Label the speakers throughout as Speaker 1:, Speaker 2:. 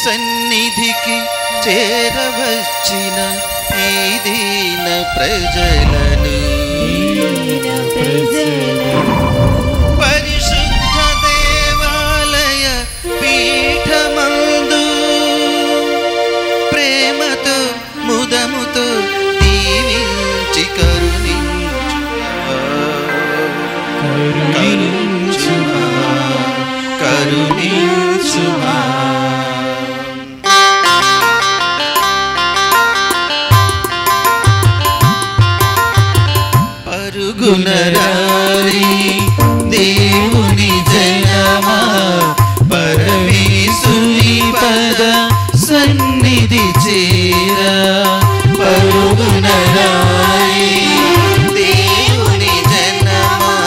Speaker 1: సన్నిధికి చేరవచ్చిన ఈ దీన ప్రజలను పరిశుద్ధ దేవాలయ పీఠమందు ప్రేమతో ముదముతో దీవించి కరుణించుమా. పరుగునరారి దేవుని జనమా, పరమేశుని పద సన్నిధి చేరా. పరుగునరారి దేవుని జనమా,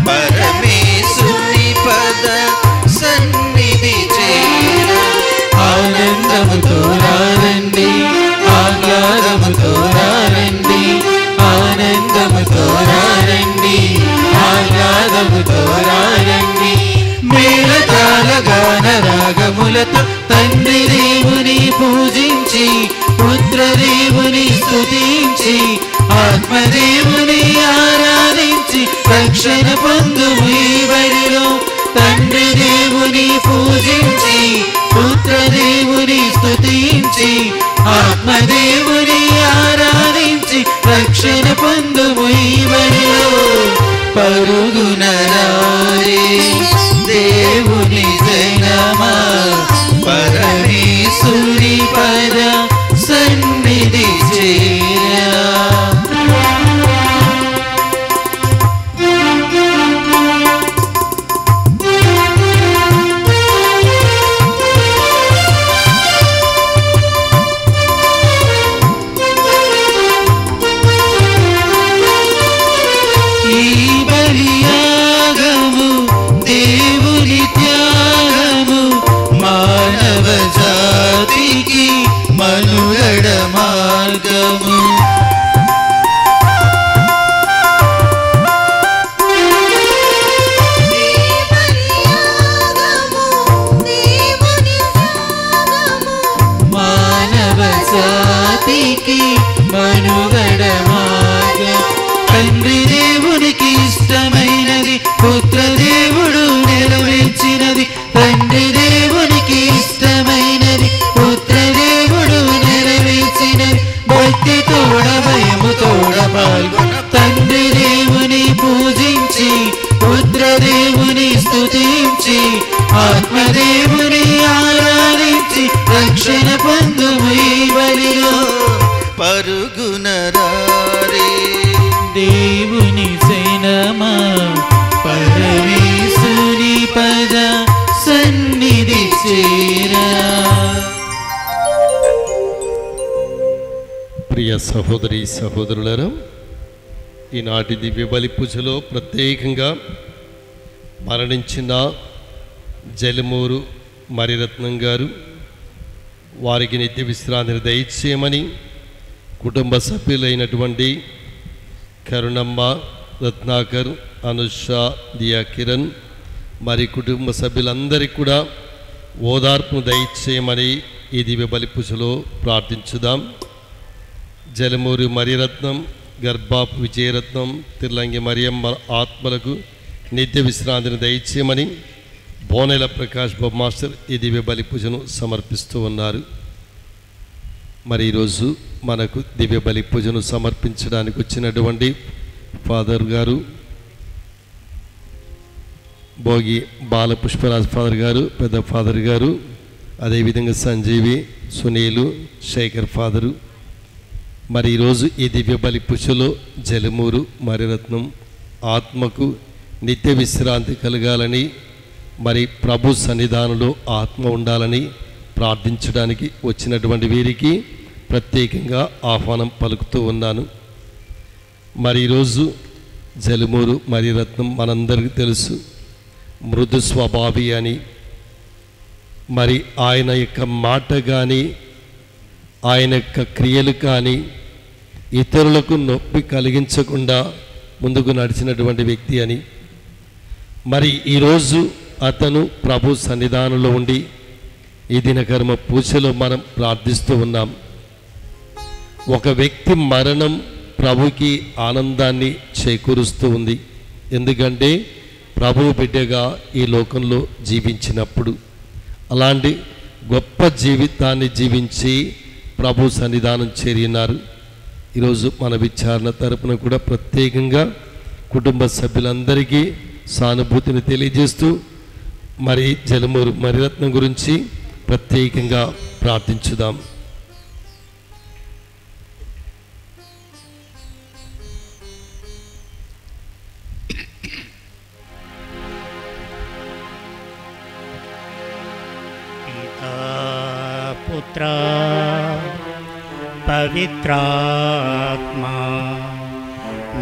Speaker 1: పరమేశుని పద సన్నిధి చేరా. ఆనందముతో రండి, ఆహ్లాదముతో రండి, ఆనందముతో రండి, ఆహ్లాదముతో రండి. మేళతాళ గాన రాగములతో తండ్రి దేవుని పూజించి, పుత్రదేవుని స్తుతించి, ఆత్మదేవుని ఆరాధించి రక్షణ పొందుము ఈ బడిలో. తండ్రి దేవుని పూజించి, పుత్రదేవుని స్తుతించి, ఆత్మదేవుని ఆరాధించి రక్షణ పొందుము ఈ బడిలో. పరుగునరారే దేవుని జనమా, పరమేశుని పద సన్నిధి చేరా. మనుగడ మార్గము మానవ జాతికి మనుగడ మార్గం. తండ్రి దేవునికి ఇష్టమైనది పుత్రదేవుడు నెరవేర్చినది. తండ్రి దేవునికి ఇష్టమైనది పుత్రదేవుడు నెరవేర్చినది. భక్తి తోడ భయము తోడ పాల్గొన తండ్రి దేవుని పూజించి, పుత్రదేవుని స్తుతించి, ఆత్మదేవుని ఆరాధించి రక్షణ పొందుము ఈ బలిలో. పరుగునరారే దేవుని జనమా, పరమేశుని పద సన్నిధి చేరా.
Speaker 2: ప్రియ సహోదరి సహోదరులారా, ఈనాటి దివ్య బలి పూజలో ప్రత్యేకంగా మరణించిన జలమూరు మరిరత్నం గారు, వారికి నిత్య విశ్రాంతిని దయచేయమని కుటుంబ సభ్యులైనటువంటి కరుణమ్మ, రత్నాకర్, అనుష, దియా కిరణ్ మరి కుటుంబ సభ్యులందరికీ కూడా ఓదార్పును దయచేయమని ఈ దివ్య బలి పూజలో ప్రార్థించుదాం. జలమూరి మరిరత్నం, గర్భాపు విజయరత్నం, తిర్లంగి మరియమ్మ ఆత్మలకు నిత్య విశ్రాంతిని దయచేయమని బోనెల ప్రకాష్ బాబు మాస్టర్ ఈ దివ్య బలి పూజను సమర్పిస్తూ ఉన్నారు. మరి ఈరోజు మనకు దివ్య బలి పూజను సమర్పించడానికి వచ్చినటువంటి ఫాదర్ గారు, భోగి బాలపుష్పరాజ్ ఫాదర్ గారు, పెద్ద ఫాదర్ గారు, అదేవిధంగా సంజీవి, సునీలు, శేఖర్ ఫాదరు. మరి ఈరోజు ఈ దివ్య బలి పూజలో జలమూరు మరిరత్నం ఆత్మకు నిత్య విశ్రాంతి కలగాలని, మరి ప్రభు సన్నిధానంలో ఆత్మ ఉండాలని ప్రార్థించడానికి వచ్చినటువంటి వీరికి ప్రత్యేకంగా ఆహ్వానం పలుకుతూ ఉన్నాను. మరి ఈరోజు జలమూరు మరిరత్నం మనందరికీ తెలుసు, మృదు స్వభావి అని. మరి ఆయన యొక్క మాట కానీ, ఆయన యొక్క క్రియలు కానీ ఇతరులకు నొప్పి కలిగించకుండా ముందుకు నడిచినటువంటి వ్యక్తి అని. మరి ఈరోజు అతను ప్రభు సన్నిధానంలో ఉండి ఈ దినకర్మ పూజలో మనం ప్రార్థిస్తూ ఉన్నాం. ఒక వ్యక్తి మరణం ప్రభుకి ఆనందాన్ని చేకూరుస్తూ ఉంది. ఎందుకంటే ప్రభువు బిడ్డగా ఈ లోకంలో జీవించినప్పుడు అలాంటి గొప్ప జీవితాన్ని జీవించి ప్రభు సన్నిధానం చేరినారు. ఈరోజు మన విచారణ తరపున కూడా ప్రత్యేకంగా కుటుంబ సభ్యులందరికీ సానుభూతిని తెలియజేస్తూ మరి జలమూరు మరిరత్నం గురించి ప్రత్యేకంగా ప్రార్థించుదాం.
Speaker 3: పుత్ర పవిత్రాత్మా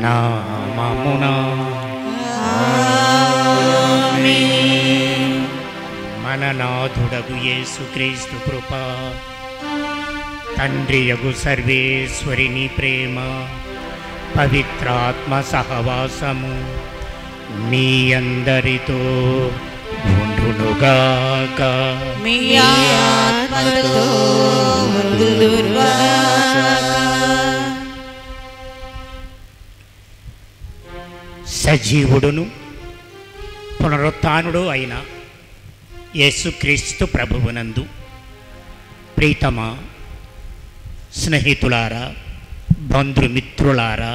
Speaker 3: నామమునా ఆమేన్. మన నాథుడగు యేసుక్రీస్తు కృప, తండ్రియగు సర్వేశ్వరిని ప్రేమ, పవిత్రాత్మ సహవాసము మీ అందరితో ఉండునుగాక.
Speaker 4: మీ ఆత్మతో ఉండునుగాక.
Speaker 3: సజీవుడును పునరుత్థానుడు అయిన యేసుక్రీస్తు ప్రభువునందు ప్రీతమా స్నేహితులారా, బంధుమిత్రులారా,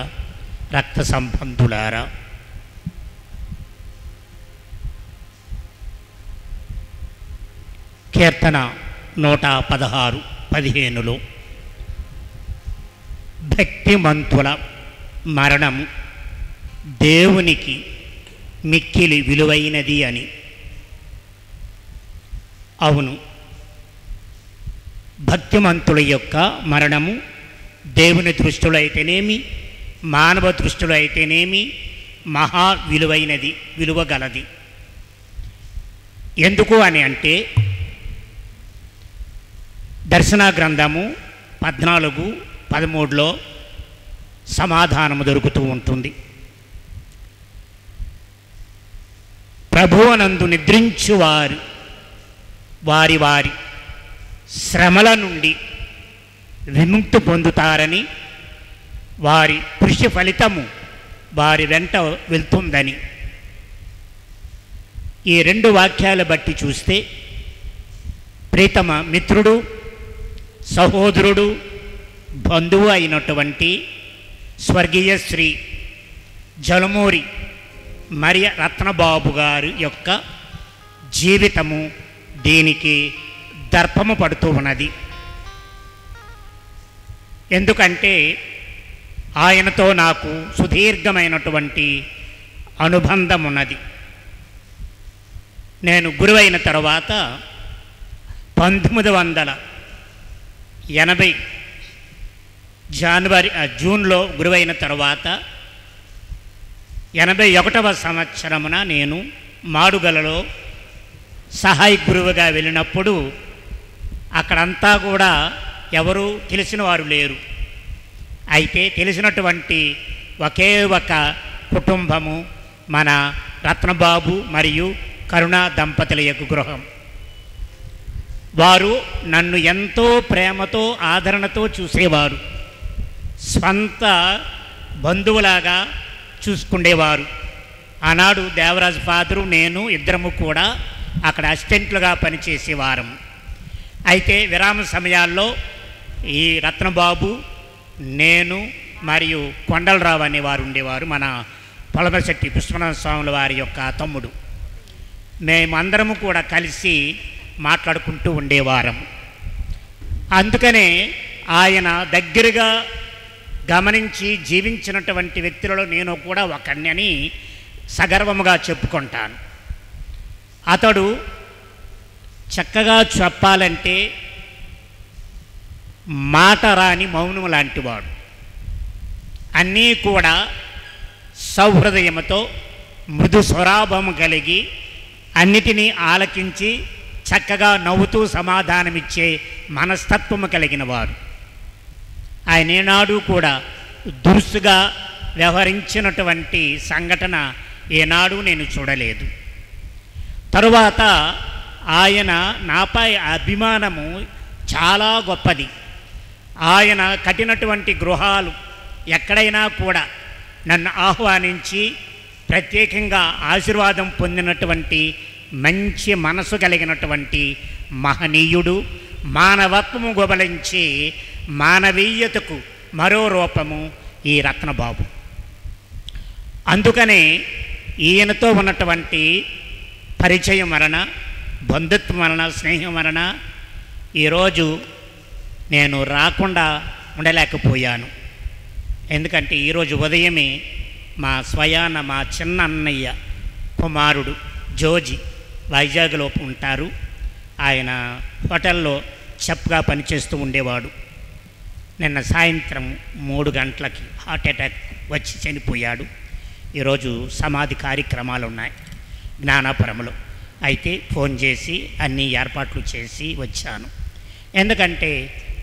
Speaker 3: రక్త సంబంధులారా, కీర్తన 116:15 భక్తిమంతుల మరణము దేవునికి మిక్కిలి విలువైనది అని. అవును, భక్తిమంతుల యొక్క మరణము దేవుని దృష్టిలో అయితేనేమి, మానవ దృష్టిలో అయితేనేమి మహా విలువైనది, విలువగలది. ఎందుకు అని అంటే దర్శన గ్రంథము 14:13 సమాధానము దొరుకుతూ ఉంటుంది. ప్రభువునందు నిద్రించువారు వారి వారి శ్రమల నుండి విముక్తి పొందుతారని, వారి కృషి ఫలితము వారి వెంట వెళ్తుందని. ఈ 2 వాక్యాలు బట్టి చూస్తే ప్రీతమ మిత్రుడు, సహోదరుడు, బంధువు అయినటువంటి స్వర్గీయ శ్రీ జలమూరి మరియ రత్నబాబు గారి యొక్క జీవితము దీనికి దర్పము పడుతూ ఉన్నది. ఎందుకంటే ఆయనతో నాకు సుదీర్ఘమైనటువంటి అనుబంధం ఉన్నది. నేను గురువైన తర్వాత 1980 జూన్లో గురువైన తర్వాత 81వ సంవత్సరమున నేను మాడుగలలో సహాయ గురువుగా వెళ్ళినప్పుడు అక్కడంతా కూడా ఎవరు తెలిసిన వారు లేరు. అయితే తెలిసినటువంటి ఒకే ఒక కుటుంబము మన రత్నబాబు మరియు కరుణ దంపతుల యొక్క గృహం. వారు నన్ను ఎంతో ప్రేమతో ఆదరణతో చూసేవారు, స్వంత బంధువులాగా చూసుకునేవారు. ఆనాడు దేవరాజు ఫాదరు, నేను ఇద్దరము కూడా అక్కడ అసిస్టెంట్లుగా పనిచేసేవారం. అయితే విరామ సమయాల్లో ఈ రత్నబాబు, నేను మరియు కొండలరావు అనేవారు ఉండేవారు, మన పొలమశెట్టి పుష్పనాథ స్వాముల వారి యొక్క తమ్ముడు. మేమందరము కూడా కలిసి మాట్లాడుకుంటూ ఉండేవారం. అందుకనే ఆయన దగ్గరగా గమనించి జీవించినటువంటి వ్యక్తులలో నేను కూడా ఒకణ్ణని సగర్వముగా చెప్పుకుంటాను. అతడు చక్కగా చెప్పాలంటే మాట రాని మౌనం లాంటివాడు. అన్నీ కూడా సౌహృదయముతో మృదు స్వరాభము కలిగి అన్నిటినీ ఆలకించి చక్కగా నవ్వుతూ సమాధానమిచ్చే మనస్తత్వము కలిగిన వారు. ఆయన ఏనాడు కూడా దురుసుగా వ్యవహరించినటువంటి సంఘటన ఏనాడు నేను చూడలేదు. తరువాత ఆయన నాపై అభిమానము చాలా గొప్పది. ఆయన కట్టినటువంటి గృహాలు ఎక్కడైనా కూడా నన్ను ఆహ్వానించి ప్రత్యేకంగా ఆశీర్వాదం పొందినటువంటి మంచి మనసు కలిగినటువంటి మహనీయుడు. మానవత్వము గొబలించి మానవీయతకు మరో రూపము ఈ రత్నబాబు. అందుకనే ఈయనతో ఉన్నటువంటి పరిచయం వలన, బంధుత్వం వలన, స్నేహం వలన ఈరోజు నేను రాకుండా ఉండలేకపోయాను. ఎందుకంటే ఈరోజు ఉదయమే మా స్వయాన మా చిన్న అన్నయ్య కుమారుడు జోజి వైజాగ్లో ఉంటారు. ఆయన హోటల్లో చెఫ్గా పనిచేస్తూ ఉండేవాడు. నిన్న సాయంత్రం 3 గంటలకి హార్ట్ అటాక్ వచ్చి చనిపోయాడు. ఈరోజు సమాధి కార్యక్రమాలు ఉన్నాయి జ్ఞానాపురంలో. అయితే ఫోన్ చేసి అన్ని ఏర్పాట్లు చేసి వచ్చాను. ఎందుకంటే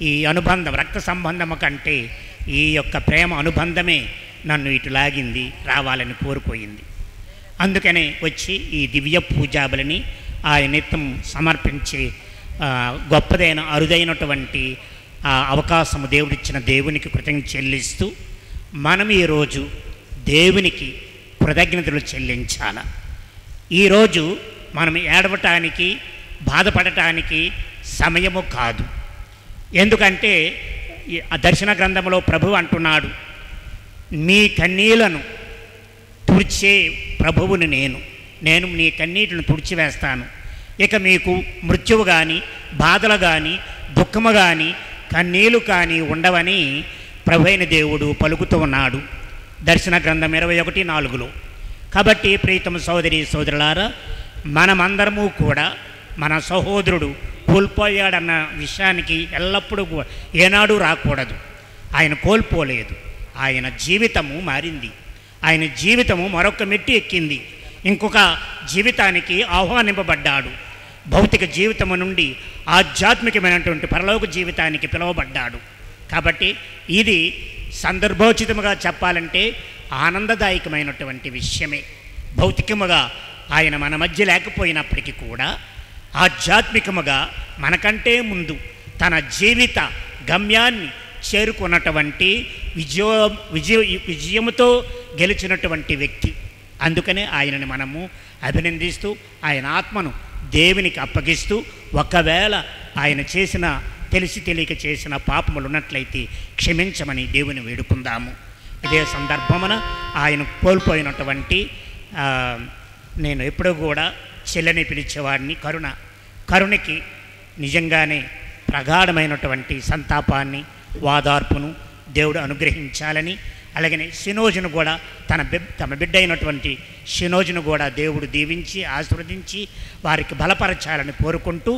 Speaker 3: ఈ అనుబంధం రక్త సంబంధము కంటే ఈ యొక్క ప్రేమ అనుబంధమే నన్ను ఇటు లాగింది, రావాలని కోరుకోయింది. అందుకనే వచ్చి ఈ దివ్య పూజాబలిని ఆయన నిత్యం సమర్పించే గొప్పదైన అరుదైనటువంటి అవకాశము దేవుడిచ్చిన దేవునికి కృతజ్ఞత చెల్లిస్తూ మనం ఈరోజు దేవునికి కృతజ్ఞతలు చెల్లించాల. ఈరోజు మనం ఏడవటానికి బాధపడటానికి సమయము కాదు. ఎందుకంటే దర్శన గ్రంథంలో ప్రభువు అంటున్నాడు, మీ కన్నీళ్లను తుడిచే ప్రభువుని నేను నీ కన్నీటిని తుడిచివేస్తాను. ఇక మీకు మృత్యువు కానీ, బాధలు కానీ, దుఃఖము కానీ, కన్నీళ్ళు కానీ ఉండవని ప్రభువైన దేవుడు పలుకుతూ ఉన్నాడు దర్శన గ్రంథం 21:4. కాబట్టి ప్రీతమ సోదరి సోదరులారా, మనమందరము కూడా మన సహోదరుడు కోల్పోయాడన్న విషయానికి ఎల్లప్పుడూ ఏనాడు రాకూడదు. ఆయన కోల్పోలేదు, ఆయన జీవితము మారింది, ఆయన జీవితము మరొక మెట్టు ఎక్కింది, ఇంకొక జీవితానికి ఆహ్వానింపబడ్డాడు. భౌతిక జీవితము నుండి ఆధ్యాత్మికమైనటువంటి పరలోక జీవితానికి పిలువబడ్డాడు. కాబట్టి ఇది సందర్భోచితముగా చెప్పాలంటే ఆనందదాయకమైనటువంటి విషయమే. భౌతికముగా ఆయన మన మధ్య లేకపోయినప్పటికీ కూడా ఆధ్యాత్మికముగా మనకంటే ముందు తన జీవిత గమ్యాన్ని చేరుకున్నటువంటి విజయముతో గెలిచినటువంటి వ్యక్తి. అందుకనే ఆయనని మనము అభినందిస్తూ ఆయన ఆత్మను దేవునికి అప్పగిస్తూ, ఒకవేళ ఆయన చేసిన తెలిసి తెలియక చేసిన పాపములు ఉన్నట్లయితే క్షమించమని దేవుని వేడుకుందాము. ఇదే సందర్భమున ఆయన కోల్పోయినటువంటి నేను ఎప్పుడూ కూడా చెల్లని పిలిచేవాడిని కరుణకి నిజంగానే ప్రగాఢమైనటువంటి సంతాపాన్ని, వాదార్పును దేవుడు అనుగ్రహించాలని, అలాగనే షినోజును కూడా తమ బిడ్డ అయినటువంటి షినోజును కూడా దేవుడు దీవించి ఆశీర్వదించి వారికి బలపరచాలని కోరుకుంటూ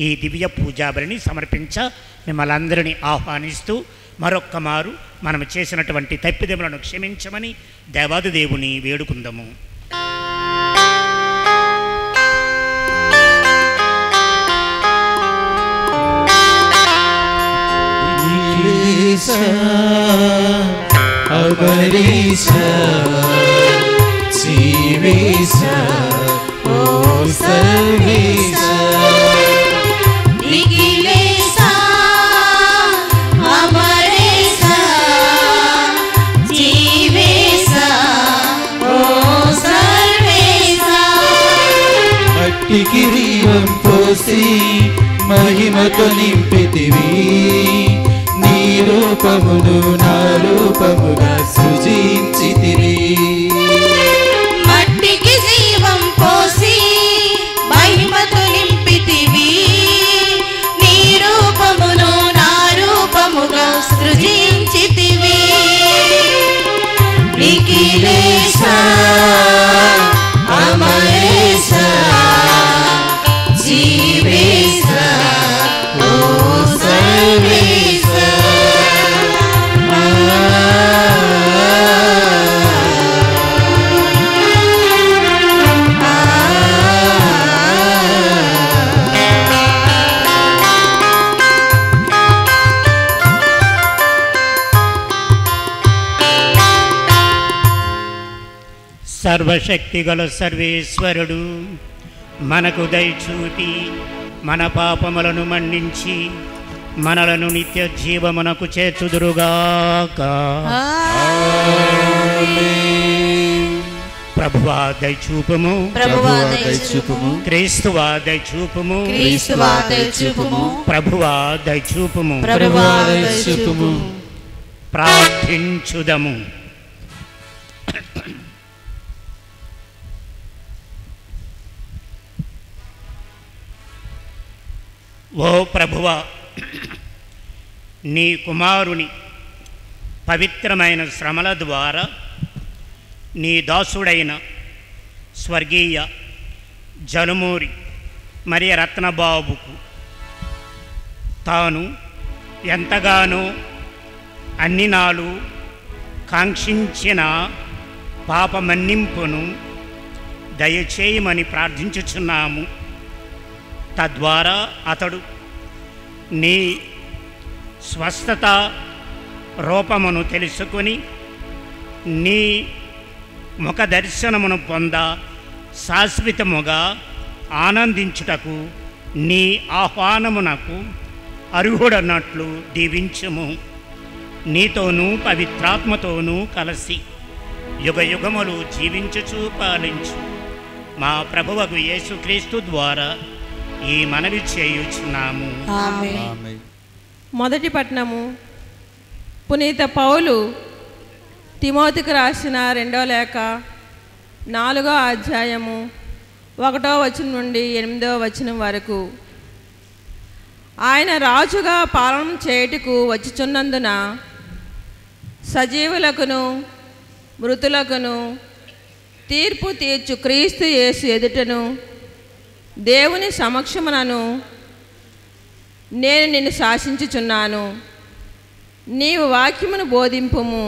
Speaker 3: ఈ దివ్య పూజాబలిని సమర్పించ మిమ్మల్ని అందరినీ ఆహ్వానిస్తూ మరొక్క మారు మనం చేసినటువంటి తప్పిదములను క్షమించమని దేవాది దేవుని వేడుకుందాము.
Speaker 1: అమరీశా జీవేశా ఓ సర్వేశా
Speaker 4: నిఖిలేశా అమరేశా జీవేశా ఓ సర్వేశా.
Speaker 1: మట్టి కిరీటం పోసి మహిమతో నింపితివి, నీ రూపమును నా రూపముగా సృజించితివి.
Speaker 4: మట్టికి జీవం పోసి మహిమతో నింపితివి, నీ రూపమును నా రూపముగా సృజించితివి. నిఖిలేశా అమరేశా జీవేశా ఓ సర్వేశా.
Speaker 3: సర్వశక్తిగల సర్వేశ్వరుడు మనకు దయచూపి మన పాపములను మన్నించి మనలను నిత్య జీవమునకు చేర్చుదురుగాక. ప్రభువా దయచూపుము,
Speaker 4: ప్రభువా దయచూపుము,
Speaker 3: క్రీస్తువా దయచూపుము,
Speaker 4: క్రీస్తువా దయచూపుము,
Speaker 3: ప్రభువా దయచూపుము,
Speaker 4: ప్రభువా దయచూపుము.
Speaker 3: ప్రార్థించుదము. ఓ ప్రభువా, నీ కుమారుని పవిత్రమైన శ్రమల ద్వారా నీ దాసుడైన స్వర్గీయ జనుమూరి మరియ రత్నబాబుకు తాను ఎంతగానో అన్ని నాలు కాంక్షించిన పాప మన్నింపును దయచేయమని ప్రార్థించుచున్నాము. తద్వారా అతడు నీ స్వస్థత రూపమును తెలుసుకొని నీ ముఖ దర్శనమును పొంద శాశ్వతముగా ఆనందించుటకు నీ ఆహ్వానమునకు అర్హుడన్నట్లు దీవించుము. నీతోనూ పవిత్రాత్మతోనూ కలిసి యుగ యుగములు జీవించుచూ పాలించు మా ప్రభువగు యేసుక్రీస్తు ద్వారా ఈ మనవి చేయుచున్నాము.
Speaker 4: ఆమేన్.
Speaker 5: మొదటి పట్టణము పునీత పౌలు తిమోతికి రాసిన 2వ లేఖ 4వ అధ్యాయము 1వ వచనం నుండి 8వ వచనం వరకు. ఆయన రాజుగా పాలన చేయుటకు వచ్చుచున్నందున సజీవులకును మృతులకును తీర్పు తీర్చు క్రీస్తు యేసు ఎదుటను దేవుని సమక్షమునను నేను నిన్ను శాసించుచున్నాను. నీవు వాక్యమును బోధింపుము.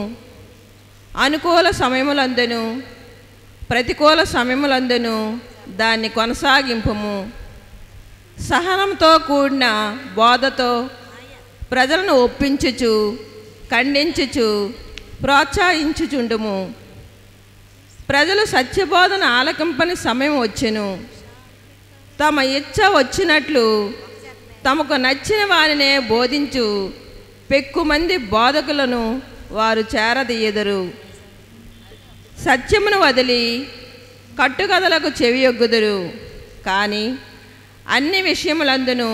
Speaker 5: అనుకూల సమయములందును ప్రతికూల సమయములందును దాన్ని కొనసాగింపుము. సహనంతో కూడిన బోధతో ప్రజలను ఒప్పించుచు ఖండించుచు ప్రోత్సహించుచుండుము. ప్రజలు సత్యబోధన ఆలకింపని సమయం వచ్చెను. తమ ఇచ్చ వచ్చినట్లు తమకు నచ్చిన వారినే బోధించు పెక్కుమంది బోధకులను వారు చేరదీయదురు. సత్యమును వదిలి కట్టుకథలకు చెవియొగ్గుదురు. కానీ అన్ని విషయములందును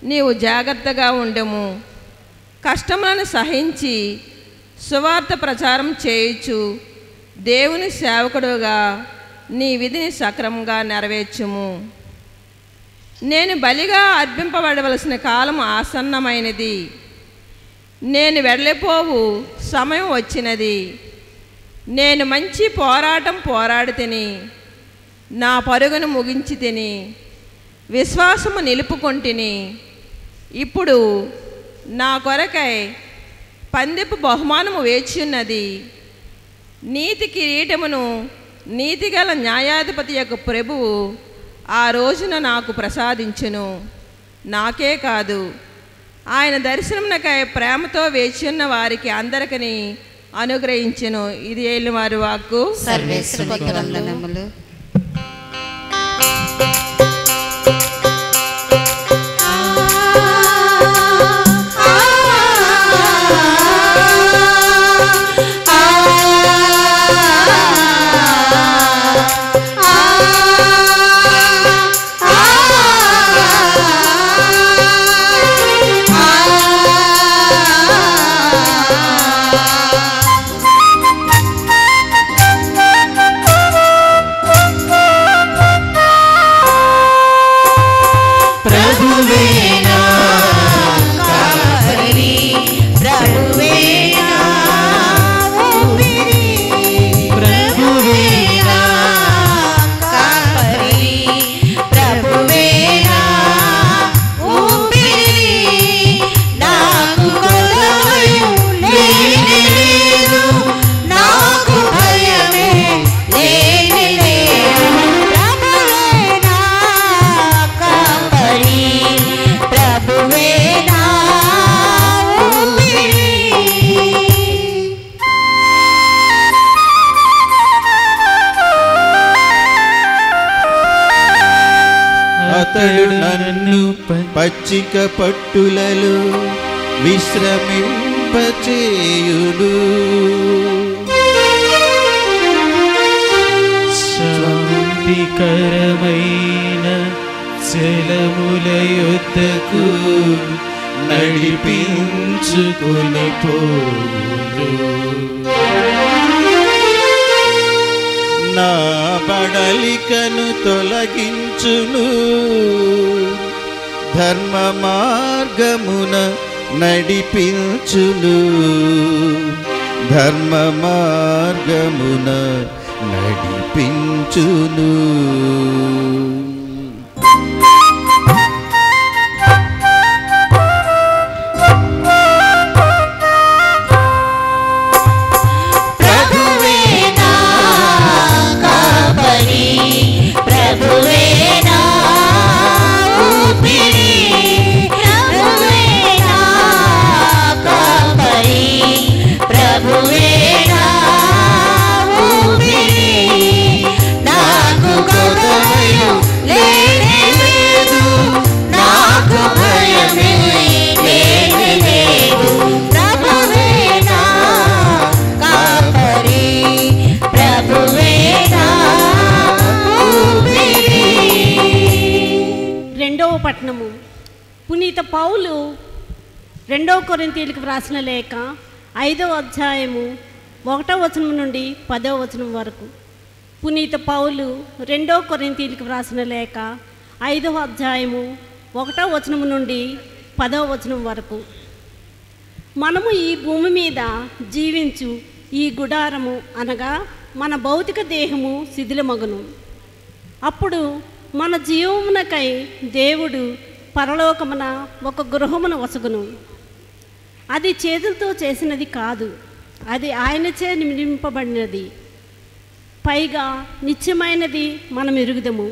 Speaker 5: నీవు జాగ్రత్తగా ఉండము. కష్టములను సహించి సువార్త ప్రచారం చేయుచు దేవుని సేవకుడుగా నీ విధిని సక్రమంగా నెరవేర్చుము. నేను బలిగా అర్పింపబడవలసిన కాలం ఆసన్నమైనది. నేను వెళ్ళిపోవు సమయం వచ్చినది. నేను మంచి పోరాటం పోరాడి తిని నా పరుగును ముగించి తిని విశ్వాసము నిలుపుకొంటిని. ఇప్పుడు నా కొరకై పందెపు బహుమానము వేచి ఉన్నది. నీతి కిరీటమును నీతిగల న్యాయాధిపతి యొక్క ప్రభువు ఆ రోజున నాకు ప్రసాదించును. నాకే కాదు, ఆయన దర్శనమునకై ప్రేమతో వేచి ఉన్న వారికి అందరికీ అనుగ్రహించెను. ఇది ఏలివారి వాక్కు.
Speaker 4: సర్వేశ్వరునికి వందనములు.
Speaker 1: నన్ను పచ్చిక పట్టులలో విశ్రమింపచేయును.
Speaker 4: శాంతికరమైన జలముల యొద్దకు నడిపించుకొని పోవును.
Speaker 1: నా బడలికను తొలగించును. ధర్మ మార్గమున నడిపించును. ధర్మ మార్గమున నడిపించును.
Speaker 6: పట్టణము. పునీత పౌలు 2 కొరింథీయులకు వ్రాసిన లేఖ 5వ అధ్యాయము 1వ వచనం నుండి 10వ వచనం వరకు. పునీత పౌలు 2 కొరింథీయులకు వ్రాసిన లేఖ 5వ అధ్యాయము 1వ వచనం నుండి 10వ వచనం వరకు. మనము ఈ భూమి మీద జీవించు ఈ గుడారము అనగా మన భౌతిక దేహము శిథిలమగును. అప్పుడు మన జీవమునకై దేవుడు పరలోకమున ఒక గృహమును వసగును. అది చేతులతో చేసినది కాదు, అది ఆయనచే నిర్మింపబడినది. పైగా నిత్యమైనది మనం ఎరుగుదము.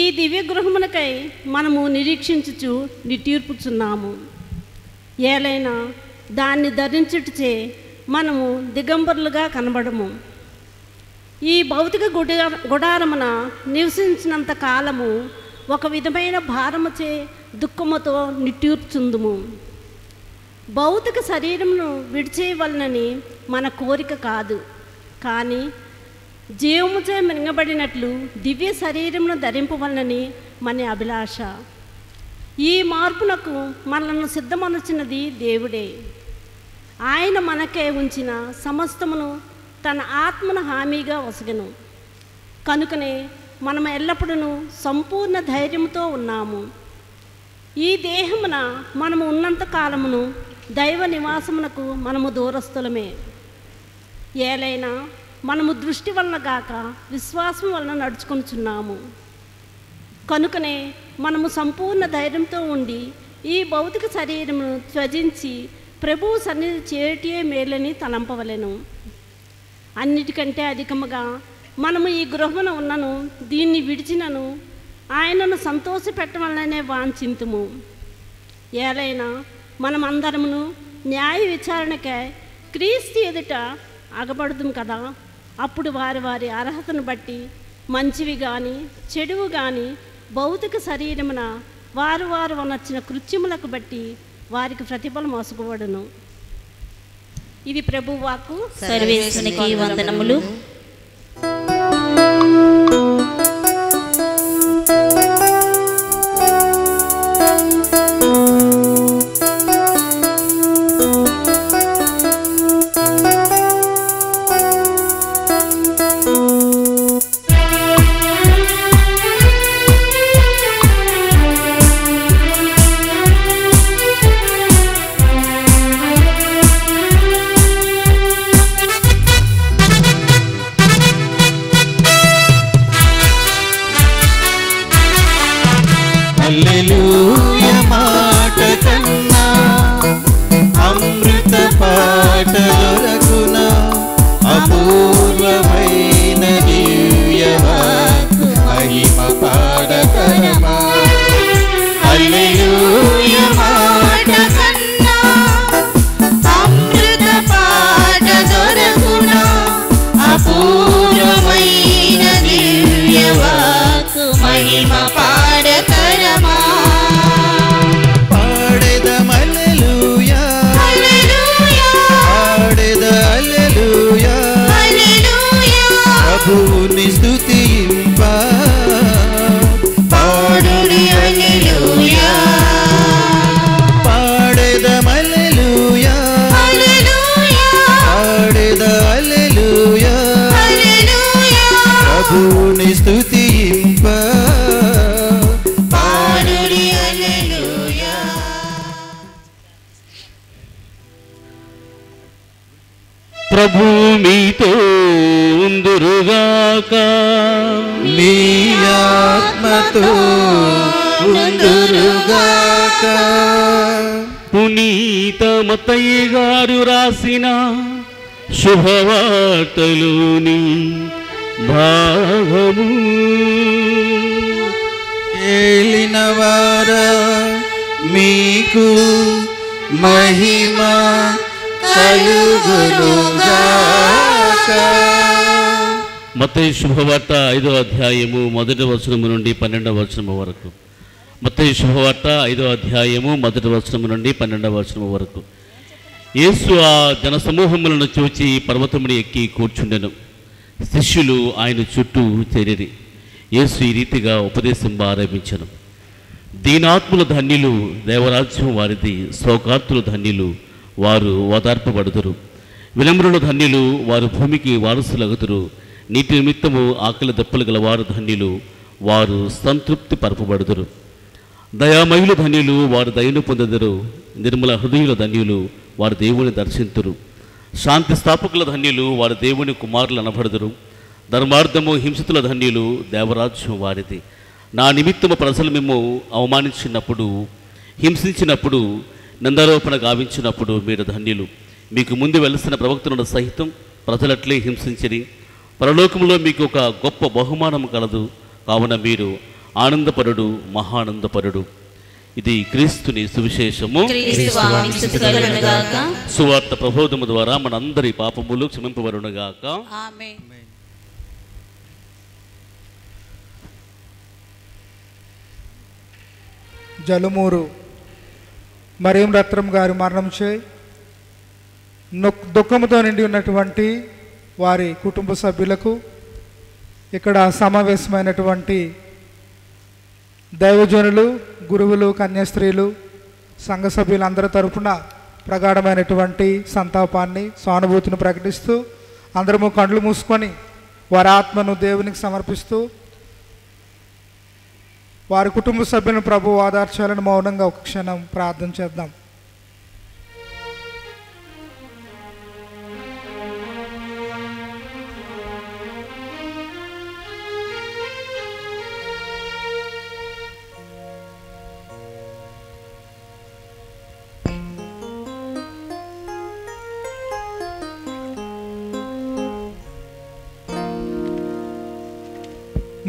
Speaker 6: ఈ దివ్య గృహమునకై మనము నిరీక్షించుచు నిట్టూర్పుచున్నాము. ఏలైనా దాన్ని ధరించుటచే మనము దిగంబరులుగా కనబడము. ఈ భౌతిక గుడారమున నివసించినంత కాలము ఒక విధమైన భారముచే దుఃఖముతో నిట్టూర్చుందుము. భౌతిక శరీరమును విడిచేయవలనని మన కోరిక కాదు, కానీ జీవముచే మింగబడినట్లు దివ్య శరీరమును ధరింపవలనని మన అభిలాష. ఈ మార్పునకు మనలను సిద్ధమనుచినది దేవుడే. ఆయన మనకే ఉంచిన సమస్తమును తన ఆత్మను హామీగా వసగను. కనుకనే మనం ఎల్లప్పుడూ సంపూర్ణ ధైర్యంతో ఉన్నాము. ఈ దేహమున మనము ఉన్నంత కాలమును దైవ నివాసమునకు మనము దూరస్తులమే. ఏలైనా మనము దృష్టి వలన గాక విశ్వాసం వలన నడుచుకొనుచున్నాము. కనుకనే మనము సంపూర్ణ ధైర్యంతో ఉండి ఈ భౌతిక శరీరమును త్యజించి ప్రభువు సన్నిధి చేటియే మేలని తలంపవలెను. అన్నిటికంటే అధికముగా మనము ఈ గృహమున ఉన్నను, దీన్ని విడిచినను ఆయనను సంతోషపెట్టవలనే వాంఛింతుము. ఏలైనా మనమందరమును న్యాయ విచారణకై క్రీస్తు ఎదుట అగబడుదుము కదా. అప్పుడు వారి వారి అర్హతను బట్టి మంచివి కానీ చెడువు కానీ భౌతిక శరీరమున వారు వారు నచ్చిన కృత్యములకు బట్టి వారికి ప్రతిఫలం మోసకూడను. ఇది ప్రభువు వాక్కు.
Speaker 7: సర్వేశ్వరునికి వందనములు.
Speaker 1: హల్లెలూయా మాట కన్నా అమృత పాట దొరకునా, అపూర్వమైన దివ్య వాక్కు మహిమ పాడతరమా. హల్లెలూయా మాట కన్నా అమృత పాట దొరకునా, అపూర్వమైన దివ్య వాక్కు మహిమ పాడతరమా.
Speaker 8: ప్రభు మీతో ఉందురుగాక.
Speaker 1: నీ ఆత్మతో ఉందురుగాక.
Speaker 8: పునీత మత్తయ్య గారు రాసిన శుభవార్తలోని భాగము.
Speaker 1: ఏలినవారా మీకు మహిమ కలుగునుగాక.
Speaker 8: మత్తయి శుభవార్త 5వ అధ్యాయము 1వ వచనము నుండి 12వ వచనము వరకు. మత్తయి శుభవార్త 5వ అధ్యాయము 1వ వచనము నుండి 12వ వచనము వరకు. యేసు ఆ జనసమూహములను చూచి పర్వతముని ఎక్కి కూర్చుండెను. శిష్యులు ఆయన చుట్టూ చేరిరి. యేసు ఈ రీతిగా ఉపదేశం ఆరంభించెను. దీనాత్ముల ధన్యులు, దేవరాజ్యం వారిది. శోకార్తులు ధన్యులు, వారు ఓదార్పబడుదురు. వినమ్రుల ధన్యులు, వారు భూమికి వారసులగుదురు. నీటి నిమిత్తము ఆకలి దప్పులు గలవారు ధన్యులు, వారు సంతృప్తి పరపబడుదురు. దయామయులు ధన్యులు, వారు దయను పొందెదరు. నిర్మల హృదయుల ధన్యులు, వారు దేవుని దర్శింతురు. శాంతి స్థాపకుల ధన్యులు, వారు దేవుని కుమారులు అనబడుదురు. ధర్మార్థము హింసితుల ధన్యులు, దేవరాజ్యం వారిది. నా నిమిత్తము ప్రజలు మేము అవమానించినప్పుడు, హింసించినప్పుడు, నిందారోపణ గావించినప్పుడు మీరు ధన్యులు. మీకు ముందు వెలసిన ప్రవక్తనుల సహితం ప్రజలట్లే హింసించిరి. పరలోకంలో మీకు ఒక గొప్ప బహుమానం కలదు. కావున మీరు ఆనందపరుడు, మహానందపరుడు. ఇది క్రీస్తుని సువిశేషము. సువార్త ప్రబోధము ద్వారా మనందరి పాపములు క్షమింపబడునుగాక.
Speaker 7: ఆమేన్.
Speaker 9: జలుమూరు మరియం రత్నం గారి మరణం చే దుఃఖముతో నిండి ఉన్నటువంటి వారి కుటుంబ సభ్యులకు, ఇక్కడ సమావేశమైనటువంటి దైవజనులు, గురువులు, కన్యాస్త్రీలు, సంఘ సభ్యులందరి తరపున ప్రగాఢమైనటువంటి సంతాపాన్ని, సానుభూతిని ప్రకటిస్తూ అందరము కళ్ళు మూసుకొని వారి ఆత్మను దేవునికి సమర్పిస్తూ వారి కుటుంబ సభ్యులను ప్రభు ఆదర్శాలను మౌనంగా ఒక క్షణం ప్రార్థన చేద్దాం.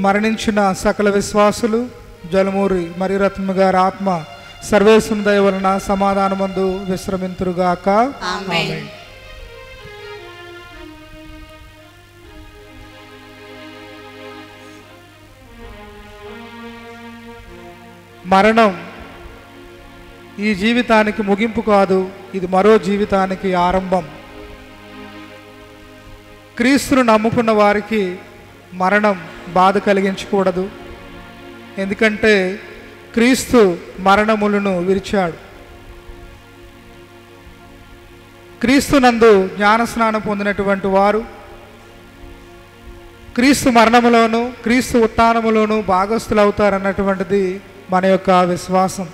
Speaker 9: మరణించిన సకల విశ్వాసులు, జలమూరి మరియరత్న గారి ఆత్మ సర్వేశ్వరుని దయ వలన సమాధానమందు విశ్రమింతురుగాక.
Speaker 7: ఆమేన్.
Speaker 9: మరణం ఈ జీవితానికి ముగింపు కాదు, ఇది మరో జీవితానికి ఆరంభం. క్రీస్తును నమ్ముకున్న వారికి మరణం బాధ కలిగించకూడదు. ఎందుకంటే క్రీస్తు మరణములను విరిచాడు. క్రీస్తునందు జ్ఞానస్నానం పొందినటువంటి వారు క్రీస్తు మరణములోను క్రీస్తు ఉత్థానములోను భాగస్థులు అవుతారన్నటువంటిది మన యొక్క విశ్వాసం.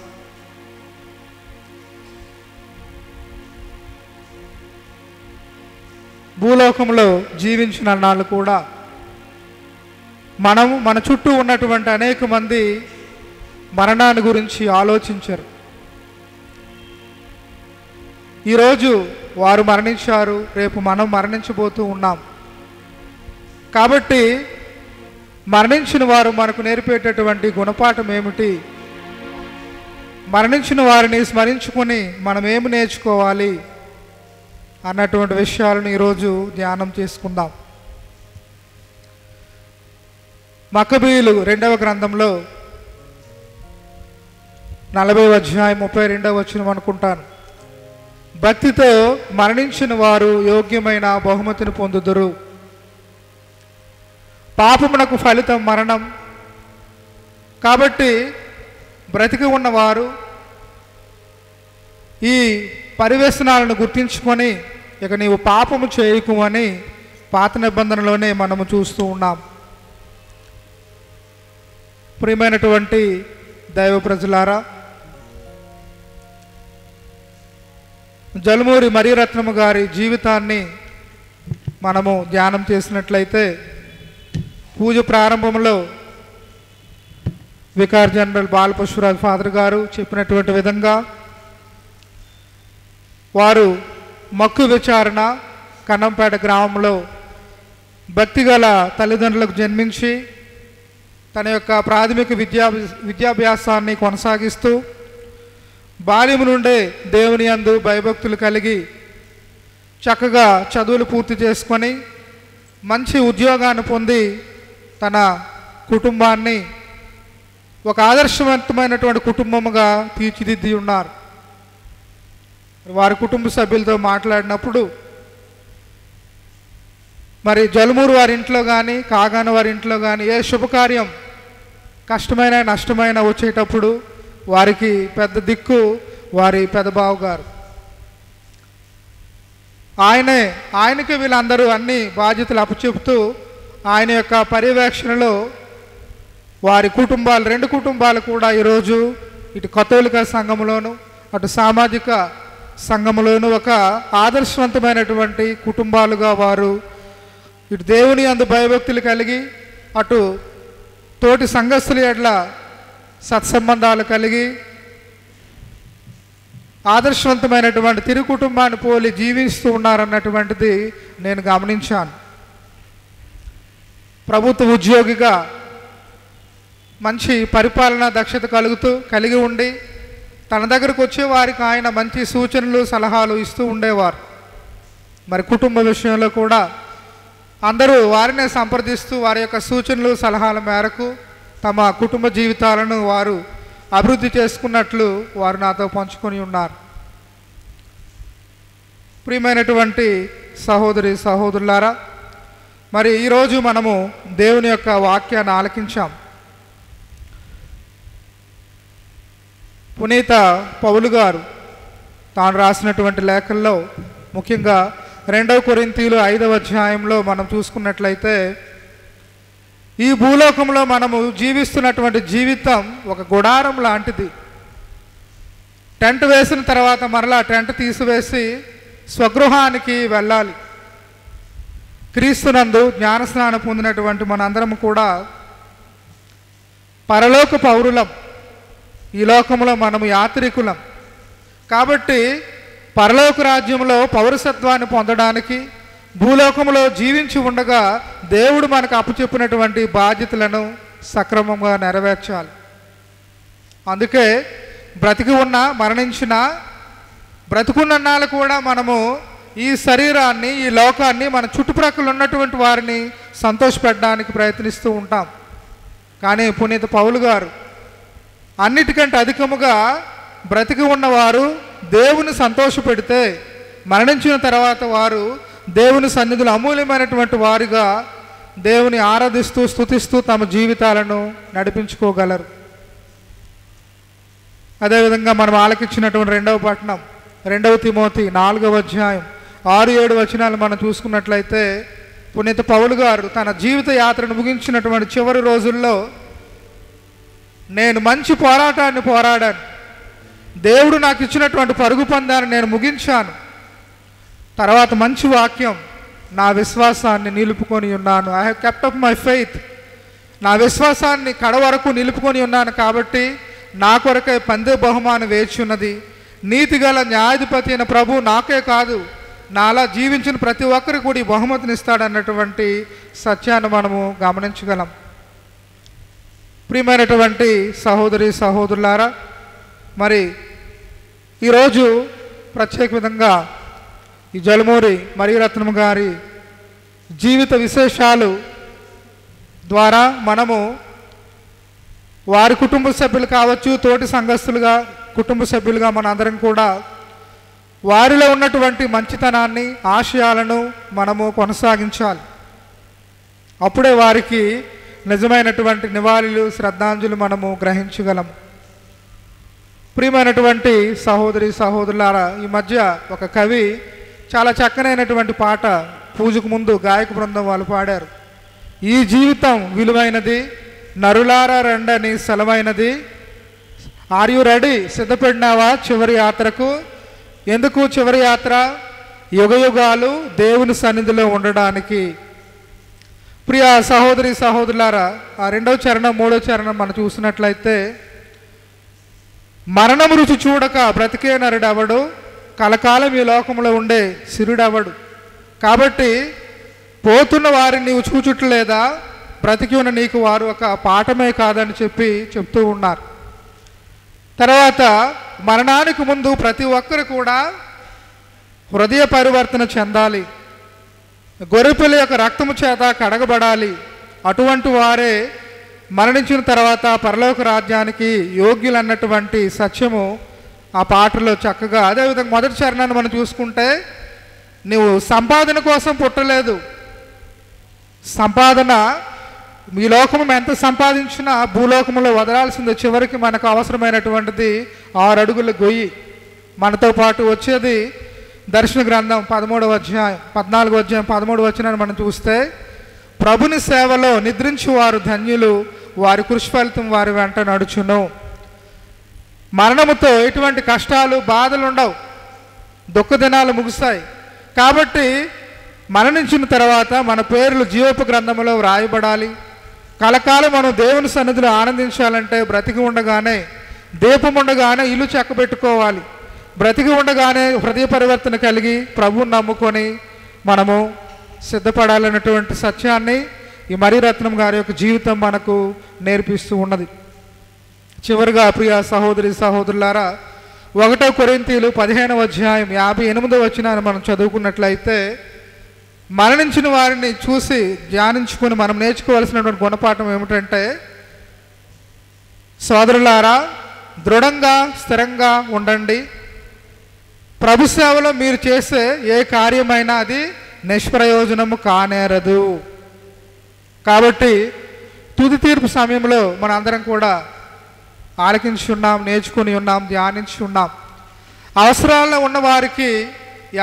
Speaker 9: భూలోకంలో జీవించిన నాళ్ళు కూడా మన చుట్టూ ఉన్నటువంటి అనేక మంది మరణాన్ని గురించి ఆలోచించారు. ఈరోజు వారు మరణించారు, రేపు మనం మరణించబోతూ ఉన్నాం. కాబట్టి మరణించిన వారు మనకు నేర్పేటటువంటి గుణపాఠం ఏమిటి, మరణించిన వారిని స్మరించుకొని మనం ఏమి నేర్చుకోవాలి అన్నటువంటి విషయాలను ఈరోజు ధ్యానం చేసుకుందాం. మక్కబీయులు 2వ గ్రంథంలో 40వ అధ్యాయం 32వ వచనం అనుకుంటాను. భక్తితో మరణించిన వారు యోగ్యమైన బహుమతిని పొందుదురు. పాపమునకు ఫలితం మరణం. కాబట్టి బ్రతికి ఉన్నవారు ఈ పరివేశనాలను గుర్తించుకొని ఇక నీవు పాపము చేయకు అని పాత నిబంధనలోనే మనము చూస్తూ ఉన్నాం. ప్రియమైనటువంటి దైవ ప్రజలారా, జలమూరి మరియరత్నము గారి జీవితాన్ని మనము ధ్యానం చేసినట్లయితే పూజ ప్రారంభంలో వికార్ జనరల్ బాలపశురాజ్ ఫాదర్ గారు చెప్పినటువంటి విధంగా వారు మక్కు విచారణ కన్నంపేట గ్రామంలో భక్తిగల తల్లిదండ్రులకు జన్మించి తన యొక్క ప్రాథమిక విద్యాభ్యాసాన్ని కొనసాగిస్తూ బాల్యం నుండే దేవుని యందు భయభక్తులు కలిగి చక్కగా చదువులు పూర్తి చేసుకొని మంచి ఉద్యోగాన్ని పొంది తన కుటుంబాన్ని ఒక ఆదర్శవంతమైనటువంటి కుటుంబముగా తీర్చిదిద్ది ఉన్నారు. వారి కుటుంబ సభ్యులతో మాట్లాడినప్పుడు మరి జలుమూరు వారి ఇంట్లో కానీ కాగాన వారి ఇంట్లో కానీ ఏ శుభకార్యం కష్టమైన నష్టమైన వచ్చేటప్పుడు వారికి పెద్ద దిక్కు వారి పెదబావు గారు. ఆయనకి వీళ్ళందరూ అన్ని బాధ్యతలు అప్పచెప్తూ ఆయన యొక్క పర్యవేక్షణలో వారి కుటుంబాలు 2 కుటుంబాలు కూడా ఈరోజు ఇటు కథోలిక సంఘంలోను అటు సామాజిక సంఘంలోను ఒక ఆదర్శవంతమైనటువంటి కుటుంబాలుగా వారు ఇటు దేవుని యందు భయభక్తులు కలిగి అటు తోటి సంఘస్థుల ఎడల సత్సంబంధాలు కలిగి ఆదర్శవంతమైనటువంటి తిరు కుటుంబాన్ని పోలి జీవిస్తూ ఉన్నారన్నటువంటిది నేను గమనించాను. ప్రభుత్వ ఉద్యోగిగా మంచి పరిపాలనా దక్షత కలిగి ఉండి తన దగ్గరకు వచ్చే వారికి ఆయన మంచి సూచనలు సలహాలు ఇస్తూ ఉండేవారు. మరి కుటుంబ విషయంలో కూడా అందరూ వారినే సంప్రదిస్తూ వారి యొక్క సూచనలు సలహాల మేరకు తమ కుటుంబ జీవితాలను వారు అభివృద్ధి చేసుకున్నట్లు వారు నాతో పంచుకొని ఉన్నారు. ప్రియమైనటువంటి సహోదరి సహోదరులారా, మరి ఈరోజు మనము దేవుని యొక్క వాక్యాన్ని ఆలకించాం. పునీత పౌలు గారు తాను రాసినటువంటి లేఖల్లో ముఖ్యంగా 2 కొరింథీయులు 5వ అధ్యాయంలో మనం చూసుకున్నట్లయితే ఈ భూలోకంలో మనము జీవిస్తున్నటువంటి జీవితం ఒక గుడారం లాంటిది. టెంట్ వేసిన తర్వాత మరలా టెంట్ తీసివేసి స్వగృహానికి వెళ్ళాలి. క్రీస్తునందు జ్ఞానస్నానం పొందినటువంటి మనందరం కూడా పరలోక పౌరులం, ఈ లోకంలో మనము యాత్రికులం. కాబట్టి పరలోక రాజ్యంలో పౌరసత్వాన్ని పొందడానికి భూలోకంలో జీవించి ఉండగా దేవుడు మనకు అప్పచెప్పినటువంటి బాధ్యతలను సక్రమంగా నెరవేర్చాలి. అందుకే బ్రతికి ఉన్న మరణించిన బ్రతుకున్నన్నాళ్ళు కూడా మనము ఈ శరీరాన్ని ఈ లోకాన్ని మన చుట్టుప్రక్కల ఉన్నటువంటి వారిని సంతోషపెట్టడానికి ప్రయత్నిస్తూ ఉంటాం. కానీ పునీత పౌలు గారు అన్నిటికంటే అధికముగా బ్రతికి ఉన్నవారు దేవుని సంతోషపెడితే మరణించిన తర్వాత వారు దేవుని సన్నిధిలో అమూల్యమైనటువంటి వారిగా దేవుని ఆరాధిస్తూ స్తుతిస్తూ తమ జీవితాలను నడిపించుకోగలరు. అదేవిధంగా మనం ఆలకించినటువంటి 2వ పట్టణం 2 తిమోతి 4వ అధ్యాయం 6-7 వచనాలు మనం చూసుకున్నట్లయితే పునీత పౌలు గారు తన జీవిత యాత్రను ముగించినటువంటి చివరి రోజుల్లో నేను మంచి పోరాటాన్ని పోరాడాను, దేవుడు నాకు ఇచ్చినటువంటి పరుగు పందాన్ని నేను ముగించాను, తర్వాత మంచి వాక్యం, నా విశ్వాసాన్ని నిలుపుకొని ఉన్నాను. I have kept up my faith, నా విశ్వాసాన్ని కడ వరకు నిలుపుకొని ఉన్నాను. కాబట్టి నా కొరకై పందే బహుమానం వేచి ఉన్నది. నీతిగల న్యాయాధిపతి అయిన ప్రభు నాకే కాదు, నాలా జీవించిన ప్రతి ఒక్కరికి కూడా ఈ బహుమతిని ఇస్తాడన్నటువంటి సత్యాన్ని మనము గమనించగలం. ప్రియమైనటువంటి సహోదరి సహోదరులారా, మరి ఈరోజు ప్రత్యేక విధంగా ఈ జలమూరి మరియరత్నం గారి జీవిత విశేషాలు ద్వారా మనము వారి కుటుంబ సభ్యులు కావచ్చు, తోటి సంఘస్థులుగా కుటుంబ సభ్యులుగా మన అందరం కూడా వారిలో ఉన్నటువంటి మంచితనాన్ని ఆశయాలను మనము కొనసాగించాలి. అప్పుడే వారికి నిజమైనటువంటి నివాళులు శ్రద్ధాంజలి మనము గ్రహించగలము. ప్రియమైనటువంటి సహోదరి సహోదరులారా, ఈ మధ్య ఒక కవి చాలా చక్కనైనటువంటి పాట పూజకు ముందు గాయక బృందం వాళ్ళు పాడారు. ఈ జీవితం విలువైనది, నరులారా రండని సెలవైనది, ఆర్ యు రెడీ, సిద్ధపడినావా చివరి యాత్రకు? ఎందుకు చివరి యాత్ర? యుగయుగాలు దేవుని సన్నిధిలో ఉండడానికి. ప్రియ సహోదరి సహోదరులారా, ఆ 2వ చరణం 3వ చరణం మనం చూసినట్లయితే, మరణం రుచి చూడక బ్రతికే నరుడెవడు, కలకాలం ఈ లోకంలో ఉండే సిరుడెవడు. కాబట్టి పోతున్న వారిని నీవు చూచుట్లేదా, బ్రతికి ఉన్న నీకు వారు ఒక పాఠమే కాదని చెప్తూ ఉన్నారు. తర్వాత మరణానికి ముందు ప్రతి ఒక్కరు కూడా హృదయ పరివర్తన చెందాలి, గొర్రెపిల్ల యొక్క రక్తము చేత కడగబడాలి. అటువంటి వారే మరణించిన తర్వాత పరలోక రాజ్యానికి యోగ్యులు అన్నటువంటి సత్యము ఆ పాటలో చక్కగా. అదేవిధంగా మొదటి చరణాన్ని మనం చూసుకుంటే, నువ్వు సంపాదన కోసం పుట్టలేదు. సంపాదన ఈ లోకము ఎంత సంపాదించినా భూలోకంలో వదలాల్సిందే. చివరికి మనకు అవసరమైనటువంటిది 6 అడుగుల గొయ్యి. మనతో పాటు వచ్చేది దర్శన గ్రంథం 13వ అధ్యాయం 14వ అధ్యాయం 13వ వచనాన్ని మనం చూస్తే, ప్రభుని సేవలో నిద్రించి వారు ధన్యులు, వారి కృషి ఫలితం వారి వెంట నడుచును. మరణముతో ఎటువంటి కష్టాలు బాధలు ఉండవు, దుఃఖ దినాలు ముగుస్తాయి. కాబట్టి మరణించిన తర్వాత మన పేర్లు జీవపు గ్రంథంలో వ్రాయబడాలి. కలకాలం మనం దేవుని సన్నిధిలో ఆనందించాలంటే బ్రతికి ఉండగానే, దీపం ఉండగానే ఇల్లు చక్కబెట్టుకోవాలి. బ్రతికి ఉండగానే హృదయ పరివర్తన కలిగి ప్రభువుని నమ్ముకొని మనము సిద్ధపడాలన్నటువంటి సత్యాన్ని ఈ మరిరత్నం గారి యొక్క జీవితం మనకు నేర్పిస్తూ ఉన్నది. చివరిగా ప్రియ సహోదరి సహోదరులారా, 1 కొరింథీయులు 15వ అధ్యాయం 58వ వచనాన్ని మనం చదువుకున్నట్లయితే, మరణించిన వారిని చూసి ధ్యానించుకొని మనం నేర్చుకోవాల్సినటువంటి గుణపాఠం ఏమిటంటే, సోదరులారా దృఢంగా స్థిరంగా ఉండండి. ప్రభు సేవలో మీరు చేసే ఏ కార్యమైనా అది నిష్ప్రయోజనము కానేరదు. కాబట్టి తుది తీర్పు సమయంలో మన అందరం కూడా ఆలకించి ఉన్నాం, నేర్చుకుని ఉన్నాం, ధ్యానించి ఉన్నాం. అవసరాల్లో ఉన్న వారికి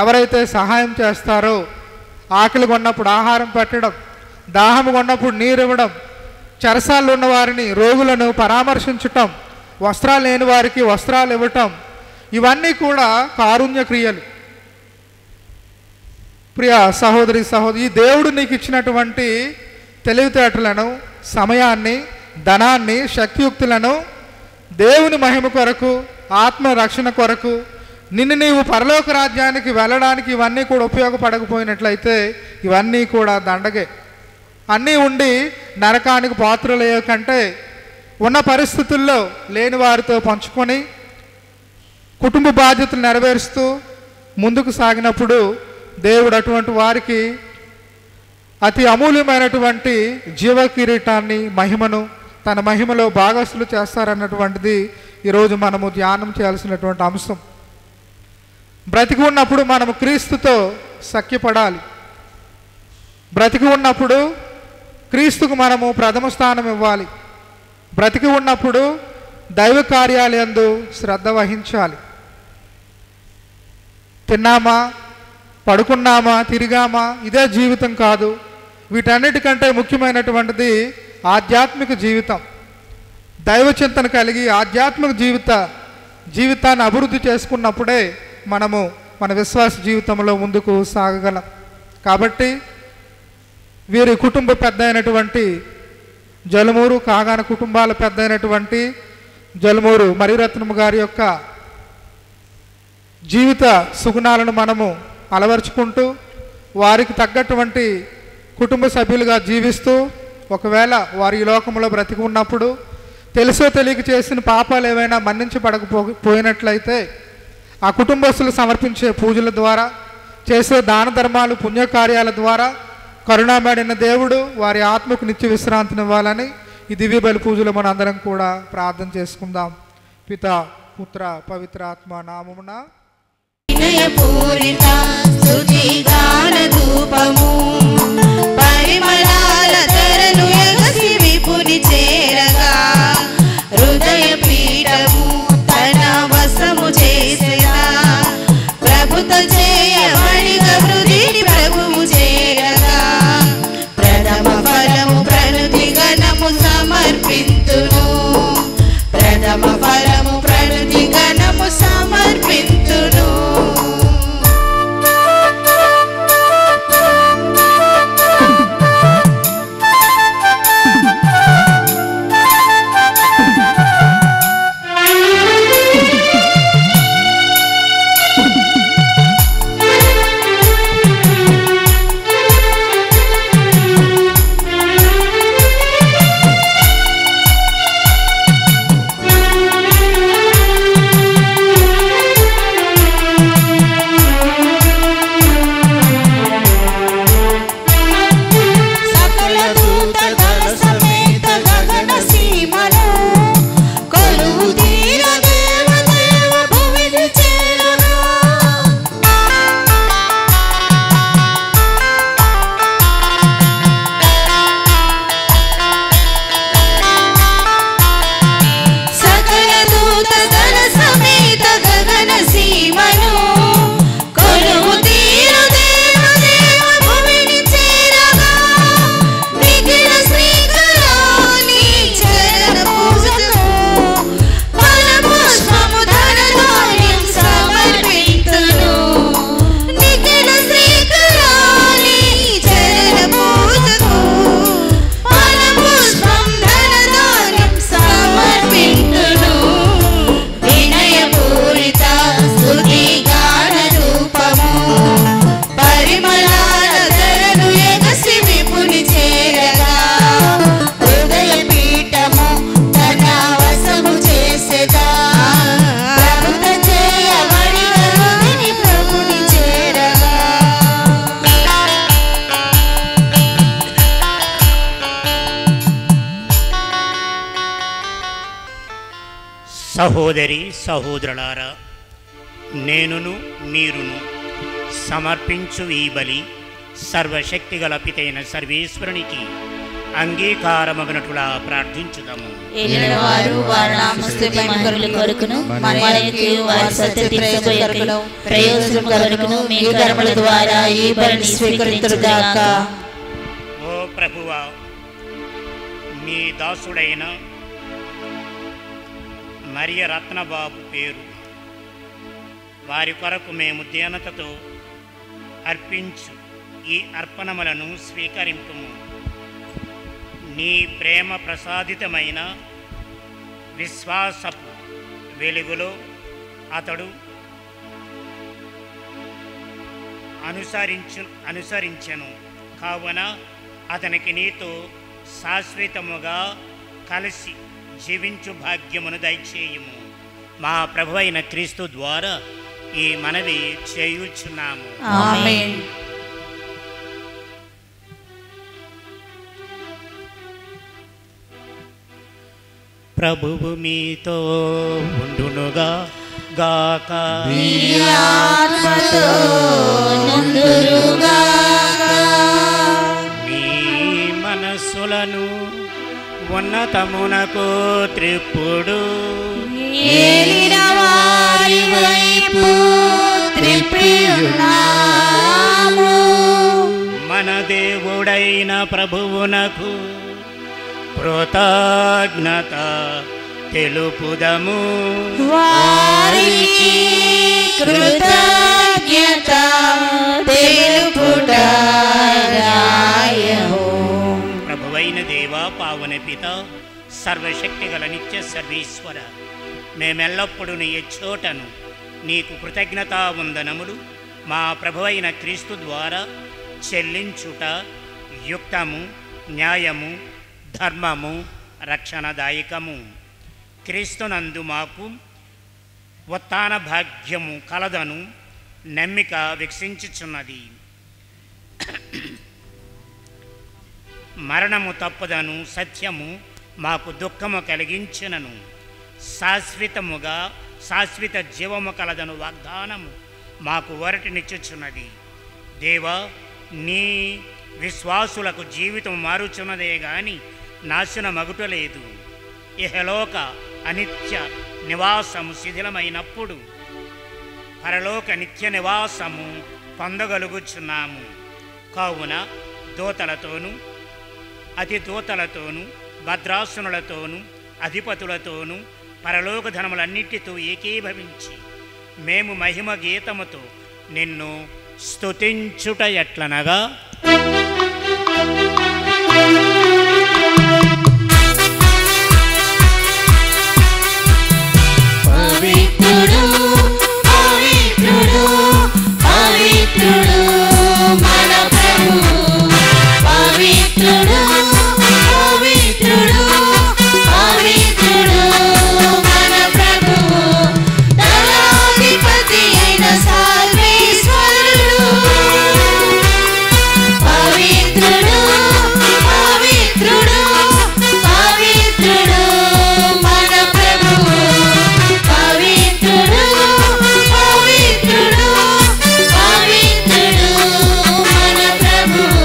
Speaker 9: ఎవరైతే సహాయం చేస్తారో, ఆకలి కొన్నప్పుడు ఆహారం పెట్టడం, దాహం కొన్నప్పుడు నీరు ఇవ్వడం, చెరసాల్లో ఉన్న వారిని రోగులను పరామర్శించటం, వస్త్రాలు లేని వారికి వస్త్రాలు ఇవ్వటం, ఇవన్నీ కూడా కారుణ్య క్రియలు. ప్రియ సహోదరి సహోదరి, ఈ దేవుడు నీకు ఇచ్చినటువంటి తెలివితేటలను, సమయాన్ని, ధనాన్ని, శక్తియుక్తులను దేవుని మహిమ కొరకు, ఆత్మ రక్షణ కొరకు, నిన్ను నీవు పరలోక రాజ్యానికి వెళ్ళడానికి ఇవన్నీ కూడా ఉపయోగపడకపోయినట్లయితే ఇవన్నీ కూడా దండగే. అన్నీ ఉండి నరకానికి పాత్రలయ్యే కంటే ఉన్న పరిస్థితుల్లో లేని వారితో పంచుకొని కుటుంబ బాధ్యతలు నెరవేరుస్తూ ముందుకు సాగినప్పుడు దేవుడు అటువంటి వారికి అతి అమూల్యమైనటువంటి జీవ కిరీటాన్ని, మహిమను తన మహిమలో భాగస్తులు చేస్తారన్నటువంటిది ఈరోజు మనము ధ్యానం చేయాల్సినటువంటి అంశం. బ్రతికి ఉన్నప్పుడు మనము క్రీస్తుతో సఖ్యపడాలి. బ్రతికి ఉన్నప్పుడు క్రీస్తుకు మనము ప్రథమ స్థానం ఇవ్వాలి. బ్రతికి ఉన్నప్పుడు దైవ కార్యాలయందు శ్రద్ధ వహించాలి. తిన్నామా, పడుకున్నామా, తిరిగామా, ఇదే జీవితం కాదు. వీటన్నిటికంటే ముఖ్యమైనటువంటిది ఆధ్యాత్మిక జీవితం. దైవ చింతన కలిగి ఆధ్యాత్మిక జీవితాన్ని అభివృద్ధి చేసుకున్నప్పుడే మనము మన విశ్వాస జీవితంలో ముందుకు సాగగలం. కాబట్టి వీరి కుటుంబ పెద్ద అయినటువంటి జలమూరు కాగాన కుటుంబాల పెద్ద అయినటువంటి జలమూరు మరిరత్నము గారి యొక్క జీవిత సుగుణాలను మనము అలవర్చుకుంటూ వారికి తగ్గటువంటి కుటుంబ సభ్యులుగా జీవిస్తూ, ఒకవేళ వారి ఈ లోకంలో బ్రతికి ఉన్నప్పుడు తెలుసో తెలియక చేసిన పాపాలు ఏవైనా మన్నించబడకపోయినట్లయితే ఆ కుటుంబస్తులు సమర్పించే పూజల ద్వారా, చేసే దాన ధర్మాలు, పుణ్యకార్యాల ద్వారా కరుణామడిన దేవుడు వారి ఆత్మకు నిత్య విశ్రాంతినివ్వాలని ఈ దివ్య బలి పూజలు మన అందరం కూడా ప్రార్థన చేసుకుందాం. పితా, పుత్ర, పవిత్ర ఆత్మ నామమున.
Speaker 10: వినయపూరిత స్తుతి గాన ధూపము పరిమళాల తెరలు ఎగసి విపుని చేరగా హృదయ పీఠము తన వశము చేసెగా ప్రభుత చేయబడిగా హృదిని ప్రభువు చేరగా ప్రథమ ఫలము ప్రణుతి గణము సమర్పింతును. ప్రథమ ఫలము ప్రణుతి గణము సమర్పింతును.
Speaker 3: సహోదరి సహోదరులారా, నేనును మీరును సమర్పించు ఈ బలి సర్వశక్తిగల పితైన సర్వేశ్వరునికి అంగీకారమగునట్టులా ప్రార్థించుదాము.
Speaker 7: ఏలినవారు వారి నామస్తుతి మహిమల కొరకును మనకి వారి సత్యతీర్పు కొరకును ప్రయోజనం కొరకును మీ కర్మల ద్వారా ఈ బలిని స్వీకరించుగాక.
Speaker 3: ఓ ప్రభువా, నీ దాసుడైన మరియ రత్నబాబు పేరు వారి కొరకు మేము దీనతతో అర్పించు ఈ అర్పణములను స్వీకరింపుము. నీ ప్రేమ ప్రసాదితమైన విశ్వాసపు వెలుగులో అతడు అనుసరించెను కావున అతనికి నీతో శాశ్వతముగా కలిసి జీవించు భాగ్యమును దయచేయుము. మా ప్రభువైన క్రీస్తు ద్వారా ఈ మనవి చేయుచున్నాము.
Speaker 7: ఆమేన్.
Speaker 3: ప్రభువు మీతో ఉండునుగా గాక.
Speaker 7: మీ ఆత్మతో నుండునుగాక.
Speaker 3: మీ మనస్సులను ఉన్నతమునకు త్రిప్పుడు
Speaker 7: ఏలిన వారి వైపు త్రిప్పియున్నాము.
Speaker 3: మన దేవుడైన ప్రభువునకు కృతజ్ఞత తెలుపుదము.
Speaker 7: వారికి కృతజ్ఞత తెలుపుట న్యాయము.
Speaker 3: ప్రభువైన దేవా, పావన పిత, సర్వశక్తిగల నిత్య సర్వేశ్వర, మేమెల్లప్పుడూ నీ చోటను నీకు కృతజ్ఞతా వందనములు మా ప్రభువైన క్రీస్తు ద్వారా చెల్లించుట యుక్తము, న్యాయము, ధర్మము, రక్షణదాయకము. క్రీస్తునందు మాకు ఉత్థాన భాగ్యము కలదను నమ్మిక వికసించుచున్నది. మరణము తప్పదను సత్యము మాకు దుఃఖము కలిగించినను శాశ్వత జీవము కలదను వాగ్దానము మాకు వరటినిచ్చుచున్నది. దేవా, నీ విశ్వాసులకు జీవితం మారుచున్నదే గాని నాశన మగుటలేదు. ఇహలోక అనిత్య నివాసము శిథిలమైనప్పుడు పరలోక నిత్య నివాసము పొందగలుగుచున్నాము. కావున దూతలతోనూ అతి దూతలతోనూ భద్రాసునులతోనూ అధిపతులతోనూ పరలోక ధనములన్నిటితో ఏకీభవించి మేము మహిమ గీతముతో నిన్ను స్తుతించుట ఎట్లనగా,
Speaker 7: పవిత్రుడు పవిత్రుడు పవిత్రుడు మన ప్రభువు. పవిత్రుడు పవిత్రుడు పవిత్రుడు మన ప్రభువు. దళాధిపతి అయిన సర్వేశ్వరుడు. పవిత్రుడు పవిత్రుడు పవిత్రుడు మన ప్రభువు. పవిత్రుడు పవిత్రుడు పవిత్రుడు మన ప్రభువు.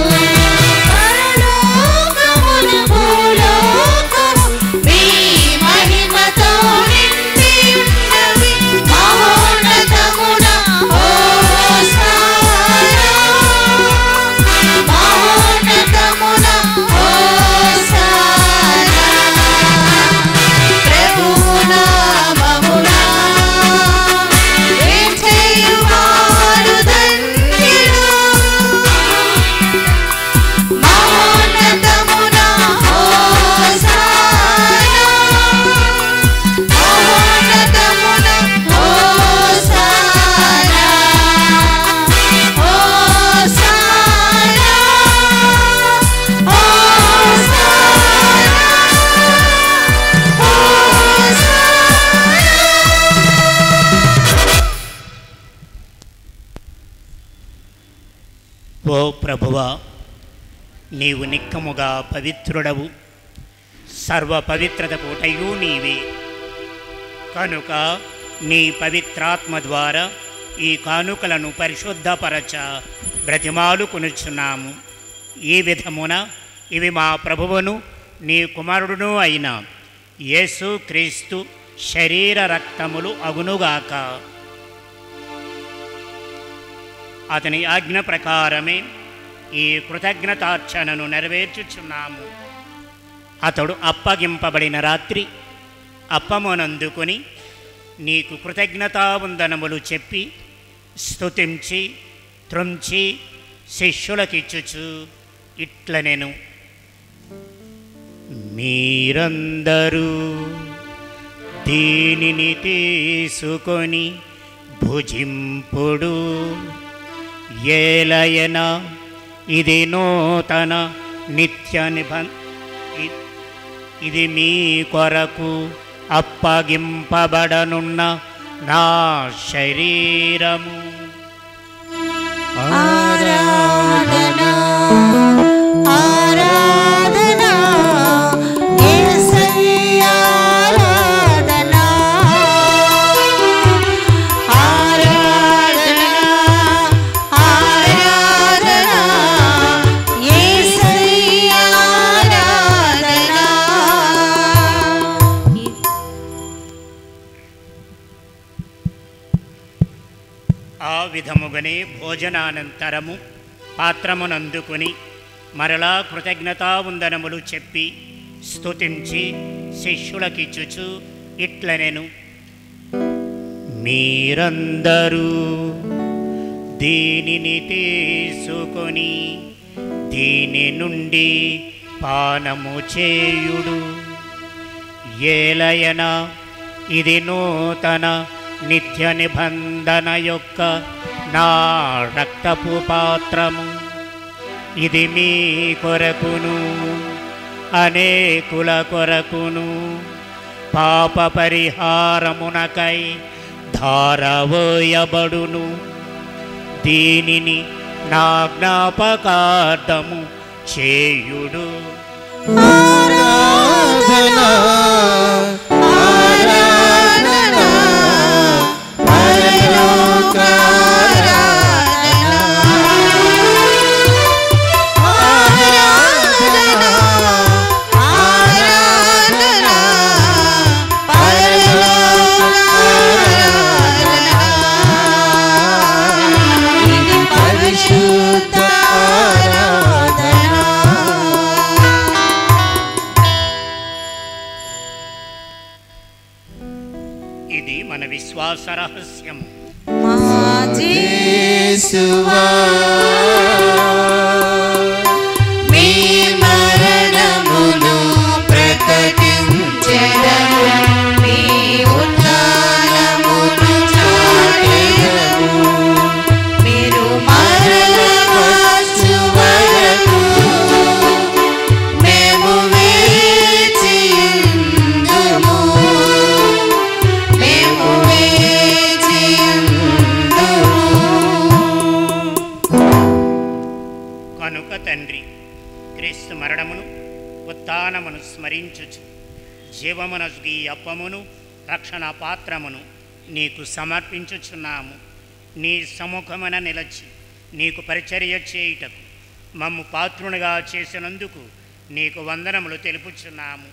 Speaker 7: పరలోకమును భూలోకము మీ మహిమతో నిండి ఉన్నవి. మహోన్నతమున హోసానా, మహోన్నతమున హోసానా. ప్రభువు నామమున వేంచేయువారు ధన్యులు. మహోన్నతమున హోసానా, మహోన్నతమున హోసానా. హోసానా
Speaker 3: ఓ ప్రభువా, నీవు నిక్కముగా పవిత్రుడవు, సర్వ పవిత్రత కోటయు నీవే. కనుక నీ పవిత్రాత్మ ద్వారా ఈ కానుకలను పరిశుద్ధపరచ బ్రతిమాలుకొనుచున్నాము. ఈ విధమున ఇవి మా ప్రభువును నీ కుమారుడును అయిన యేసు క్రీస్తు శరీర రక్తములు అగునుగాక. అతని ఆజ్ఞ ప్రకారమే ఈ కృతజ్ఞతార్చనను నెరవేర్చుచున్నాము. అతడు అప్పగింపబడిన రాత్రి అప్పమునందుకొని నీకు కృతజ్ఞతావందనములు చెప్పి స్తుతించి త్రుంచి శిష్యులకిచ్చుచు ఇట్లనెను: మీరందరూ దీనిని తీసుకొని భుజింపుడు. ఏలయన ఇది నూతన నిత్య ఇది మీ కొరకు అప్పగింపబడనున్న నా శరీరము.
Speaker 10: ఆరాధనా ఆరాధనా యేసయ్యా ఆరాధనా ఆరాధనా ఆరాధనా యేసయ్యా ఆరాధనా.
Speaker 3: ఆ విధముగానే భోజనానంతరము పాత్రమునందుకొని మరలా కృతజ్ఞతావందనములు చెప్పి స్తుతించి శిష్యులకిచ్చుచు ఇట్లనెను: మీరందరూ దీనిని తీసుకొని దీని నుండి పానము చేయుడు. ఏలయన ఇది నూతన నిత్య నిబంధన యొక్క నా రక్తపు పాత్రము. ఇది మీ కొరకును అనేకుల కొరకును పాప పరిహారమునకై ధారవోయబడును. దీనిని నా జ్ఞాపకార్థము చేయుడు.
Speaker 10: ఆరాధనా ఆరాధనా పరలోక ఆరాధనా ఆరాధనా ఆరాధనా పరలోక ఆరాధనా. ఇది పరిశుద్ధ ఆరాధనా.
Speaker 3: ఇది మన విశ్వాస రహస్యము.
Speaker 10: మా యేసువా మీ మరణమును ప్రకటించెదము, మీ ఉత్థానమును చాటెదము. మీరు మరల వచ్చు వరకు మేము వేచియుందుము, మేము వేచియుందుము.
Speaker 3: కనుక తండ్రి, క్రీస్తు మరణమును ఉత్థానమును స్మరించుచు జీవమునసు ఈ అప్పమును రక్షణ పాత్రమును నీకు సమర్పించుచున్నాము. నీ సముఖమున నిలచి నీకు పరిచర్య చేయుటకు మమ్ము పాత్రునిగా చేసినందుకు నీకు వందనములు తెలుపుచున్నాము.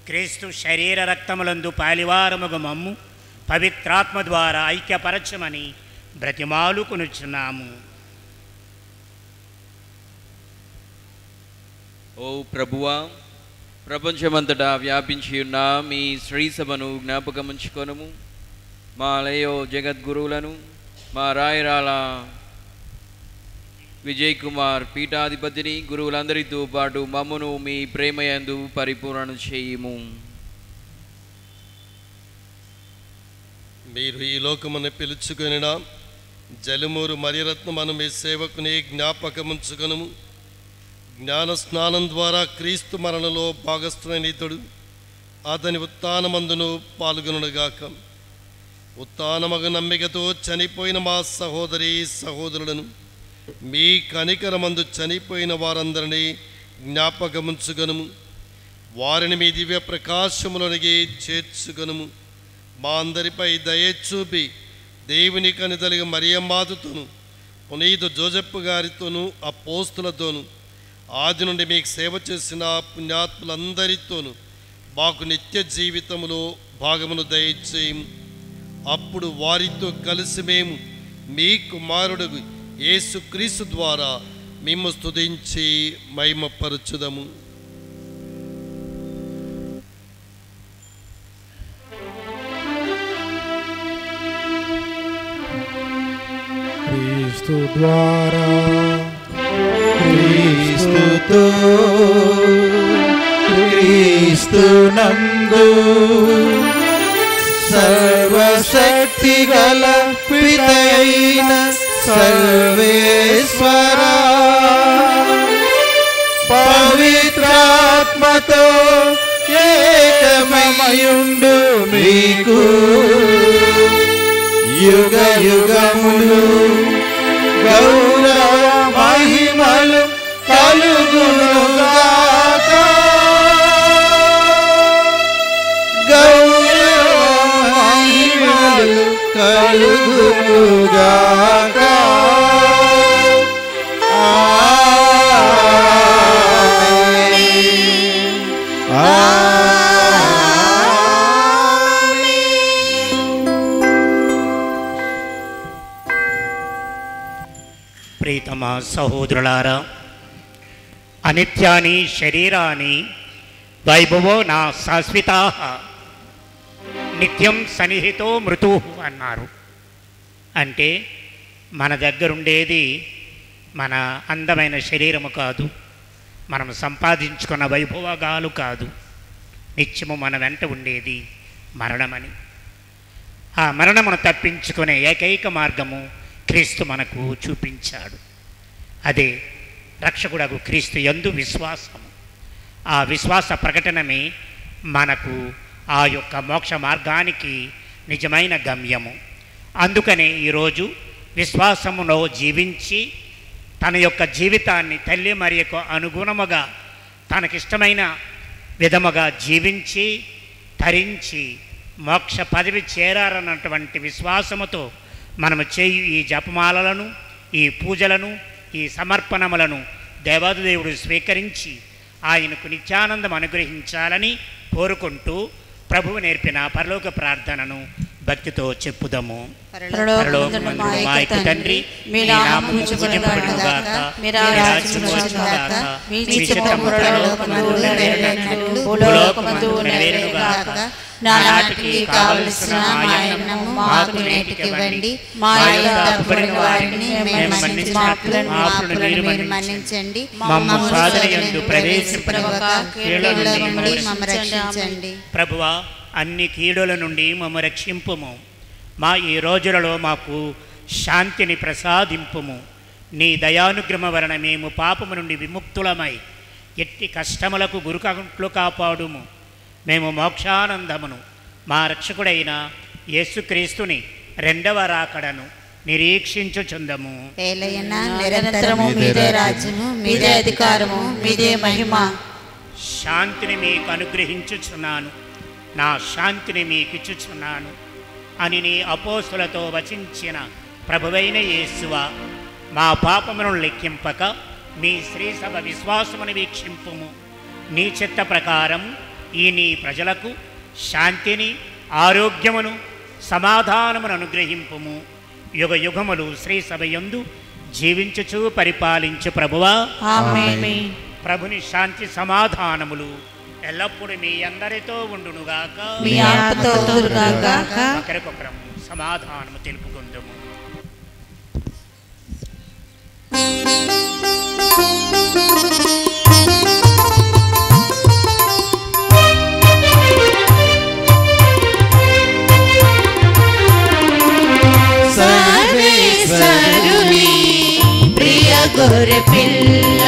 Speaker 3: క్రీస్తు శరీర రక్తములందు పాలివారముగు మమ్ము పవిత్రాత్మ ద్వారా ఐక్యపరచమని బ్రతిమాలుకొనుచున్నాము.
Speaker 11: ఓ ప్రభువా, ప్రపంచమంతటా వ్యాపించి ఉన్న మీ శ్రీ సభను జ్ఞాపకముంచుకొనుము. మా లయో జగద్గురువులను, మా రాయరాల విజయ్ కుమార్ పీఠాధిపతిని, గురువులందరితో పాటు మమ్మును మీ ప్రేమయందు పరిపూర్ణ చేయుము.
Speaker 2: మీరు ఈ లోకమును పిలుచుకొనిన జలమూరు మరియరత్నమను మీ సేవకుని జ్ఞాపకముంచుకొనుము. జ్ఞాన స్నానం ద్వారా క్రీస్తు మరణలో భాగస్థునైతుడు అతని ఉత్థానమందును పాల్గొనుగాక. ఉత్థానమగు నమ్మికతో చనిపోయిన మా సహోదరి సహోదరులను, మీ కనికరమందు చనిపోయిన వారందరినీ జ్ఞాపకముంచుగనుము. వారిని మీ దివ్య ప్రకాశములోనికి చేర్చుగనుము. మా అందరిపై దయ చూపి దేవుని కనితలిగా మరియమ్మాతతోను పునీతు జోజెఫ్ గారితోనూ అపోస్తులతోనూ ఆది నుండి మీకు సేవ చేసిన పుణ్యాత్ములందరితోనూ మాకు నిత్య జీవితంలో భాగమును దయచేయము. అప్పుడు వారితో కలిసి మేము మీ కుమారుడు యేసుక్రీస్తు ద్వారా మేము స్తుతించి మహిమపరచుదము.
Speaker 9: క్రీస్తు ద్వారా
Speaker 1: క్రీస్తుతో క్రీస్తునందు సర్వశక్తి గల పితైన సర్వేశ్వరా పవిత్రాత్మతో ఏకమయుండు మీకు యుగ యుగములు గౌరవ మహిమలు కలుగునుగాక. గౌరవ మహిమలు కలుగునుగాక.
Speaker 3: ప్రీతమ సహోదరులారా, అనిత్యాని శరీరాన్ని వైభవో నా శాశ్వతా నిత్యం సన్నిహితో మృతు అన్నారు. అంటే మన దగ్గరుండేది మన అందమైన శరీరము కాదు, మనం సంపాదించుకున్న వైభవగాలు కాదు, నిత్యము మన వెంట ఉండేది మరణమని. ఆ మరణమును తప్పించుకునే ఏకైక మార్గము క్రీస్తు మనకు చూపించాడు. అదే రక్షకుడగు క్రీస్తు యందు విశ్వాసము. ఆ విశ్వాస ప్రకటనమే మనకు ఆ యొక్క మోక్ష మార్గానికి నిజమైన గమ్యము. అందుకనే ఈరోజు విశ్వాసములో జీవించి తన యొక్క జీవితాన్ని తల్లి మరియకు అనుగుణముగా తనకిష్టమైన విధముగా జీవించి తరించి మోక్ష పదవి చేరారన్నటువంటి విశ్వాసముతో మనము చేయు ఈ జపమాలలను, ఈ పూజలను, ఈ సమర్పణములను దేవాదిదేవుడు స్వీకరించి ఆయనకు నిత్యానందం అనుగ్రహించాలని కోరుకుంటూ ప్రభువు నేర్పిన పరలోక ప్రార్థనను భక్తితో చెప్పుదాము. పరలోకమందు మా యొక్క తండ్రి, మీ నామము పూజింపబడుగాక, మీ రాజ్యము వచ్చుగాక, మీ చిత్తము పరలోకమందు నెరవేరునట్లు భూలోకమందు నెరవేరుగాక. నానాటికి కావలసిన ఆయనము మాకు నేటికి ఇవ్వండి. మా తప్పుపడిన వారిని మేము మన్నించినట్లు మా అప్పులను మీరు మన్నించండి. మమ్ము శోధనయందు ప్రవేశింపనివ్వక కీడుల నుండి మమ్ము రక్షించండి. ప్రభువా, అన్ని కీడుల నుండి మమ్ము రక్షింపుము. మా ఈ రోజులలో మాకు శాంతిని ప్రసాదింపుము. నీ దయానుగ్రహం వలన మేము పాపము నుండి విముక్తులమై ఎట్టి కష్టములకు గురికాకుండా కాపాడుము. మేము మోక్షానందమును మా రక్షకుడైన యేసుక్రీస్తుని రెండవ రాకడను నిరీక్షించుచుందము.
Speaker 10: నిరంతరము మీదే రాజ్యము, మీదే అధికారము, మీదే మహిమ.
Speaker 3: శాంతిని మీకు అనుగ్రహించుచున్నాను, నా శాంతిని మీకు ఇచ్చుచున్నాను అని నీ అపోస్తులతో వచించిన ప్రభువైన యేసువా, మా పాపమును లెక్కింపక మీ శ్రీసభ విశ్వాసమును వీక్షింపుము. నీ చిత్త ప్రకారం ఈ నీ ప్రజలకు శాంతిని, ఆరోగ్యమును, సమాధానమును అనుగ్రహింపుము. యుగ యుగములు శ్రీసభ యందు జీవించుచు పరిపాలించు ప్రభువా.
Speaker 10: ఆమేన్.
Speaker 3: ప్రభుని శాంతి సమాధానములు ఎల్లప్పుడూ మీ అందరితో ఉండునుగాక.
Speaker 10: మీ ఆత్మతో ఉండునుగాక.
Speaker 3: ఒకరికొకరం సమాధానము తెలుపుకుందుము.
Speaker 10: సర్వేశ్వరుని ప్రియ గొర్రె పిల్ల,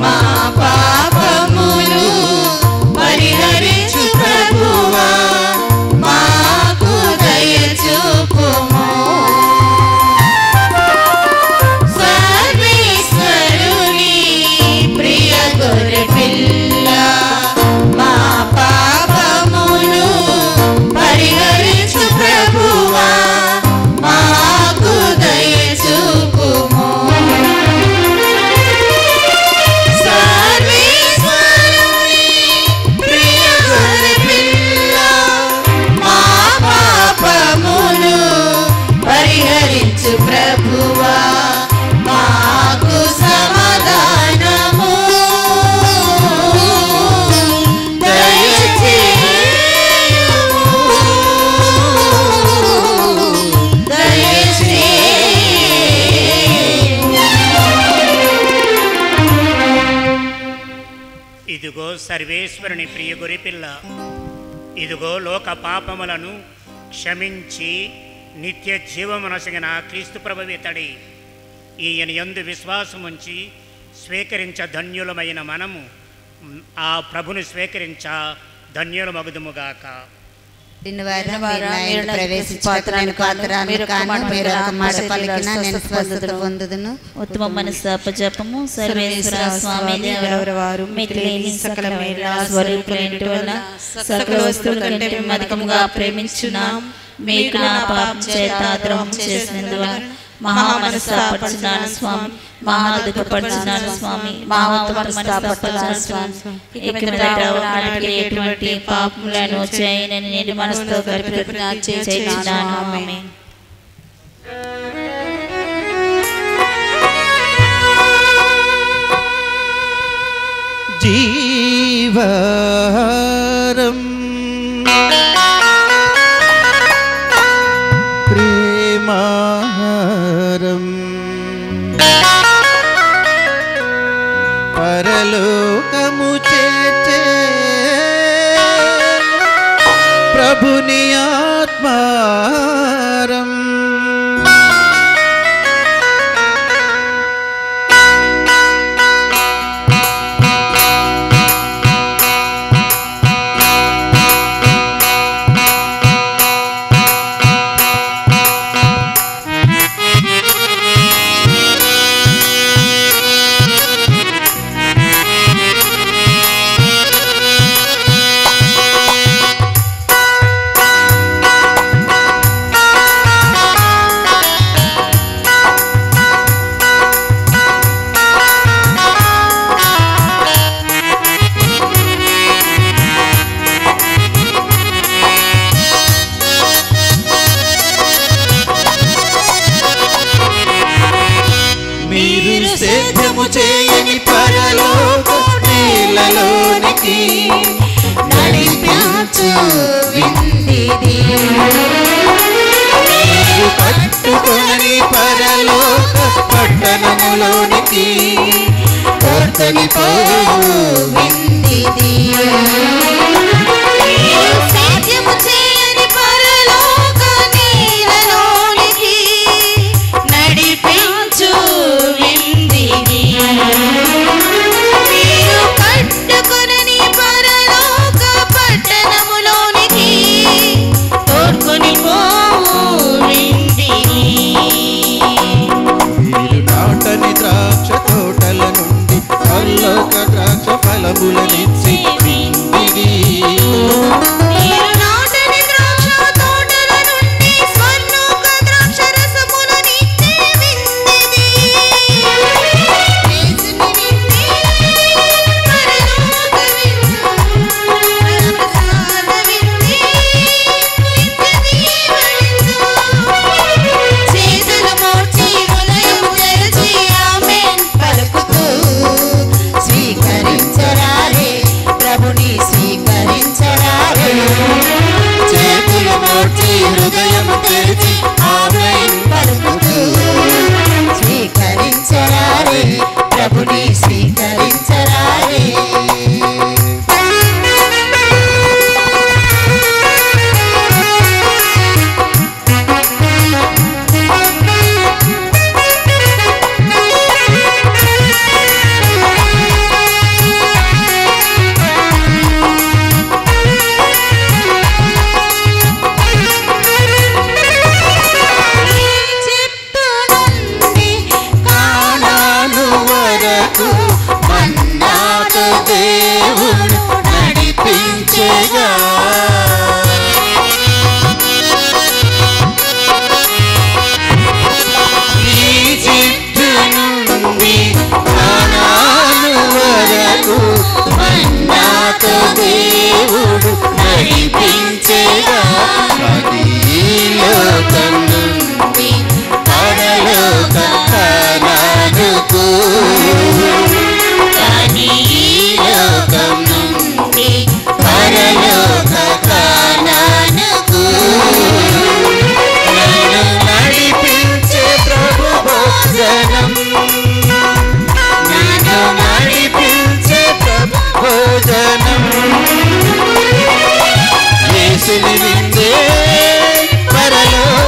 Speaker 10: మా పాపములు పరిహరించు ప్రభువా, మాకు దయ చూపుము. సర్వేశ్వరుని ప్రియ గొర్రె పిల్ల, మా పాపములు పరిహరించు
Speaker 3: సర్వేశ్వరుని ప్రియ గొరిపిల్ల, ఇదిగో లోక పాపములను క్షమించి నిత్య జీవమునసగిన క్రీస్తు ప్రభువితడి. ఈయన యందు విశ్వాసముంచి స్వీకరించ ధన్యులమైన మనము ఆ ప్రభుని స్వీకరించ ధన్యులమగుదుముగాక.
Speaker 7: ఉత్తమ మనస్తాపజపము సర్వేశ్వర స్వామి దేవరవారు మితిలేని సకల మేళ స్వరూపులైనటి వల్ల సకల వస్తువుల కంటే అధికముగా ప్రేమించున్నాం. మీకు నా పాపం చేత ద్రోహం చేసినందువల్ల మహా మనస్తాపడుచున్నాను స్వామి, మహా దుఃఖపడుచున్నాను స్వామి, మహా మనస్తాపడుచున్నాను స్వామి. ఇక మీదట ఒకనాటికి ఎటువంటి పాపములను చేయనని నేను మనసుతో ప్రతిజ్ఞ చేస్తున్నాను. ఆమేన్.
Speaker 1: జీవహారం ప్రేమాహారం పరలోకము చేర్చే ప్రభుని ఆత్మారం చేయని పరలోక నేలలోనికి నడిపించు విందిది. నీవు పట్టుకొని పరలోక పట్టణములోనికి కొరతని పోవు విందిది. సాధ్యము చేయని పరలోక నేలలోనికి నడిపించు మీరు కట్టుకుని పరలోక పట్టణములోనికి తోడ్కొని మీరు నాటని ద్రాక్ష తోటల నుండి పరలోక ద్రాక్ష ఫలములనిచ్చి విందిది.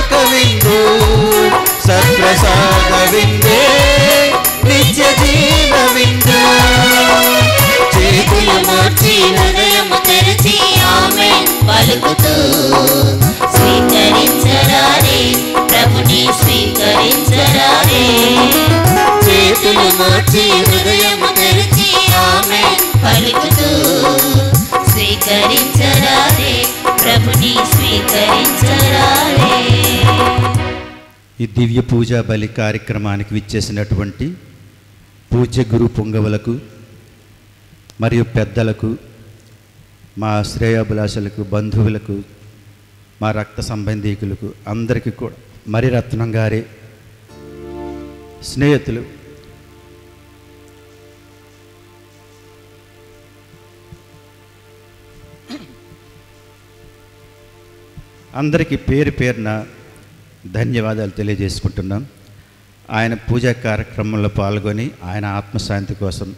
Speaker 12: పరలోక విందు సత్ప్రసాద విందే నిత్య జీవ విందు
Speaker 10: చేతులు మోర్చి హృదయము తెరిచి ఆమేన్ పలుకుతూ స్వీకరించరారే ప్రభుని స్వీకరించరారే చేతులు మోర్చి హృదయము తెరిచి ఆమేన్ పలుకుతూ స్వీకరించరారే ప్రభుని స్వీకరించరారే.
Speaker 13: ఈ దివ్య పూజా బలి కార్యక్రమానికి విచ్చేసినటువంటి పూజ్య గురు పొంగవులకు మరియు పెద్దలకు, మా శ్రేయోభిలాషులకు, బంధువులకు, మా రక్త సంబంధీకులకు అందరికీ కూడా మరిరత్నం గారి స్నేహితులు అందరికీ పేరు పేరున ధన్యవాదాలు తెలియజేసుకుంటున్నాం. ఆయన పూజా కార్యక్రమంలో పాల్గొని ఆయన ఆత్మశాంతి కోసం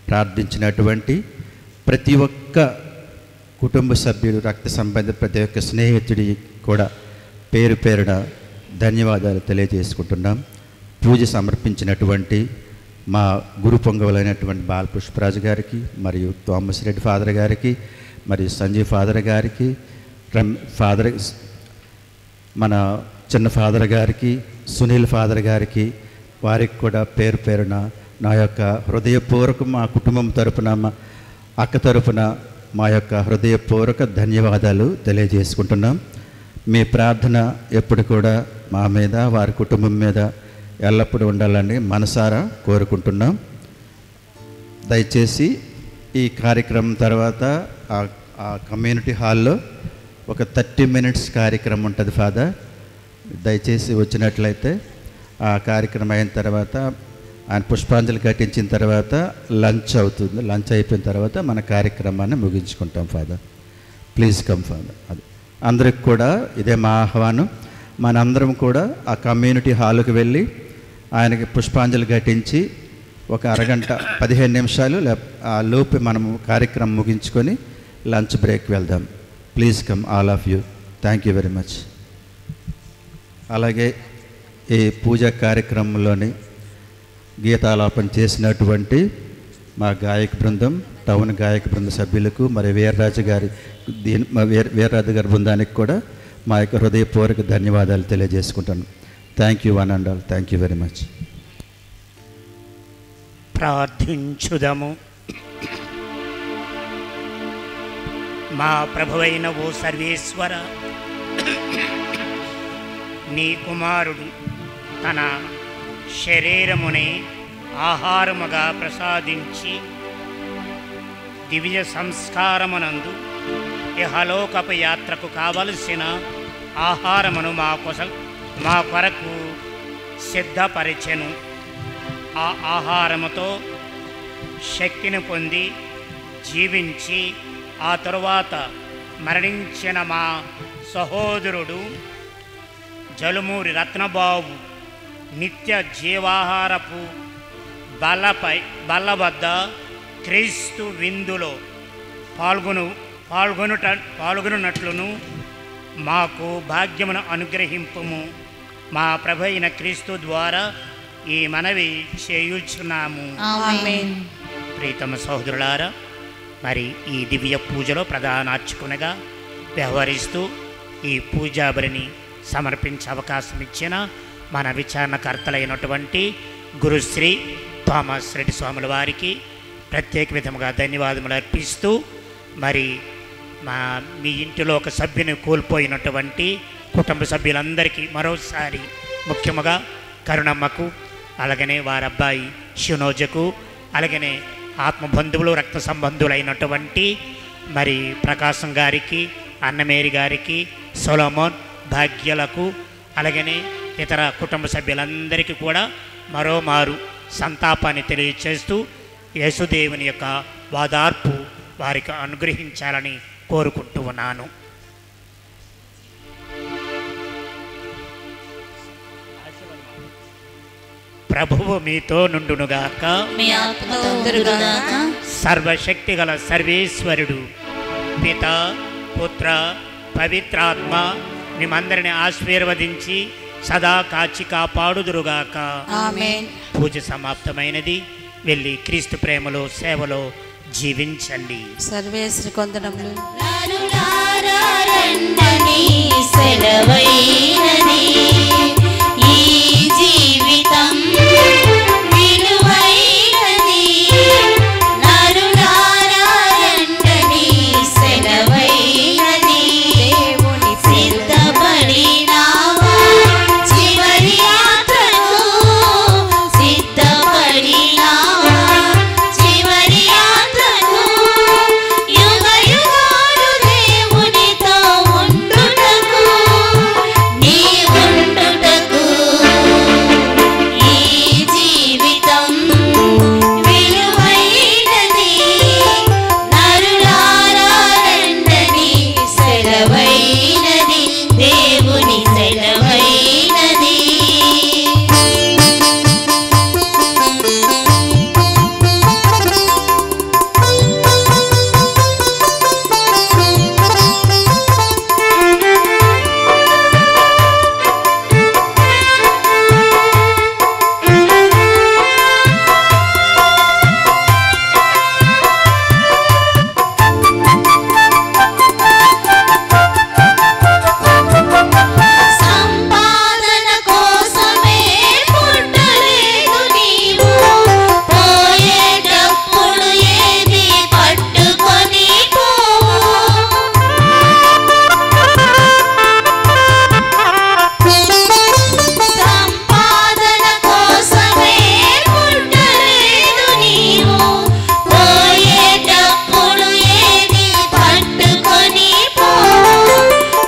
Speaker 13: ప్రార్థించినటువంటి ప్రతి ఒక్క కుటుంబ సభ్యుడు, రక్త సంబంధ ప్రతి ఒక్క స్నేహితుడి కూడా పేరు పేరున ధన్యవాదాలు తెలియజేసుకుంటున్నాం. పూజ సమర్పించినటువంటి మా గురు పొంగవులైనటువంటి బాలపుష్పరాజు గారికి, మరియు థామస్ రెడ్డి ఫాదర్ గారికి, మరియు సంజీవ్ ఫాదర్ గారికి, ఫాదర్ మన చిన్న ఫాదర్ గారికి, సునీల్ ఫాదర్ గారికి, వారికి కూడా పేరు పేరున నా యొక్క హృదయపూర్వక, మా కుటుంబం తరపున, మా అక్క తరపున మా యొక్క హృదయపూర్వక ధన్యవాదాలు తెలియజేసుకుంటున్నాం. మీ ప్రార్థన ఎప్పుడు కూడా మా మీద, వారి కుటుంబం మీద ఎల్లప్పుడూ ఉండాలని మనసారా కోరుకుంటున్నాం. దయచేసి ఈ కార్యక్రమం తర్వాత ఆ కమ్యూనిటీ హాల్లో ఒక 30 minutes కార్యక్రమం ఉంటుంది ఫాదర్. దయచేసి వచ్చినట్లయితే ఆ కార్యక్రమం అయిన తర్వాత ఆయన పుష్పాంజలి ఘటించిన తర్వాత లంచ్ అవుతుంది. లంచ్ అయిపోయిన తర్వాత మన కార్యక్రమాన్ని ముగించుకుంటాం ఫాదర్. Please come father. అది అందరికి కూడా ఇదే మా ఆహ్వానం. మనందరం కూడా ఆ కమ్యూనిటీ హాల్కి వెళ్ళి ఆయనకి పుష్పాంజలి ఘటించి ఒక అరగంట 15 నిమిషాలు ఆ లోపు మనము కార్యక్రమం ముగించుకొని లంచ్ బ్రేక్ వెళ్దాం. Please come all of you. Thank you very much. అలాగే ఈ పూజా కార్యక్రమంలోని గీతాలాపన చేసినటువంటి మా గాయక బృందం, టౌన్ గాయక బృంద సభ్యులకు, మరి వీర్రాజు గారి వీర్రాజు గారి బృందానికి కూడా మా యొక్క హృదయపూర్వక ధన్యవాదాలు తెలియజేసుకుంటాను. Thank you one and all. Thank you very much.
Speaker 3: ప్రార్థించుదము. మా ప్రభువైన ఓ సర్వేశ్వర, నీ కుమారుడు తన శరీరమునే ఆహారముగా ప్రసాదించి దివ్య సంస్కారమునందు ఇహలోకపు యాత్రకు కావలసిన ఆహారమును మా కొరకు సిద్ధపరిచెను. ఆ ఆహారముతో శక్తిని పొంది జీవించి ఆ తరువాత మరణించిన మా సహోదరుడు జలుమూరి రత్నబాబు నిత్య జీవాహారపు బల్ల వద్ద క్రీస్తు విందులో పాల్గొనున్నట్లును మాకు భాగ్యమును అనుగ్రహింపుము. మా ప్రభు అయిన క్రీస్తు ద్వారా ఈ మనవి చేయుచున్నాము.
Speaker 10: ఆమేన్.
Speaker 3: ప్రీతమ సహోదరులారా, మరి ఈ దివ్య పూజలో ప్రధానార్చకునిగా వ్యవహరిస్తూ ఈ పూజా బలిని సమర్పించే అవకాశం ఇచ్చిన మన విచారణకర్తలైనటువంటి గురుశ్రీ థామస్ రెడ్డి స్వాముల వారికి ప్రత్యేక విధముగా ధన్యవాదములు అర్పిస్తూ, మరి మీ ఇంటిలో ఒక సభ్యుని కోల్పోయినటువంటి కుటుంబ సభ్యులందరికీ మరోసారి, ముఖ్యముగా కరుణమ్మకు, అలాగనే వారి అబ్బాయి షినోజకు, అలాగనే ఆత్మబంధువులు, రక్త సంబంధువులైనటువంటి మరి ప్రకాశం గారికి, అన్నమేరి గారికి, సొలమోన్, భాగ్యలకు, అలాగనే ఇతర కుటుంబ సభ్యులందరికీ కూడా మరోమారు సంతాపాన్ని తెలియచేస్తూ యేసుదేవుని యొక్క వాదార్పు వారికి అనుగ్రహించాలని కోరుకుంటూ ఉన్నాను. ప్రభువు మీతో నుండునుగాక.
Speaker 10: మీ ఆత్మతో ఉండునుగాక.
Speaker 3: సర్వశక్తి గల సర్వేశ్వరుడు పిత, పుత్ర, పవిత్రాత్మ మిమ్మందరిని ఆశీర్వదించి సదా కాచి కాపాడుదురుగాక.
Speaker 7: ఆమేన్.
Speaker 3: పూజ సమాప్తమైనది. వెళ్ళి క్రీస్తు ప్రేమలో సేవలో జీవించండి.
Speaker 7: సర్వేశ్వరి కొందనములు.
Speaker 10: సెలవైనది ఈ జీవితం విలువైనది. నరులారా రండని సెలవైనది. దేవుని సిద్ధపడినావా చివరి యాత్రకు? సిద్ధపడినావా చివరి యాత్రకు? యుగ యుగాలు దేవునితో ఉండుటకు, నీ ఉండుటకు. ఈ జీవితం విలువైనది. నరులారా రండని సెలవైనది. దేవుని సెలవైనది. సంపాదన కోసమే పుట్టలేదు నీవు. పోయేటప్పుడు ఏది పట్టుకొని పోవు. సంపాదన కోసమే పుట్టలేదు నీవు. పోయేటప్పుడు ఏది పట్టుకొని పోవు.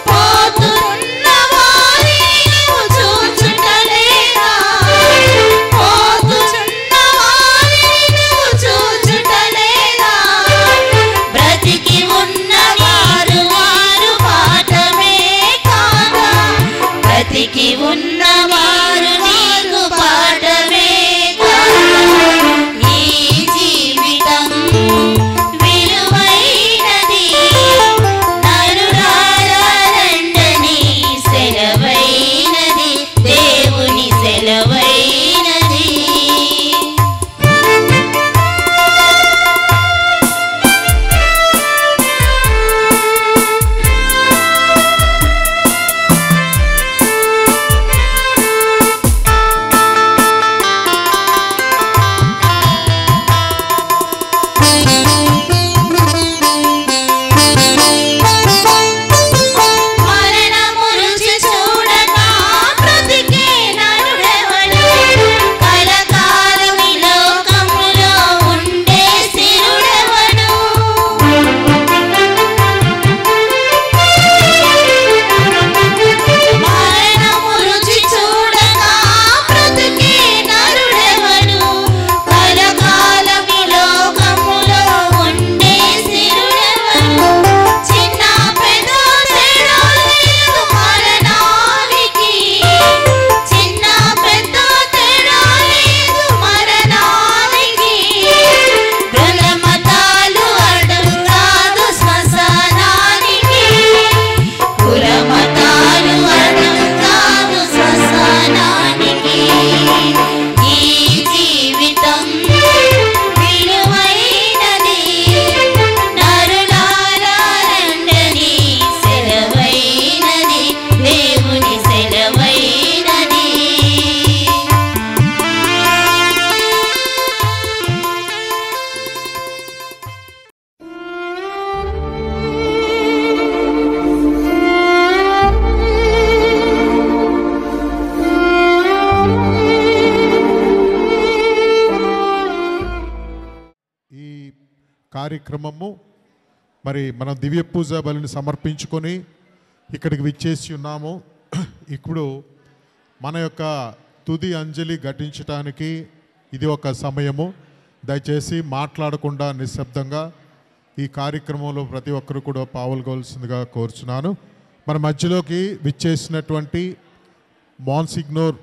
Speaker 10: పోతున్న వారిని నువ్వు చూచుటలేదా? పోతున్న వారిని నువ్వు చూచుటలేదా? బ్రతికి ఉన్నవారు వారు పాఠమే కాగా. బ్రతికి ఉన్నవారు నీకు పాఠమే కాగా. ఈ జీవితం విలువైనది. నరులారా రండని సెలవైనది. దేవుని సెలవైనది. మరణము రుచి చూడక బ్రతికే నరుడెవడు? కలకాలం ఈ లోకములో ఉండే సిరుడెవడు? మరణము రుచి చూడక బ్రతికే నరుడెవడు? కలకాలం ఈ లోకములో ఉండే సిరుడెవడు? చిన్న పెద్ద తేడా లేదు మరణానికి. చిన్న పెద్ద తేడా లేదు మరణానికి. కుల మతాలు అడ్డం కాదు శ్మశానానికి. కుల మతాలు అడ్డం కాదు శ్మశానానికి. ఈ జీవితం విలువైనది. నరులారా రండని సెలవైనది. దేవుని సెలవైనది.
Speaker 14: ఈ కార్యక్రమము మరి మనం దివ్య పూజ బలిని సమర్పించుకొని ఇక్కడికి విచ్చేసి ఉన్నాము. ఇప్పుడు మన యొక్క తుది అంజలి ఘటించడానికి ఇది ఒక సమయము. దయచేసి మాట్లాడకుండా నిశ్శబ్దంగా ఈ కార్యక్రమంలో ప్రతి ఒక్కరు కూడా పాల్గొవలసిందిగా కోరుచున్నాను. మన మధ్యలోకి విచ్చేసినటువంటి మాన్సిగ్నోర్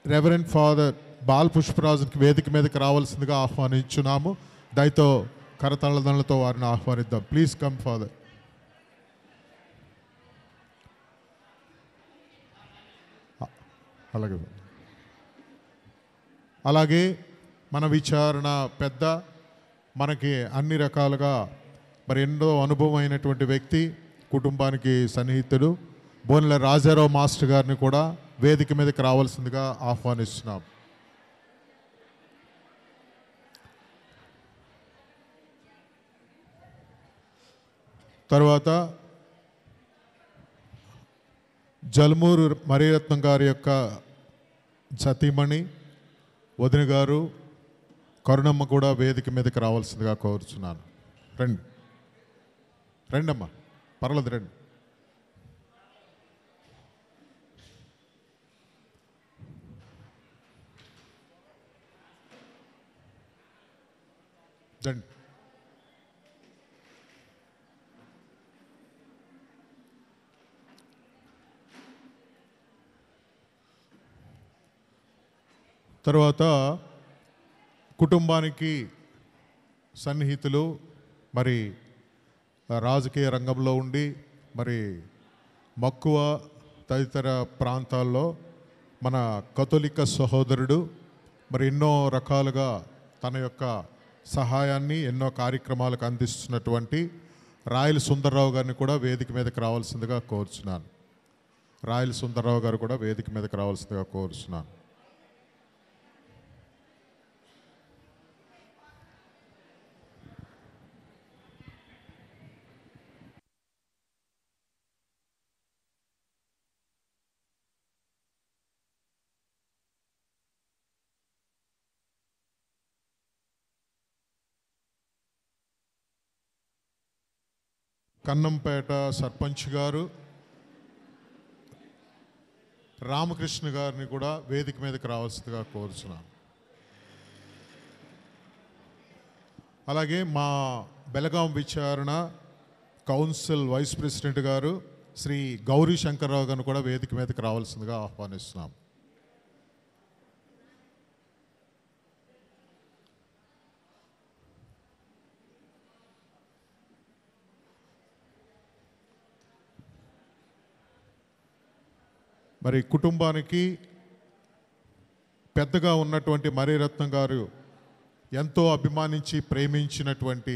Speaker 14: రెవరెండ్ ఫాదర్ బాల్ పుష్పరాజుకి వేదిక మీదకి రావాల్సిందిగా ఆహ్వానించున్నాము. దయతో కరతాళ దండలతో వారిని ఆహ్వానిద్దాం. Please come father. అలాగే మన విచారణ పెద్ద, మనకి అన్ని రకాలుగా మరి ఎన్నో అనుభవం అయినటువంటి వ్యక్తి, కుటుంబానికి సన్నిహితుడు బోనెల రాజారావు మాస్టర్ గారిని కూడా వేదిక మీదకి రావాల్సిందిగా ఆహ్వానిస్తున్నాం. తర్వాత జల్మూరు మరీరత్నం గారి యొక్క సతీమణి వదిన గారు కరుణమ్మ కూడా వేదిక మీదకి రావాల్సిందిగా కోరుచున్నాను. రండి రండమ్మా, పర్లేదు రండి. రండి. తర్వాత కుటుంబానికి సన్నిహితులు, మరి రాజకీయ రంగంలో ఉండి మరి మక్కువ తదితర ప్రాంతాల్లో మన కథోలిక సహోదరుడు మరి ఎన్నో రకాలుగా తన యొక్క సహాయాన్ని ఎన్నో కార్యక్రమాలకు అందిస్తున్నటువంటి రాయల సుందర్రావు గారిని కూడా వేదిక మీదకి రావాల్సిందిగా కోరుచున్నాను. రాయల సుందర్రావు గారు కూడా వేదిక మీదకి రావాల్సిందిగా కోరుచున్నాను. కన్నంపేట సర్పంచ్ గారు రామకృష్ణ గారిని కూడా వేదిక మీదకి రావాల్సిందిగా కోరుచున్నాను. అలాగే మా బెలగాం విచారణ కౌన్సిల్ వైస్ ప్రెసిడెంట్ గారు శ్రీ గౌరీ శంకర్రావు గారిని కూడా వేదిక మీదకి రావాల్సిందిగా ఆహ్వానిస్తున్నాం. మరి కుటుంబానికి పెద్దగా ఉన్నటువంటి మరీరత్నం గారు ఎంతో అభిమానించి ప్రేమించినటువంటి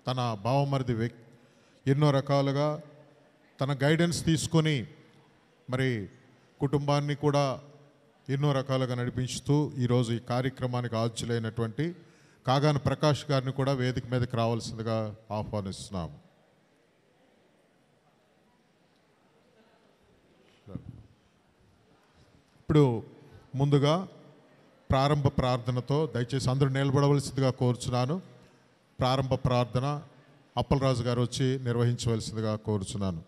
Speaker 14: తన బావమరిది ఎన్నో రకాలుగా తన గైడెన్స్ తీసుకొని మరి కుటుంబాన్ని కూడా ఎన్నో రకాలుగా నడిపించుతూ ఈరోజు ఈ కార్యక్రమానికి ఆద్యులైనటువంటి కాగాని ప్రకాష్ గారిని కూడా వేదిక మీదకి రావాల్సిందిగా ఆహ్వానిస్తున్నాము. ఇప్పుడు ముందుగా ప్రారంభ ప్రార్థనతో దయచేసి అందరూ నిలబడవలసిందిగా కోరుచున్నాను. ప్రారంభ ప్రార్థన అప్పలరాజు గారు వచ్చి నిర్వహించవలసిందిగా కోరుచున్నాను.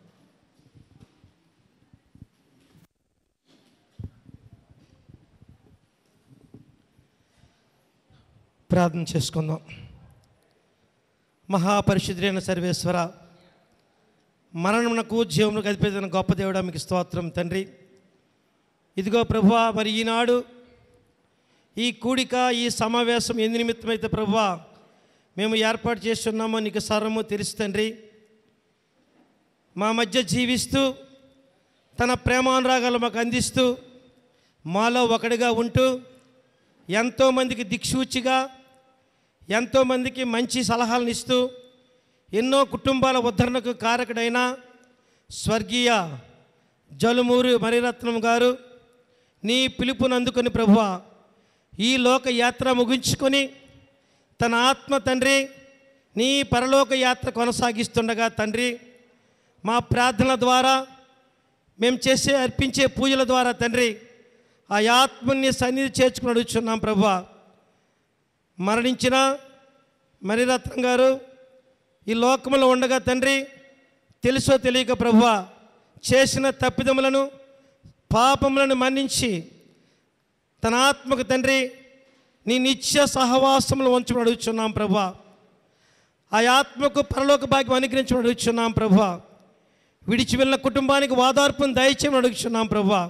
Speaker 15: ప్రార్థన చేసుకుందాం. మహాపరిశుద్ధుడైన సర్వేశ్వర, మరణమునకు జీవమునకు అధిపతి గొప్ప దేవుడా మీకు స్తోత్రం తండ్రి. ఇదిగో ప్రభువా, మరి ఈనాడు ఈ కూడిక ఈ సమావేశం ఎందు నిమిత్తమైతే ప్రభువా మేము ఏర్పాటు చేస్తున్నామో నీకు సర్వము తెలుసు తండ్రి. మా మధ్య జీవిస్తూ తన ప్రేమానురాగాలు మాకు అందిస్తూ మాలో ఒకటిగా ఉంటూ ఎంతోమందికి దిక్సూచిగా ఎంతోమందికి మంచి సలహాలను ఇస్తూ ఎన్నో కుటుంబాల ఉద్ధరణకు కారకుడైన స్వర్గీయ జలుమూరు మరీరత్నం గారు నీ పిలుపును అందుకొని ప్రభువా ఈ లోక యాత్ర ముగించుకొని తన ఆత్మ తండ్రి నీ పరలోక యాత్ర కొనసాగిస్తుండగా తండ్రి మా ప్రార్థనల ద్వారా మేము అర్పించే పూజల ద్వారా తండ్రి ఆ ఆత్మని సన్నిధి చేర్చుకుని అడుగుతున్నాం ప్రభువా. మరణించిన మరీరత్నం గారు ఈ లోకంలో ఉండగా తండ్రి తెలుసో తెలియక ప్రభువా చేసిన తప్పిదములను పాపములను మన్నించి తన ఆత్మకు తండ్రి నీ నిత్య సహవాసములు ఉంచమని అడుగుతున్నాం ప్రభువా. ఆ ఆత్మకు పరలోక భాగ్యం అనుగ్రహించమని అడుగుతున్నాం ప్రభువా. విడిచి వెళ్ళిన కుటుంబానికి ఓదార్పును దయచేయమని అడుగుతున్నాం ప్రభువా.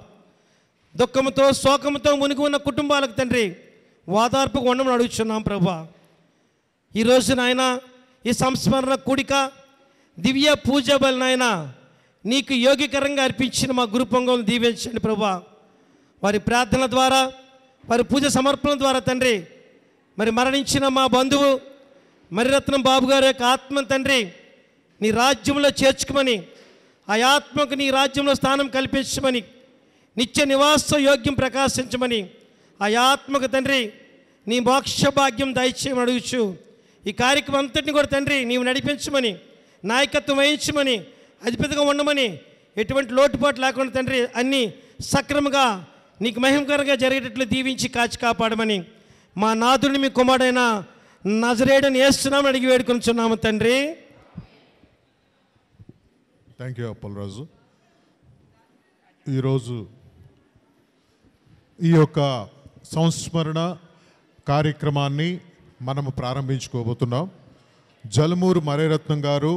Speaker 15: దుఃఖంతో శోకంతో మునిగి ఉన్న కుటుంబాలకు తండ్రి ఓదార్పుకు ఉండమని అడుగుతున్నాం ప్రభువా. ఈరోజు నాయన ఈ సంస్మరణ కూడిక దివ్య పూజ బలి నాయన నీకు యోగ్యకరంగా అర్పించిన మా గురు పొంగవులను దీవించండి ప్రభువా. వారి ప్రార్థనల ద్వారా, వారి పూజ సమర్పణ ద్వారా తండ్రి మరి మరణించిన మా బంధువు మరిరత్నం బాబు గారి యొక్క ఆత్మను తండ్రి నీ రాజ్యంలో చేర్చుకోమని, ఆ ఆత్మకు నీ రాజ్యంలో స్థానం కల్పించమని, నిత్య నివాస యోగ్యం ప్రకాశించమని, ఆ ఆత్మకు తండ్రి నీ మోక్ష భాగ్యం దయచేయమని అడుగుచు ఈ కార్యక్రమం అంతటిని కూడా తండ్రి నీవు నడిపించమని, నాయకత్వం వహించమని, అధిపతిగా ఉండమని, ఎటువంటి లోటుపాటు లేకుండా తండ్రి అన్నీ సక్రమంగా నీకు మహిమకరంగా జరిగేటట్లు దీవించి కాచి కాపాడమని మా నాథుడిని మీ కుమారుడైన నజరేయుడని యేసునామమున అడిగి వేడుకొనుచున్నాము తండ్రి.
Speaker 14: Thank you Appalaraju. ఈరోజు ఈ యొక్క సంస్మరణ కార్యక్రమాన్ని మనము ప్రారంభించుకోబోతున్నాం. జలమూరు మరేరత్నం గారు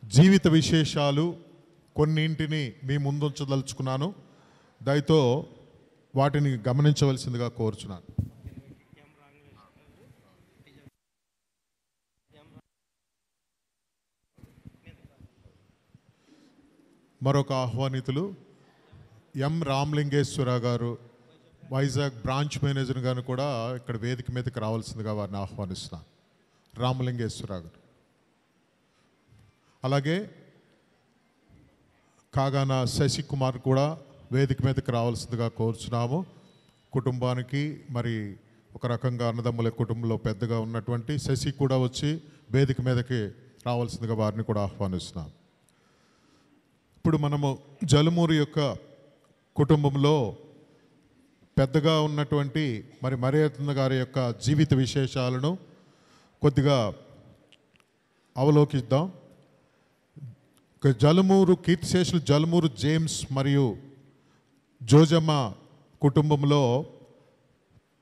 Speaker 14: జీవిత విశేషాలు కొన్నింటిని మీ ముందుంచదలుచుకున్నాను. దయతో వాటిని గమనించవలసిందిగా కోరుచున్నాను. మరొక ఆహ్వానితులు ఎం రామలింగేశ్వర గారు, వైజాగ్ బ్రాంచ్ మేనేజర్ గారు కూడా ఇక్కడ వేదిక మీదకి రావాల్సిందిగా వారిని ఆహ్వానిస్తున్నాను. రామలింగేశ్వర గారు. అలాగే కాగాన శశికుమార్ కూడా వేదిక మీదకి రావాల్సిందిగా కోరుచున్నాము. కుటుంబానికి మరి ఒక రకంగా అన్నదమ్ముల కుటుంబంలో పెద్దగా ఉన్నటువంటి శశి కూడా వచ్చి వేదిక మీదకి రావాల్సిందిగా వారిని కూడా ఆహ్వానిస్తున్నాం. ఇప్పుడు మనము జలమూరి యొక్క కుటుంబంలో పెద్దగా ఉన్నటువంటి మరి మరేరత్న గారి యొక్క జీవిత విశేషాలను కొద్దిగా అవలోకిద్దాం. జలమూరు కీర్తిశేషులు జలమూరు జేమ్స్ మరియు జోజమ్మ కుటుంబంలో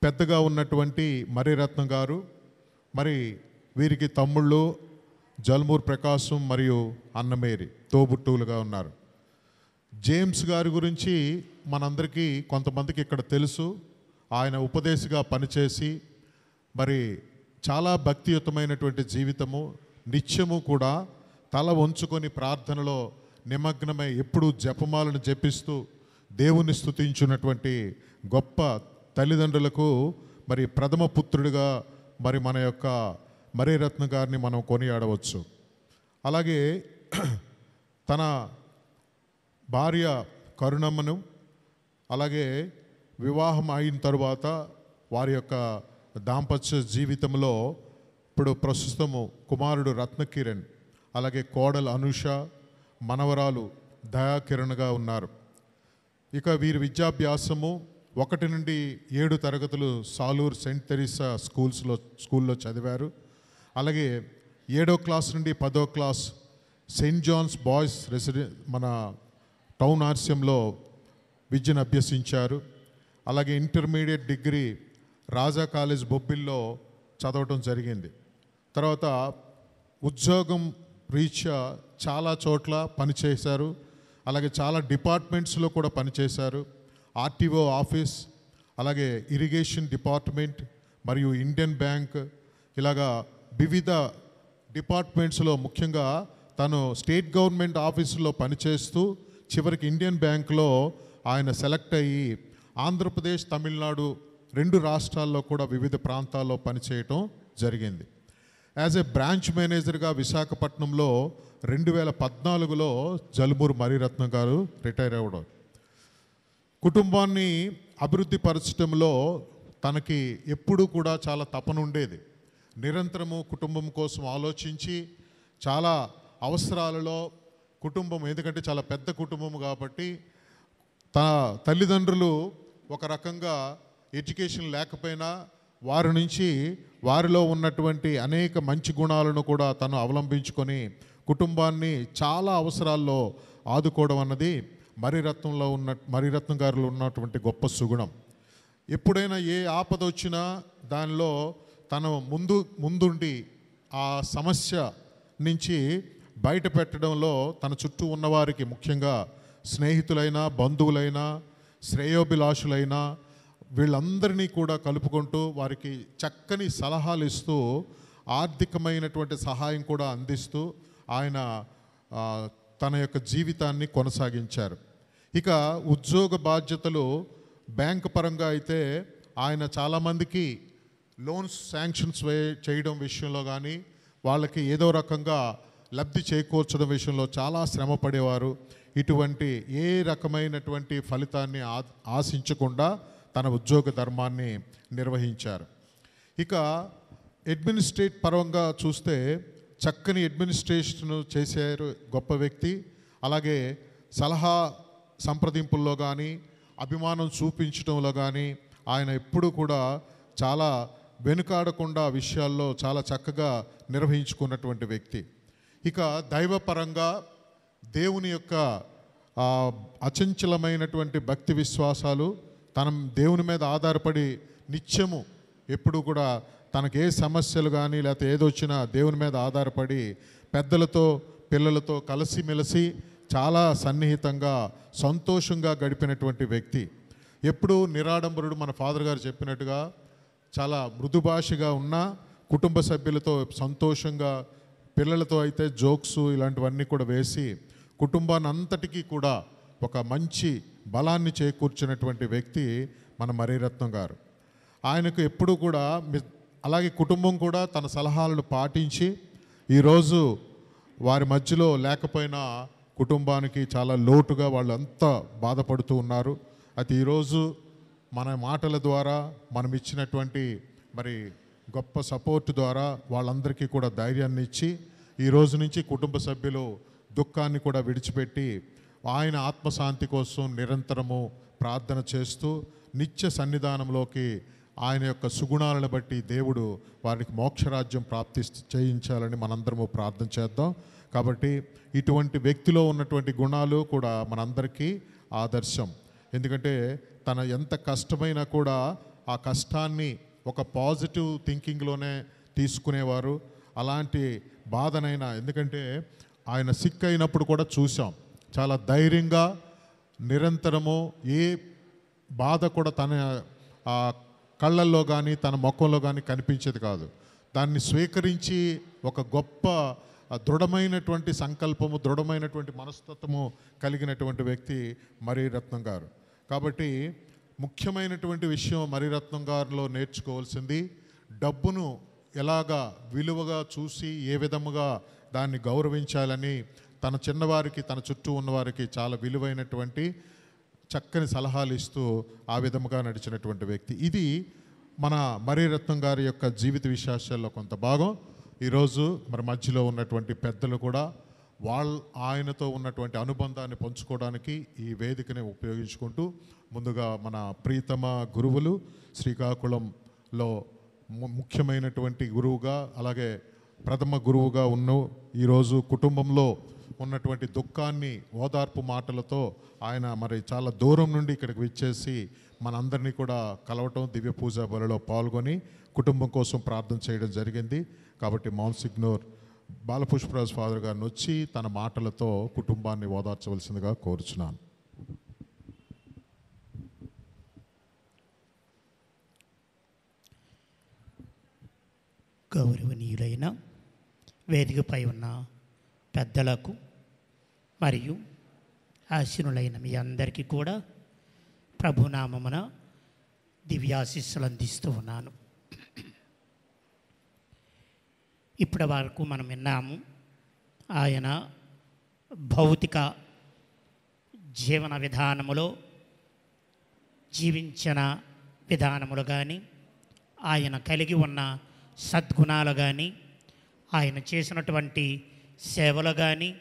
Speaker 14: పెద్దగా ఉన్నటువంటి మరేరత్నం గారు, మరి వీరికి తమ్ముళ్ళు జలమూరు ప్రకాశం మరియు అన్నమేరి తోబుట్టువులుగా ఉన్నారు. జేమ్స్ గారి గురించి మనందరికీ కొంతమందికి ఇక్కడ తెలుసు. ఆయన ఉపదేశిగా పనిచేసి మరి చాలా భక్తియుతమైనటువంటి జీవితము, నిత్యము కూడా తల వంచుకొని ప్రార్థనలో నిమగ్నమై ఎప్పుడూ జపమాలను జపిస్తూ దేవుని స్తుతించున్నటువంటి గొప్ప తల్లిదండ్రులకు మరి ప్రథమ పుత్రుడిగా మరి మన యొక్క మరేరత్న గారిని మనం కొనియాడవచ్చు. అలాగే తన భార్య కరుణమ్మను, అలాగే వివాహం అయిన తరువాత వారి యొక్క దాంపత్య జీవితంలో ఇప్పుడు ప్రస్తుతము కుమారుడు రత్నకిరణ్, అలాగే కోడలు అనుష, మనవరాలు దయాకిరణ్గా ఉన్నారు. ఇక వీరి విద్యాభ్యాసము 1 నుండి 7 తరగతులు సాలూరు సెయింట్ తెరీసా స్కూల్లో చదివారు. అలాగే 7వ క్లాస్ నుండి 10వ క్లాస్ సెయింట్ జాన్స్ బాయ్స్ మన టౌన్ ఆర్సియంలో విద్యను అభ్యసించారు. అలాగే ఇంటర్మీడియట్ డిగ్రీ రాజా కాలేజ్ బొబ్బిల్లో చదవటం జరిగింది. తర్వాత ఉద్యోగం రీత్యా చాలా చోట్ల పనిచేశారు. అలాగే చాలా డిపార్ట్మెంట్స్లో కూడా పనిచేశారు. ఆర్టీఓ ఆఫీస్, అలాగే ఇరిగేషన్ డిపార్ట్మెంట్ మరియు ఇండియన్ బ్యాంక్, ఇలాగా వివిధ డిపార్ట్మెంట్స్లో ముఖ్యంగా తను స్టేట్ గవర్నమెంట్ ఆఫీసులో పనిచేస్తూ చివరికి ఇండియన్ బ్యాంక్లో ఆయన సెలెక్ట్ అయ్యి ఆంధ్రప్రదేశ్, తమిళనాడు 2 రాష్ట్రాల్లో కూడా వివిధ ప్రాంతాల్లో పనిచేయటం జరిగింది. యాజ్ ఏ బ్రాంచ్ మేనేజర్గా విశాఖపట్నంలో 2014లో జలమూరు మరిరత్నం గారు రిటైర్ అవ్వడం. కుటుంబాన్ని అభివృద్ధి పరచడంలో తనకి ఎప్పుడూ కూడా చాలా తపన ఉండేది. నిరంతరము కుటుంబం కోసం ఆలోచించి చాలా అవసరాలలో కుటుంబం, ఎందుకంటే చాలా పెద్ద కుటుంబం కాబట్టి తన తల్లిదండ్రులు ఒక రకంగా ఎడ్యుకేషన్ లేకపోయినా వారి నుంచి వారిలో ఉన్నటువంటి అనేక మంచి గుణాలను కూడా తను అవలంబించుకొని కుటుంబాన్ని చాలా అవసరాల్లో ఆదుకోవడం అన్నది మరిరత్నం గారిలో ఉన్నటువంటి గొప్ప సుగుణం. ఎప్పుడైనా ఏ ఆపద వచ్చినా దానిలో తను ముందుండి ఆ సమస్య నుంచి బయట పెట్టడంలో తన చుట్టూ ఉన్నవారికి, ముఖ్యంగా స్నేహితులైనా, బంధువులైనా, శ్రేయోభిలాషులైనా వీళ్ళందరినీ కూడా కలుపుకుంటూ వారికి చక్కని సలహాలు ఇస్తూ ఆర్థికమైనటువంటి సహాయం కూడా అందిస్తూ ఆయన తన యొక్క జీవితాన్ని కొనసాగించారు. ఇక ఉద్యోగ బాధ్యతలు బ్యాంక్ పరంగా అయితే ఆయన చాలామందికి లోన్స్ శాంక్షన్స్ చేయడం విషయంలో కానీ వాళ్ళకి ఏదో రకంగా లబ్ధి చేకూర్చడం విషయంలో చాలా శ్రమ పడేవారు. ఇటువంటి ఏ రకమైనటువంటి ఫలితాన్ని ఆశించకుండా తన ఉద్యోగ ధర్మాన్ని నిర్వహించారు. ఇక అడ్మినిస్ట్రేట్ పరంగా చూస్తే చక్కని అడ్మినిస్ట్రేషన్ చేశారు గొప్ప వ్యక్తి. అలాగే సలహా సంప్రదింపుల్లో కానీ అభిమానం చూపించడంలో కానీ ఆయన ఎప్పుడూ కూడా చాలా వెనుకాడకుండా విషయాల్లో చాలా చక్కగా నిర్వహించుకున్నటువంటి వ్యక్తి. ఇక దైవపరంగా దేవుని యొక్క అచంచలమైనటువంటి భక్తి విశ్వాసాలు, తన దేవుని మీద ఆధారపడి నిత్యము ఎప్పుడు కూడా తనకు ఏ సమస్యలు కానీ లేకపోతే ఏదొచ్చినా దేవుని మీద ఆధారపడి పెద్దలతో పిల్లలతో కలిసిమెలిసి చాలా సన్నిహితంగా సంతోషంగా గడిపినటువంటి వ్యక్తి. ఎప్పుడూ నిరాడంబరుడు. మన ఫాదర్ గారు చెప్పినట్టుగా చాలా మృదుభాషగా ఉన్న కుటుంబ సభ్యులతో సంతోషంగా, పిల్లలతో అయితే జోక్స్ ఇలాంటివన్నీ కూడా వేసి కుటుంబాన్ని అంతటికీ కూడా ఒక మంచి బలాన్ని చేకూర్చినటువంటి వ్యక్తి మన మరీరత్నం గారు. ఆయనకు ఎప్పుడూ కూడా అలాగే కుటుంబం కూడా తన సలహాలను పాటించి ఈరోజు వారి మధ్యలో లేకపోయినా కుటుంబానికి చాలా లోటుగా వాళ్ళు అంతా బాధపడుతూ ఉన్నారు. అది ఈరోజు మన మాటల ద్వారా మనం ఇచ్చినటువంటి మరి గొప్ప సపోర్ట్ ద్వారా వాళ్ళందరికీ కూడా ధైర్యాన్ని ఇచ్చి ఈ రోజు నుంచి కుటుంబ సభ్యులు దుఃఖాన్ని కూడా విడిచిపెట్టి ఆయన ఆత్మశాంతి కోసం నిరంతరము ప్రార్థన చేస్తూ నిత్య సన్నిధానంలోకి ఆయన యొక్క సుగుణాలను బట్టి దేవుడు వారికి మోక్షరాజ్యం ప్రాప్తి చేయించాలని మనందరము ప్రార్థన చేద్దాం. కాబట్టి ఇటువంటి వ్యక్తిలో ఉన్నటువంటి గుణాలు కూడా మనందరికీ ఆదర్శం. ఎందుకంటే తన ఎంత కష్టమైనా కూడా ఆ కష్టాన్ని ఒక పాజిటివ్ థింకింగ్లోనే తీసుకునేవారు. అలాంటి బాధనైనా, ఎందుకంటే ఆయన సిక్ అయినప్పుడు కూడా చూసాం, చాలా ధైర్యంగా నిరంతరము ఏ బాధ కూడా తన కళ్ళల్లో కానీ తన ముఖంలో కానీ కనిపించేది కాదు. దాన్ని స్వీకరించి ఒక గొప్ప దృఢమైనటువంటి సంకల్పము, దృఢమైనటువంటి మనస్తత్వము కలిగినటువంటి వ్యక్తి మరీరత్నం గారు. కాబట్టి ముఖ్యమైనటువంటి విషయం మరీరత్నం గారిలో నేర్చుకోవాల్సింది డబ్బును ఎలాగా విలువగా చూసి ఏ విధముగా దాన్ని గౌరవించాలని తన చిన్నవారికి, తన చుట్టూ ఉన్నవారికి చాలా విలువైనటువంటి చక్కని సలహాలు ఇస్తూ ఆ విధముగా నడిచినటువంటి వ్యక్తి. ఇది మన మరీరత్నం గారి యొక్క జీవిత విశేషాల్లో కొంత భాగం. ఈరోజు మరి మధ్యలో ఉన్నటువంటి పెద్దలు కూడా ఆయనతో ఉన్నటువంటి అనుబంధాన్ని పంచుకోవడానికి ఈ వేదికని ఉపయోగించుకుంటూ ముందుగా మన ప్రియతమ గురువులు శ్రీకాకుళంలో ముఖ్యమైనటువంటి గురువుగా, అలాగే ప్రథమ గురువుగా ఈరోజు కుటుంబంలో ఉన్నటువంటి దుఃఖాన్ని ఓదార్పు మాటలతో ఆయన మరి చాలా దూరం నుండి ఇక్కడికి విచ్చేసి మనందరినీ కూడా కలవటం, దివ్య పూజా బలిలో పాల్గొని కుటుంబం కోసం ప్రార్థన చేయడం జరిగింది. కాబట్టి మౌన్సిగ్నోర్ బాలపుష్పరాజు ఫాదర్ గారిని వచ్చి తన మాటలతో కుటుంబాన్ని ఓదార్చవలసిందిగా కోరుచున్నాను.
Speaker 3: గౌరవనీయులైన వేదికపై ఉన్న పెద్దలకు మరియు ఆశీనులైన మీ అందరికీ కూడా ప్రభునామమున దివ్యాశీస్సులు అందిస్తూ ఉన్నాను. ఇప్పటి వరకు మనం విన్నాము ఆయన భౌతిక జీవన విధానములో జీవించిన విధానములు కానీ, ఆయన కలిగి ఉన్న సద్గుణాలు కానీ, ఆయన చేసినటువంటి సేవలు కానీ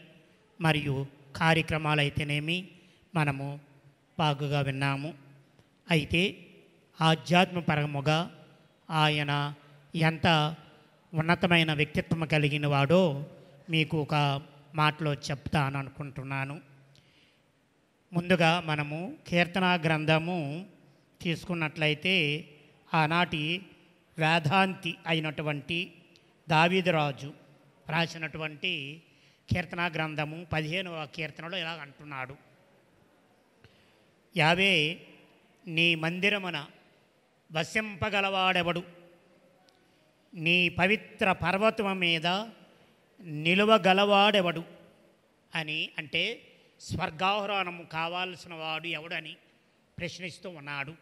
Speaker 3: మరియు కార్యక్రమాలు అయితేనేమి మనము బాగుగా విన్నాము. అయితే ఆధ్యాత్మపరముగా ఆయన ఎంత ఉన్నతమైన వ్యక్తిత్వం కలిగిన వాడో మీకు ఒక మాటలో చెప్తాను అనుకుంటున్నాను. ముందుగా మనము కీర్తనా గ్రంథము తీసుకున్నట్లయితే ఆనాటి వేదాంతి అయినటువంటి దావీదురాజు రాసినటువంటి కీర్తనా గ్రంథము 15వ కీర్తనలో ఇలా అంటున్నాడు: యావే నీ మందిరమున వసింపగలవాడెవడు, నీ పవిత్ర పర్వతము మీద నిలువగలవాడెవడు అని, అంటే స్వర్గాహ్వానము కావాల్సిన వాడు ఎవడని ప్రశ్నిస్తూ ఉన్నాడు.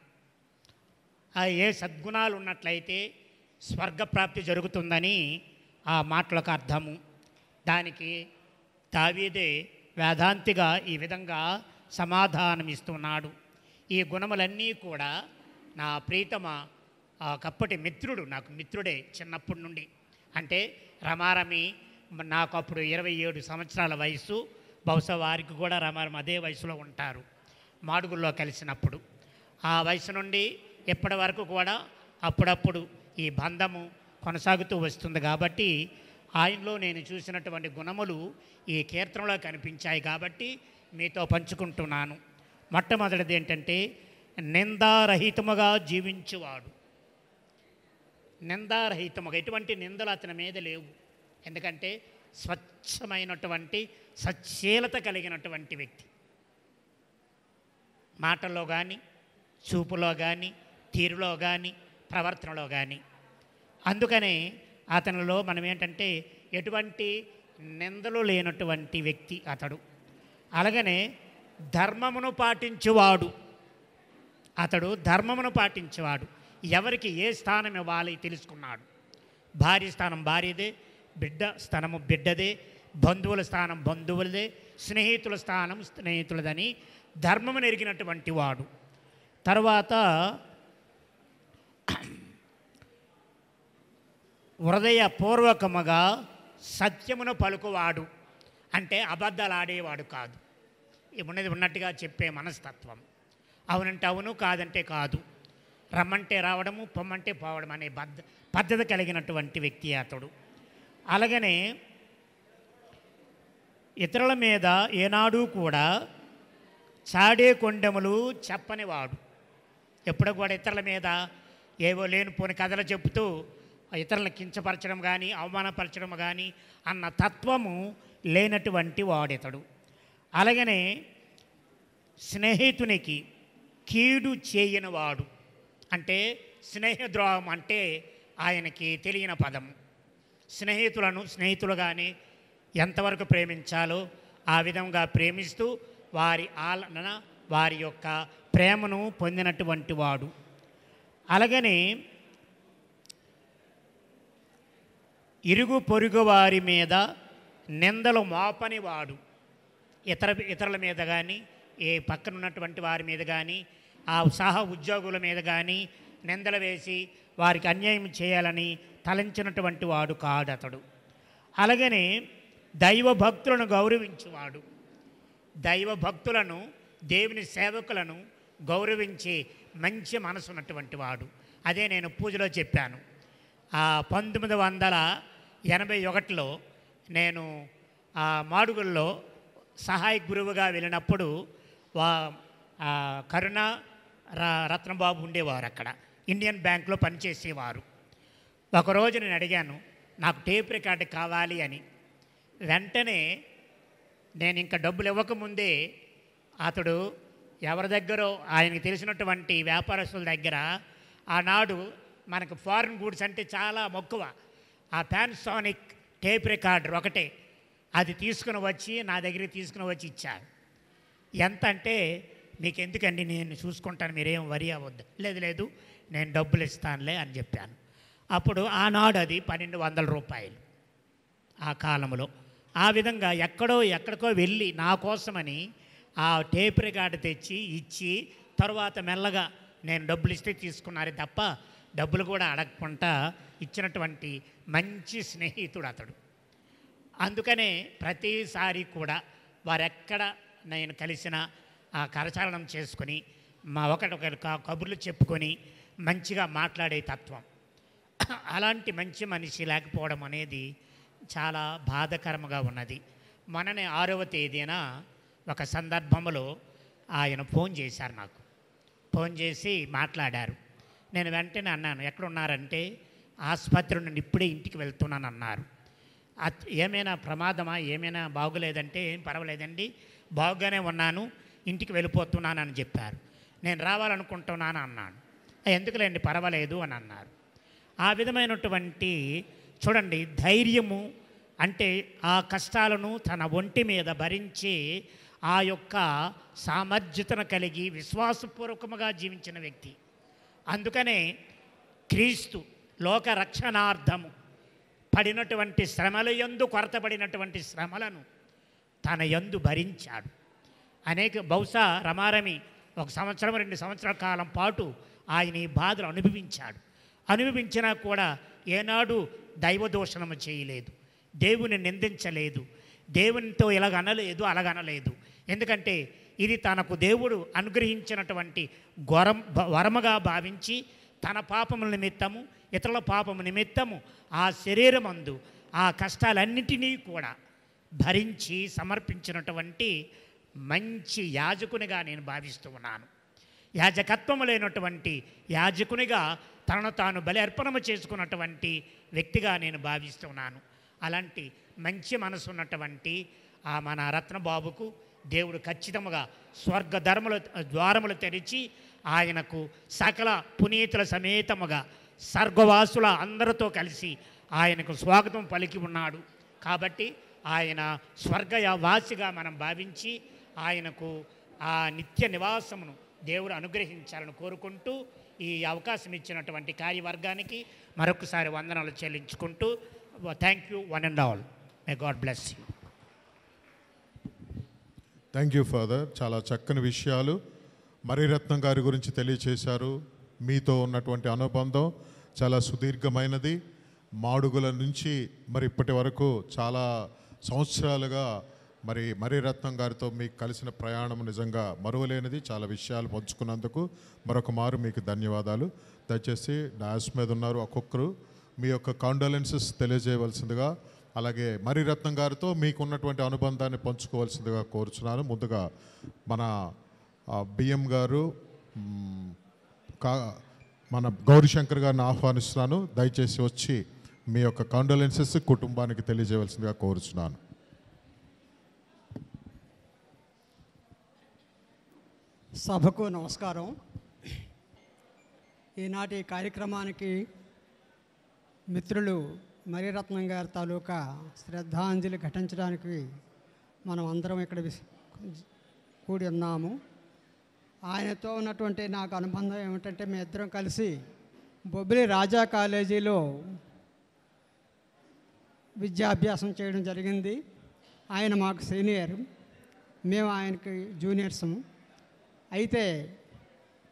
Speaker 3: ఏ సద్గుణాలు ఉన్నట్లయితే స్వర్గప్రాప్తి జరుగుతుందని ఆ మాటలకు అర్థము. దానికి దావీదే వేదాంతిగా ఈ విధంగా సమాధానం ఇస్తున్నాడు. ఈ గుణములన్నీ కూడా నా ప్రీతమ కప్పటి మిత్రుడు, నాకు మిత్రుడే చిన్నప్పటి నుండి. అంటే రమారమి నాకు అప్పుడు 27 సంవత్సరాల వయసు, బహుశా వారికి కూడా రమారమి అదే వయసులో ఉంటారు మాడుగుల్లో కలిసినప్పుడు. ఆ వయసు నుండి ఎప్పటి వరకు కూడా అప్పుడప్పుడు ఈ బంధము కొనసాగుతూ వస్తుంది. కాబట్టి ఆయనలో నేను చూసినటువంటి గుణములు ఈ కీర్తనలో కనిపించాయి కాబట్టి మీతో పంచుకుంటున్నాను. మొట్టమొదటిది ఏంటంటే నిందారహితముగా జీవించువాడు. నిందారహితముగా, ఎటువంటి నిందలు అతని మీద లేవు. ఎందుకంటే స్వచ్ఛమైనటువంటి సచ్చీలత కలిగినటువంటి వ్యక్తి, మాటల్లో కానీ, చూపులో కానీ, తీరులో కానీ, ప్రవర్తనలో కానీ. అందుకనే అతనిలో మనం ఏంటంటే ఎటువంటి నిందలు లేనటువంటి వ్యక్తి అతడు. అలాగనే ధర్మమును పాటించువాడు. అతడు ధర్మమును పాటించేవాడు. ఎవరికి ఏ స్థానం ఇవ్వాలి తెలుసుకున్నాడు. భార్య స్థానం భార్యదే, బిడ్డ స్థానము బిడ్డదే, బంధువుల స్థానం బంధువులదే, స్నేహితుల స్థానం స్నేహితులదని ధర్మమును ఎరిగినటువంటి వాడు. తర్వాత హృదయపూర్వకముగా సత్యమును పలుకువాడు. అంటే అబద్ధాలు ఆడేవాడు కాదు, ఉన్నది ఉన్నట్టుగా చెప్పే మనస్తత్వం. అవునంటే అవును, కాదంటే కాదు, రమ్మంటే రావడము, పొమ్మంటే పోవడం అనే పద్ధతి కలిగినటువంటి వ్యక్తి అతడు. అలాగనే ఇతరుల మీద ఏనాడు కూడా చాడే కొండెములు చెప్పనివాడు. ఎప్పుడు కూడా ఇతరుల మీద ఏవో లేనిపోని కథలు చెబుతూ ఇతరులను కించపరచడం కానీ అవమానపరచడం కానీ అన్న తత్వము లేనటువంటి వాడితడు. అలాగనే స్నేహితునికి కీడు చేయనివాడు. అంటే స్నేహద్రోహం అంటే ఆయనకి తెలియని పదం. స్నేహితులను స్నేహితులుగానే ఎంతవరకు ప్రేమించాలో ఆ విధంగా ప్రేమిస్తూ వారి ఆలన వారి యొక్క ప్రేమను పొందినటువంటి వాడు. అలాగనే ఇరుగు పొరుగు వారి మీద నిందలు మోపనివాడు. ఇతరుల మీద కానీ, ఏ పక్కన ఉన్నటువంటి వారి మీద కానీ, ఆ సహా ఉద్యోగుల మీద కానీ నిందలు వేసి వారికి అన్యాయం చేయాలని తలంచినటువంటి వాడు కాడు అతడు. అలాగనే దైవ భక్తులను గౌరవించేవాడు. దైవ భక్తులను, దేవుని సేవకులను గౌరవించి మంచి మనసు ఉన్నటువంటి వాడు. అదే నేను పూజలో చెప్పాను. 1981లో నేను మాడుగుల్లో సహాయ గురువుగా వెళ్ళినప్పుడు కరుణ రత్నబాబు ఉండేవారు అక్కడ, ఇండియన్ బ్యాంక్లో పనిచేసేవారు. ఒకరోజు నేను అడిగాను, నాకు టేప్ రికార్డు కావాలి అని. వెంటనే నేను ఇంకా డబ్బులు ఇవ్వకముందే అతడు ఎవరి దగ్గరో ఆయనకి తెలిసినటువంటి వ్యాపారస్తుల దగ్గర, ఆనాడు మనకు ఫారిన్ గూడ్స్ అంటే చాలా మక్కువ, ఆ పానాసోనిక్ టేప్ రికార్డర్ ఒకటే, అది తీసుకుని వచ్చి నా దగ్గరికి తీసుకుని వచ్చి ఇచ్చారు. ఎంత అంటే, మీకు ఎందుకండి నేను చూసుకుంటాను, మీరేం వరి అవ్వద్దు. లేదు నేను డబ్బులు ఇస్తానులే అని చెప్పాను. అప్పుడు ఆనాడు అది 1200 రూపాయలు ఆ కాలంలో. ఆ విధంగా ఎక్కడికో వెళ్ళి నా కోసమని ఆ టేప్ రికార్డు తెచ్చి ఇచ్చి తర్వాత మెల్లగా నేను డబ్బులు ఇస్తే తీసుకున్నారే తప్ప డబ్బులు కూడా అడగకుండా ఇచ్చినటువంటి మంచి స్నేహితుడు అతడు. అందుకనే ప్రతిసారి కూడా వారెక్కడ నేను కలిసిన ఆ కరచాలనం చేసుకొని ఒకరి కబుర్లు చెప్పుకొని మంచిగా మాట్లాడే తత్వం. అలాంటి మంచి మనిషి లేకపోవడం అనేది చాలా బాధాకరంగా ఉన్నది. మొన్ననే 6వ తేదీన ఒక సందర్భంలో ఆయన ఫోన్ చేశారు నాకు. ఫోన్ చేసి మాట్లాడారు. నేను వెంటనే అన్నాను, ఎక్కడున్నారంటే ఆసుపత్రి నుండి ఇప్పుడే ఇంటికి వెళ్తున్నాను అన్నారు. ఏమైనా ప్రమాదమా, ఏమైనా బాగోలేదంటే ఏం పర్వాలేదండి, బాగుగానే ఉన్నాను, ఇంటికి వెళ్ళిపోతున్నాను అని చెప్పారు. నేను రావాలనుకుంటున్నాను అన్నాను. ఎందుకులేండి పర్వాలేదు అని అన్నారు. ఆ విధమైనటువంటి చూడండి ధైర్యము, అంటే ఆ కష్టాలను తన ఒంటి మీద భరించి ఆ యొక్క సామర్థ్యతను కలిగి విశ్వాసపూర్వకముగా జీవించిన వ్యక్తి. అందుకనే క్రీస్తు లోక రక్షణార్థము పడినటువంటి శ్రమల యందు కొరతపడినటువంటి శ్రమలను తన యందు భరించాడు. బహుశా రమారమి 1 సంవత్సరం 2 సంవత్సరాల కాలం పాటు ఆయన ఈ బాధలు అనుభవించినా కూడా ఏనాడు దైవదూషణము చేయలేదు, దేవుని నిందించలేదు, దేవునితో ఇలాగనలేదు అలాగనలేదు. ఎందుకంటే ఇది తనకు దేవుడు అనుగ్రహించినటువంటి వరముగా భావించి తన పాపముల నిమిత్తము ఇతరుల పాపము నిమిత్తము ఆ శరీరమందు ఆ కష్టాలన్నిటినీ కూడా భరించి సమర్పించినటువంటి మంచి యాజకునిగా నేను భావిస్తూ ఉన్నాను. యాజకత్వము లేనటువంటి యాజకునిగా తనను తాను బలి అర్పణము చేసుకున్నటువంటి వ్యక్తిగా నేను భావిస్తున్నాను. అలాంటి మంచి మనసు ఉన్నటువంటి ఆ మన రత్నబాబుకు దేవుడు ఖచ్చితంగా స్వర్గ ద్వారములు తెరిచి ఆయనకు సకల పునీతుల సమేతముగా స్వర్గవాసుల అందరితో కలిసి ఆయనకు స్వాగతం పలికి ఉన్నాడు. కాబట్టి ఆయన స్వర్గవాసిగా మనం భావించి ఆయనకు ఆ నిత్య నివాసమును దేవుడు అనుగ్రహించాలని కోరుకుంటూ ఈ అవకాశం ఇచ్చినటువంటి కార్యవర్గానికి మరొకసారి వందనాలు చెల్లించుకుంటూ thank you one and all. May God bless you.
Speaker 14: Thank you father. చాలా చక్కని విషయాలు మరిరత్నం గారి గురించి తెలియచేశారు. మీతో ఉన్నటువంటి అనుబంధం చాలా సుదీర్ఘమైనది. మాడుగుల నుంచి మరి ఇప్పటి వరకు చాలా సంవత్సరాలుగా మరిరత్నం గారితో మీకు కలిసిన ప్రయాణం నిజంగా మరువలేనిది. చాలా విషయాలు పంచుకున్నందుకు మరొక మారు మీకు ధన్యవాదాలు. దయచేసి డాస్ మీద ఉన్నారు ఒక్కొక్కరు మీ యొక్క కాండోలెన్సెస్ తెలియజేయవలసిందిగా, అలాగే మరిరత్నం గారితో మీకు ఉన్నటువంటి అనుబంధాన్ని పంచుకోవాల్సిందిగా కోరుచున్నాను. ముందుగా మన బిఎం గారు మన గౌరీశంకర్ గారిని ఆహ్వానిస్తున్నాను. దయచేసి వచ్చి మీ యొక్క కాండోలెన్సెస్ కుటుంబానికి తెలియజేయవలసిందిగా కోరుచున్నాను.
Speaker 16: సభకు నమస్కారం. ఈనాటి కార్యక్రమానికి మిత్రులు మరిరత్నం గారి తాలూకా శ్రద్ధాంజలి ఘటించడానికి మనం అందరం ఇక్కడ కూడి ఉన్నాము. ఆయనతో ఉన్నటువంటి నాకు అనుబంధం ఏమిటంటే మేము ఇద్దరం కలిసి బొబ్బిలి రాజా కాలేజీలో విద్యాభ్యాసం చేయడం జరిగింది. ఆయన మాకు సీనియర్, మేము ఆయనకి జూనియర్సము. అయితే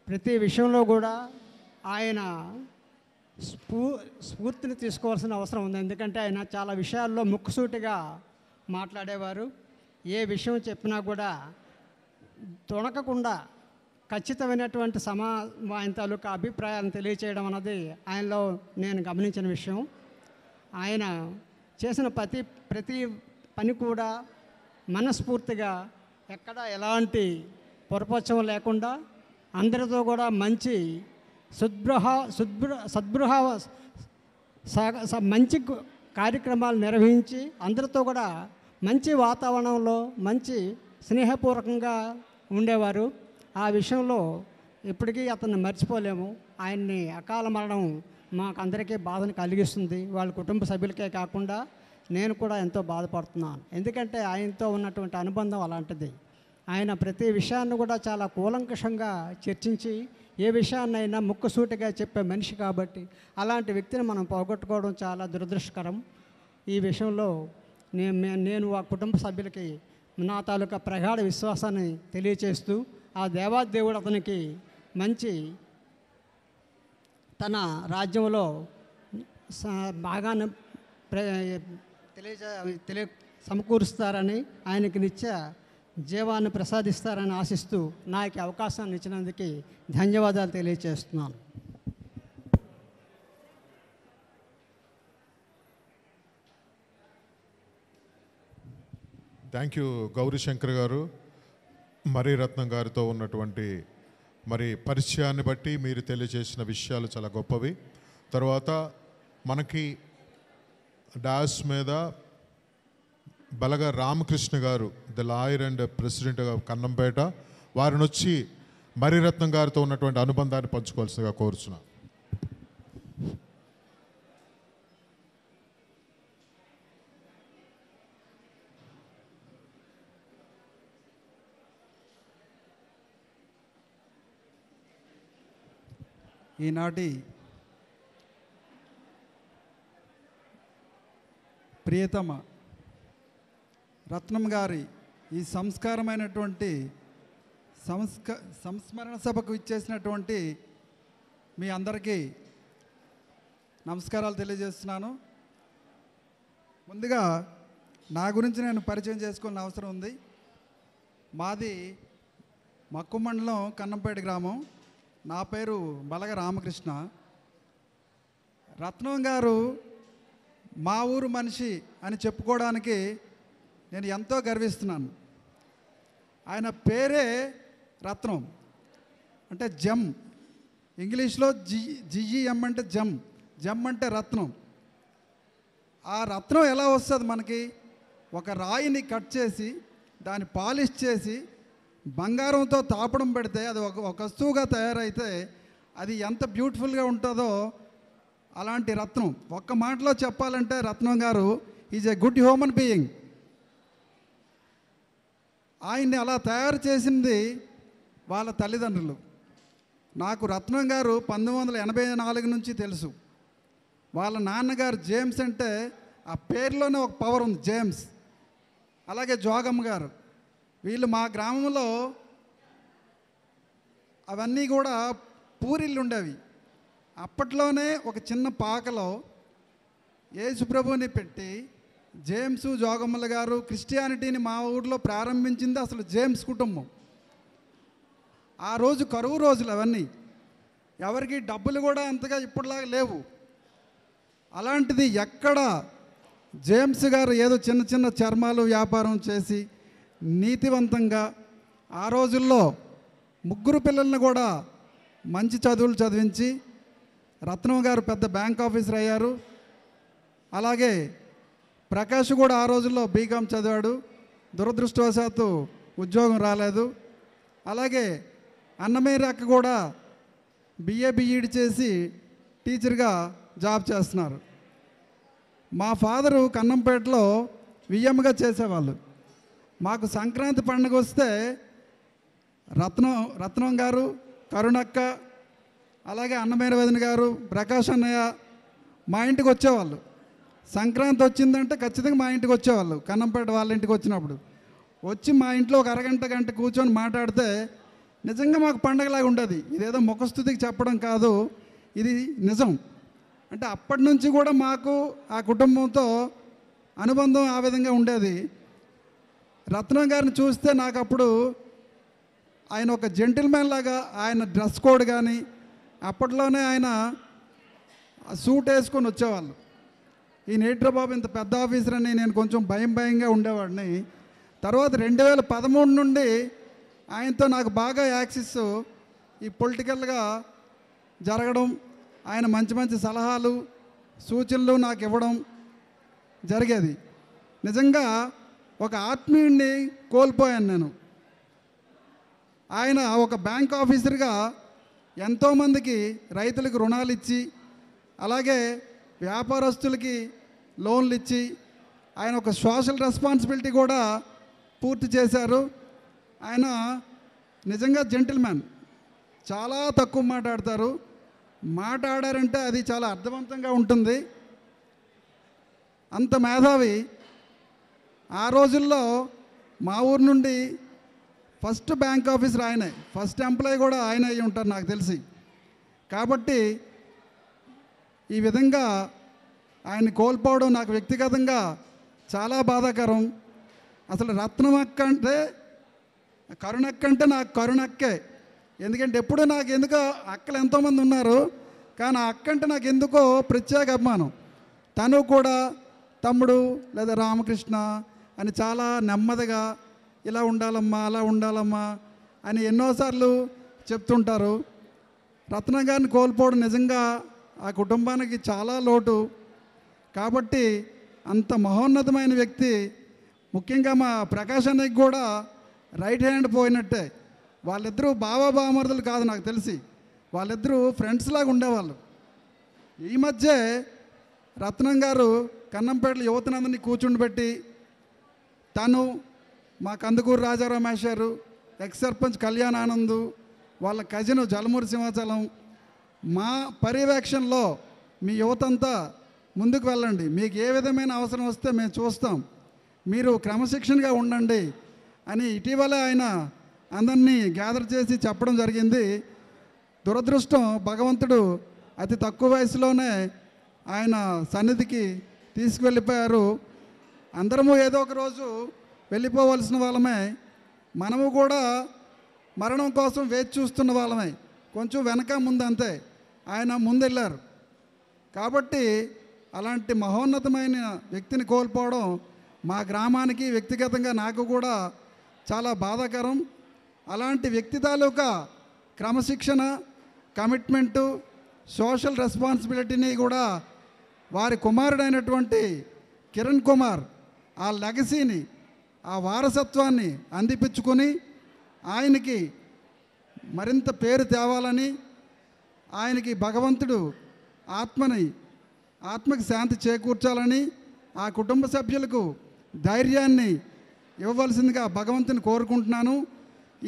Speaker 16: ప్రతి విషయంలో కూడా ఆయన స్ఫూర్తిని తీసుకోవాల్సిన అవసరం ఉంది. ఎందుకంటే ఆయన చాలా విషయాల్లో ముక్కుసూటిగా మాట్లాడేవారు. ఏ విషయం చెప్పినా కూడా తొణకకుండా ఖచ్చితమైనటువంటి ఆయన తాలూకా అభిప్రాయాలను తెలియచేయడం అన్నది ఆయనలో నేను గమనించిన విషయం. ఆయన చేసిన ప్రతి పని కూడా మనస్ఫూర్తిగా ఎక్కడ ఎలాంటి పొరపక్షం లేకుండా అందరితో కూడా మంచి మంచి కార్యక్రమాలు నిర్వహించి అందరితో కూడా మంచి వాతావరణంలో మంచి స్నేహపూర్వకంగా ఉండేవారు. ఆ విషయంలో ఇప్పటికీ అతన్ని మర్చిపోలేము. ఆయన్ని అకాల మరణం మాకందరికీ బాధను కలిగిస్తుంది. వాళ్ళ కుటుంబ సభ్యులకే కాకుండా నేను కూడా ఎంతో బాధపడుతున్నాను. ఎందుకంటే ఆయనతో ఉన్నటువంటి అనుబంధం అలాంటిది. ఆయన ప్రతి విషయాన్ని కూడా చాలా కూలంకషంగా చర్చించి ఏ విషయాన్నైనా ముక్కుసూటిగా చెప్పే మనిషి కాబట్టి అలాంటి వ్యక్తిని మనం పోగొట్టుకోవడం చాలా దురదృష్టకరం. ఈ విషయంలో నేను ఆ కుటుంబ సభ్యులకి నా తాలూకా ప్రగాఢ విశ్వాసాన్ని తెలియచేస్తూ ఆ దేవాదేవుడు అతనికి మంచి తన రాజ్యంలో బాగానే సమకూరుస్తారని ఆయనకి నిత్య జీవాన్ని ప్రసాదిస్తారని ఆశిస్తూ నాకు అవకాశాన్ని ఇచ్చినందుకు ధన్యవాదాలు తెలియచేస్తున్నాను.
Speaker 14: థ్యాంక్ యూ గౌరీశంకర్ గారు. మరిరత్నం గారితో ఉన్నటువంటి పరిచయాన్ని బట్టి మీరు తెలియజేసిన విషయాలు చాలా గొప్పవి. తర్వాత మనకి డాస్ మీద బలగ రామకృష్ణ గారు, the lawyer and president of Kannampeta, వారిని వచ్చి మరిరత్నం గారితో ఉన్నటువంటి అనుబంధాన్ని పంచుకోవాల్సిందిగా కోరుచున్నాను.
Speaker 17: ఈనాటి ప్రియతమ రత్నం గారి ఈ సంస్కారమైనటువంటి సంస్మరణ సభకు ఇచ్చేసినటువంటి మీ అందరికీ నమస్కారాలు తెలియజేస్తున్నాను. ముందుగా నా గురించి నేను పరిచయం చేసుకోవాల్సిన అవసరం ఉంది. మాది మక్కు మండలం కన్నంపేట గ్రామం. నా పేరు బలగ రామకృష్ణ. రత్నం గారు మా ఊరు మనిషి అని చెప్పుకోవడానికి నేను ఎంతో గర్విస్తున్నాను. ఆయన పేరే రత్నం, అంటే జమ్. ఇంగ్లీష్లో జిఈఎం అంటే జమ్, జమ్ అంటే రత్నం. ఆ రత్నం ఎలా వస్తుంది మనకి? ఒక రాయిని కట్ చేసి దాన్ని పాలిష్ చేసి బంగారంతో తాపడం పెడితే అది ఒక వస్తువుగా తయారైతే అది ఎంత బ్యూటిఫుల్గా ఉంటుందో అలాంటి రత్నం. ఒక్క మాటలో చెప్పాలంటే రత్నం గారు is a good human being. ఆయన్ని అలా తయారు చేసింది వాళ్ళ తల్లిదండ్రులు. నాకు రత్నం గారు 1984 నుంచి తెలుసు. వాళ్ళ నాన్నగారు జేమ్స్, అంటే ఆ పేరులోనే ఒక పవర్ ఉంది, జేమ్స్. అలాగే జోగమ్మ గారు. వీళ్ళు మా గ్రామంలో అవన్నీ కూడా పూరిళ్ళు ఉండేవి. అప్పట్లోనే ఒక చిన్న పాకలో యేసుప్రభుని పెట్టి జేమ్స్ జోగమ్మల గారు క్రిస్టియానిటీని మా ఊర్లో ప్రారంభించింది అసలు జేమ్స్ కుటుంబం. ఆ రోజు కరువు రోజులు అవన్నీ, ఎవరికి డబ్బులు కూడా అంతగా ఇప్పటిలాగా లేవు. అలాంటిది ఎక్కడ జేమ్స్ గారు ఏదో చిన్న చిన్న చర్మాలు వ్యాపారం చేసి నీతివంతంగా ఆ రోజుల్లో 3 పిల్లల్ని కూడా మంచి చదువులు చదివించి రత్నం గారు పెద్ద బ్యాంక్ ఆఫీసర్ అయ్యారు. అలాగే ప్రకాష్ కూడా ఆ రోజుల్లో బీకామ్ చదివాడు. దురదృష్టవశాత్తు ఉద్యోగం రాలేదు. అలాగే అన్నమయ్య అక్క కూడా బిఏ బిఈడి చేసి టీచర్గా జాబ్ చేస్తున్నారు. మా ఫాదరు కన్నంపేటలో వియ్యమ్మగా చేసేవాళ్ళు. మాకు సంక్రాంతి పండుగ వస్తే రత్నం గారు, కరుణక్క, అలాగే అన్నమయ్య వదిన గారు, ప్రకాష్ అన్నయ్య మా ఇంటికి వచ్చేవాళ్ళు. సంక్రాంతి వచ్చిందంటే ఖచ్చితంగా మా ఇంటికి వచ్చేవాళ్ళు. కన్నంపేట వాళ్ళ ఇంటికి వచ్చినప్పుడు వచ్చి మా ఇంట్లో ఒక గంట కూర్చొని మాట్లాడితే నిజంగా మాకు పండగలాగా ఉండేది. ఇదేదో ముఖస్థుతికి చెప్పడం కాదు, ఇది నిజం. అంటే అప్పటి నుంచి కూడా మాకు ఆ కుటుంబంతో అనుబంధం ఆ విధంగా ఉండేది. రత్నం గారిని చూస్తే నాకు అప్పుడు ఆయన ఒక జెంటిల్మెన్ లాగా, ఆయన డ్రెస్ కోడ్ కానీ అప్పట్లోనే ఆయన సూట్ వేసుకొని వచ్చేవాళ్ళు. ఈ నేట్ర బాబు ఇంత పెద్ద ఆఫీసర్ అని నేను కొంచెం భయంగా ఉండేవాడిని. తర్వాత 2013 నుండి ఆయనతో నాకు బాగా యాక్సెస్, ఈ పొలిటికల్గా జరగడం, ఆయన మంచి సలహాలు సూచనలు నాకు ఇవ్వడం జరిగేది. నిజంగా ఒక ఆత్మీయుడిని కోల్పోయాను నేను. ఆయన ఒక బ్యాంక్ ఆఫీసర్గా ఎంతోమందికి రైతులకు రుణాలు ఇచ్చి, అలాగే వ్యాపారస్తులకి లోన్లు ఇచ్చి, ఆయన ఒక సోషల్ రెస్పాన్సిబిలిటీ కూడా పూర్తి చేశారు. ఆయన నిజంగా జెంటిల్మెన్. చాలా తక్కువ మాట్లాడతారు. మాట్లాడారంటే అది చాలా అర్థవంతంగా ఉంటుంది. అంత మేధావి. ఆ రోజుల్లో మా ఊరు నుండి ఫస్ట్ బ్యాంక్ ఆఫీసర్ ఆయనే, ఫస్ట్ ఎంప్లాయీ కూడా ఆయన అయ్యి ఉంటారు నాకు తెలిసి. కాబట్టి ఈ విధంగా ఆయన్ని కోల్పోవడం నాకు వ్యక్తిగతంగా చాలా బాధాకరం. అసలు రత్నమక్క అంటే, కరుణక్క అంటే నాకు కరుణక్కే. ఎందుకంటే ఎప్పుడు నాకు ఎందుకో అక్కలు ఎంతోమంది ఉన్నారు, కానీ ఆ అక్క అంటే నాకు ఎందుకో ప్రత్యేక అభిమానం. తను కూడా తమ్ముడు లేదా రామకృష్ణ అని చాలా నెమ్మదిగా ఇలా ఉండాలమ్మా, అలా ఉండాలమ్మా అని ఎన్నోసార్లు చెప్తుంటారు. రత్నం గారిని కోల్పోవడం నిజంగా ఆ కుటుంబానికి చాలా లోటు. కాబట్టి అంత మహోన్నతమైన వ్యక్తి, ముఖ్యంగా మా ప్రకాష్ అన్నయ్యకి కూడా రైట్ హ్యాండ్ పోయినట్టే. వాళ్ళిద్దరూ బావమరుదులు కాదు నాకు తెలిసి, వాళ్ళిద్దరూ ఫ్రెండ్స్ లాగా ఉండేవాళ్ళు. ఈ మధ్య రత్నం గారు కన్నంపేటలో యువతనందరినీ కూర్చుండబెట్టి, తను మా కందుకూరు రాజారావు మేషారు, ఎక్స్ సర్పంచ్ కళ్యాణానందు, వాళ్ళ కజిన్ జలమూరి సింహాచలం, మా పర్యవేక్షణలో మీ యువతంతా ముందుకు వెళ్ళండి. మీకు ఏ విధమైన అవసరం వస్తే మేము చూస్తాం, మీరు క్రమశిక్షణగా ఉండండి అని ఇటీవలే ఆయన అందరినీ గ్యాదర్ చేసి చెప్పడం జరిగింది. దురదృష్టం, భగవంతుడు అతి తక్కువ వయసులోనే ఆయన సన్నిధికి తీసుకువెళ్ళిపోయారు. అందరము ఏదో ఒక రోజు వెళ్ళిపోవలసిన వాళ్ళమే. మనము కూడా మరణం కోసం వేచి చూస్తున్న వాళ్ళమే, కొంచెం వెనక ముందు అంతే. ఆయన ముందెళ్ళారు. కాబట్టి అలాంటి మహోన్నతమైన వ్యక్తిని కోల్పోవడం మా గ్రామానికి, వ్యక్తిగతంగా నాకు కూడా చాలా బాధాకరం. అలాంటి వ్యక్తి తాలూకా క్రమశిక్షణ, కమిట్మెంటు, సోషల్ రెస్పాన్సిబిలిటీని కూడా వారి కుమారుడైనటువంటి కిరణ్ కుమార్ ఆ లెగసీని, ఆ వారసత్వాన్ని అందిపించుకొని ఆయనకి మరింత పేరు తేవాలని, ఆయనకి భగవంతుడు ఆత్మకి శాంతి చేకూర్చాలని, ఆ కుటుంబ సభ్యులకు ధైర్యాన్ని ఇవ్వవలసిందిగా భగవంతుని కోరుకుంటున్నాను.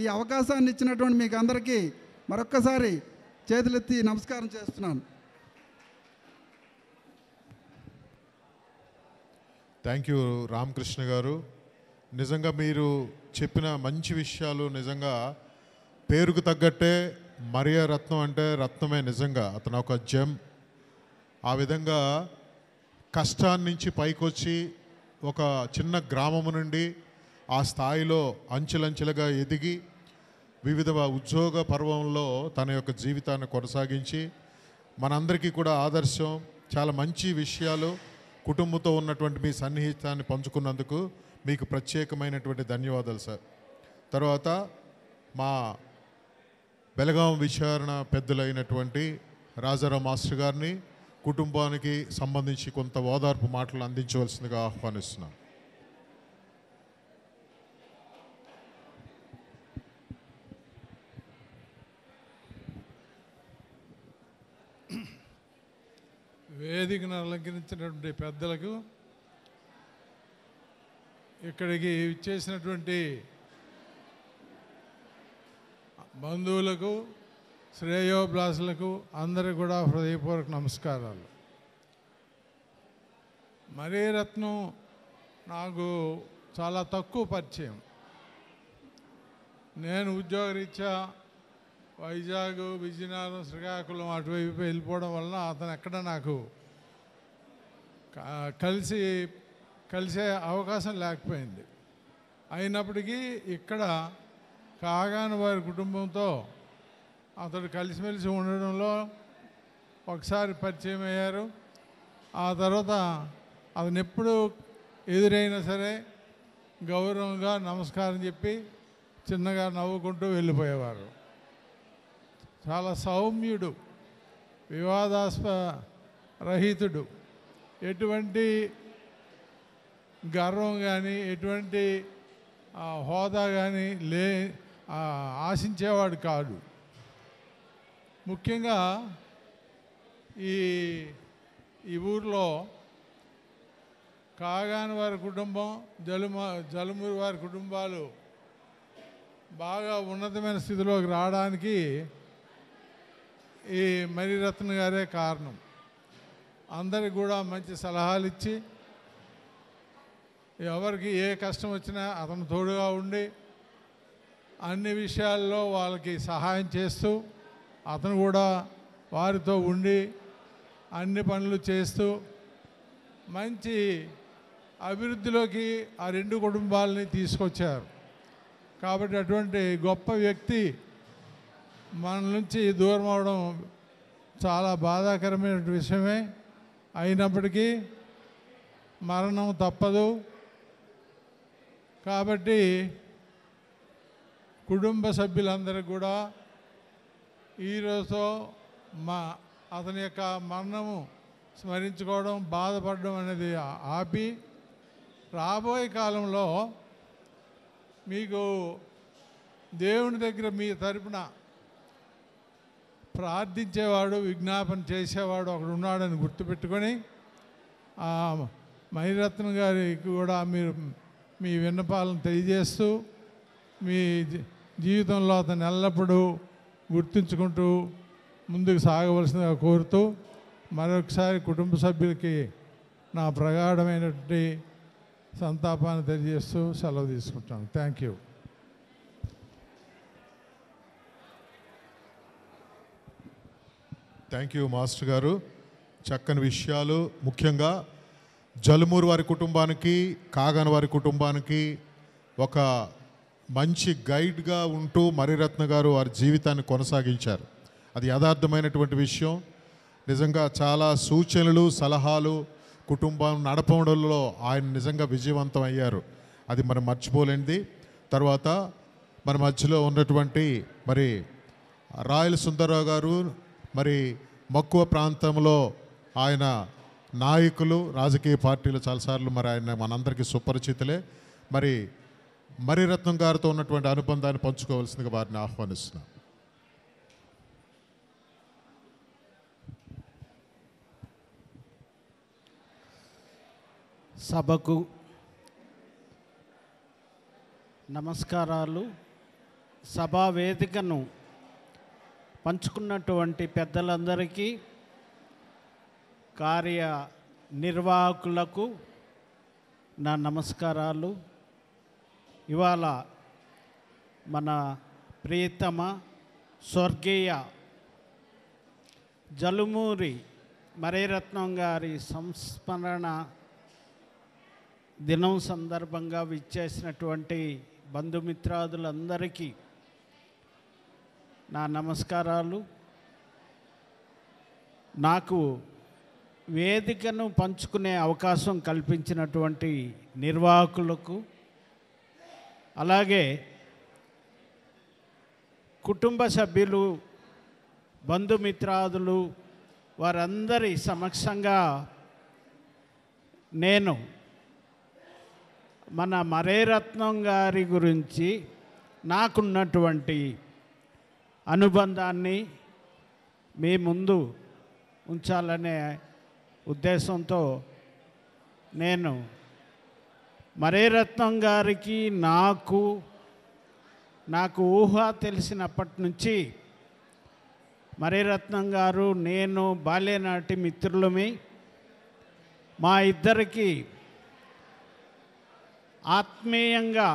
Speaker 17: ఈ అవకాశాన్ని ఇచ్చినటువంటి మీకు అందరికీ మరొక్కసారి చేతులెత్తి నమస్కారం చేస్తున్నాను.
Speaker 14: థ్యాంక్ యూ రామకృష్ణ గారు. నిజంగా మీరు చెప్పిన మంచి విషయాలు, నిజంగా పేరుకు తగ్గట్టే మరియా రత్నం అంటే రత్నమే. నిజంగా అతను ఒక జెమ్. ఆ విధంగా కష్టాన్ని నుంచి పైకొచ్చి ఒక చిన్న గ్రామము నుండి ఆ స్థాయిలో అంచెలంచెలుగా ఎదిగి వివిధ ఉద్యోగ పర్వంలో తన యొక్క జీవితాన్ని కొనసాగించి మనందరికీ కూడా ఆదర్శం. చాలా మంచి విషయాలు కుటుంబంతో ఉన్నటువంటి మీ సన్నిహితాన్ని పంచుకున్నందుకు మీకు ప్రత్యేకమైనటువంటి ధన్యవాదాలు సార్. తర్వాత మా బెలగాం విచారణ పెద్దలైనటువంటి రాజారావు మాస్టర్ గారిని కుటుంబానికి సంబంధించి కొంత ఓదార్పు మాటలు అందించవలసిందిగా ఆహ్వానిస్తున్నాం.
Speaker 18: వేదికను అలంకరించినటువంటి పెద్దలకు, ఇక్కడికి ఇచ్చేసినటువంటి బంధువులకు, శ్రేయోభిలాషులకు అందరికీ కూడా హృదయపూర్వక నమస్కారాలు. మరీరత్నం నాకు చాలా తక్కువ పరిచయం. నేను ఉద్యోగరీత్యా వైజాగ్, విజయనగరం, శ్రీకాకుళం అటువైపు వెళ్ళిపోవడం వలన అతను ఎక్కడ నాకు కలిసే అవకాశం లేకపోయింది. అయినప్పటికీ ఇక్కడ కాగాని వారి కుటుంబంతో అతడు కలిసిమెలిసి ఉండడంలో ఒకసారి పరిచయం అయ్యారు. ఆ తర్వాత అతను ఎప్పుడు ఎదురైనా సరే గౌరవంగా నమస్కారం చెప్పి చిన్నగా నవ్వుకుంటూ వెళ్ళిపోయేవారు. చాలా సౌమ్యుడు, వివాదాస్పరహితుడు. ఎటువంటి గర్వం కానీ, ఎటువంటి హోదా కానీ ఆశించేవాడు కాదు. ముఖ్యంగా ఈ ఊర్లో కాగాని వారి కుటుంబం, జలుమూరి వారి కుటుంబాలు బాగా ఉన్నతమైన స్థితిలోకి రావడానికి ఈ మరీరత్న గారే కారణం. అందరికి కూడా మంచి సలహాలు ఇచ్చి, ఎవరికి ఏ కష్టం వచ్చినా అతను తోడుగా ఉండి అన్ని విషయాల్లో వాళ్ళకి సహాయం చేస్తూ, అతను కూడా వారితో ఉండి అన్ని పనులు చేస్తూ మంచి అభివృద్ధిలోకి ఆ రెండు కుటుంబాలని తీసుకొచ్చారు. కాబట్టి అటువంటి గొప్ప వ్యక్తి మన నుంచి దూరం అవడం చాలా బాధాకరమైన విషయమే. అయినప్పటికీ మరణం తప్పదు. కాబట్టి కుటుంబ సభ్యులందరికీ కూడా ఈరోజు అతని యొక్క మరణము స్మరించుకోవడం, బాధపడడం అనేది ఆపి, రాబోయే కాలంలో మీకు దేవుని దగ్గర మీ తరపున ప్రార్థించేవాడు, విజ్ఞాపన చేసేవాడు ఒకడు ఉన్నాడని గుర్తుపెట్టుకొని మణిరత్నం గారికి కూడా మీరు మీ విన్నపాలను తెలియజేస్తూ మీ జీవితంలో అతను ఎల్లప్పుడూ గుర్తుంచుకుంటూ ముందుకు సాగవలసిందిగా కోరుతూ మరొకసారి కుటుంబ సభ్యులకి నా ప్రగాఢమైనటువంటి సంతాపాన్ని తెలియజేస్తూ సెలవు తీసుకుంటాను. Thank you.
Speaker 14: Thank you master గారు, చక్కని విషయాలు. ముఖ్యంగా జలుమూరు వారి కుటుంబానికి, కాగన్ వారి కుటుంబానికి ఒక మంచి గైడ్గా ఉంటూ మరిరత్న గారు వారి జీవితాన్ని కొనసాగించారు. అది యథార్థమైనటువంటి విషయం. నిజంగా చాలా సూచనలు, సలహాలు కుటుంబం నడపడంలో ఆయన నిజంగా విజయవంతం అయ్యారు. అది మనం మర్చిపోలేనిది. తర్వాత మన మధ్యలో ఉన్నటువంటి మరి రాయల సుందరరావు గారు, మరి మక్కువ ప్రాంతంలో ఆయన నాయకులు, రాజకీయ పార్టీలు చాలాసార్లు మరి ఆయన మనందరికీ సుపరిచితులే. మరి మరిరత్నం గారితో ఉన్నటువంటి అనుబంధాన్ని పంచుకోవాల్సిందిగా వారిని ఆహ్వానిస్తున్నాం.
Speaker 19: సభకు నమస్కారాలు. సభా వేదికను పంచుకున్నటువంటి పెద్దలందరికీ, కార్య నిర్వాహకులకు నా నమస్కారాలు. ఇవాళ మన ప్రియతమ స్వర్గీయ జలుమూరి మరిరత్నం గారి సంస్మరణ దినం సందర్భంగా విచ్చేసినటువంటి బంధుమిత్రాదులందరికీ నా నమస్కారాలు. నాకు వేదికను పంచుకునే అవకాశం కల్పించినటువంటి నిర్వాహకులకు, అలాగే కుటుంబ సభ్యులు, బంధుమిత్రాదులు వారందరి సమక్షంగా నేను మన మరిరత్నం గారి గురించి నాకున్నటువంటి అనుబంధాన్ని మీ ముందు ఉంచాలనే ఉద్దేశంతో నేను మరిరత్నం గారికి నాకు ఊహ తెలిసినప్పటి నుంచి మరిరత్నం గారు నేను బాల్యనాటి మిత్రులమి. మా ఇద్దరికి ఆత్మీయంగా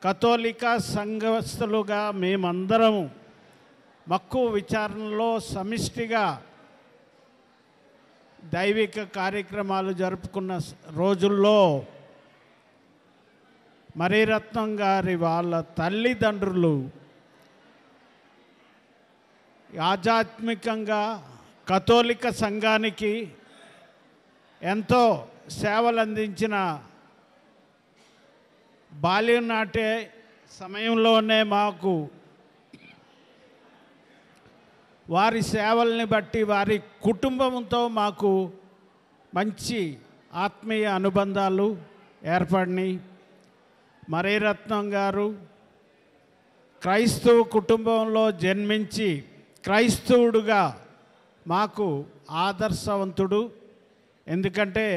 Speaker 19: కథోలిక సంఘస్థులుగా మేమందరము మక్కువ విచారణలో సమిష్టిగా దైవిక కార్యక్రమాలు జరుపుకున్న రోజుల్లో మరిరత్నం గారి వాళ్ళ తల్లిదండ్రులు ఆధ్యాత్మికంగా కథోలిక సంఘానికి ఎంతో సేవలు అందించిన బాల్యం నాటే సమయంలోనే మాకు వారి సేవల్ని బట్టి వారి కుటుంబంతో మాకు మంచి ఆత్మీయ అనుబంధాలు ఏర్పడినాయి. మరిరత్నం గారు క్రైస్తవ కుటుంబంలో జన్మించి క్రైస్తవుడుగా మాకు ఆదర్శవంతుడు. ఎందుకంటే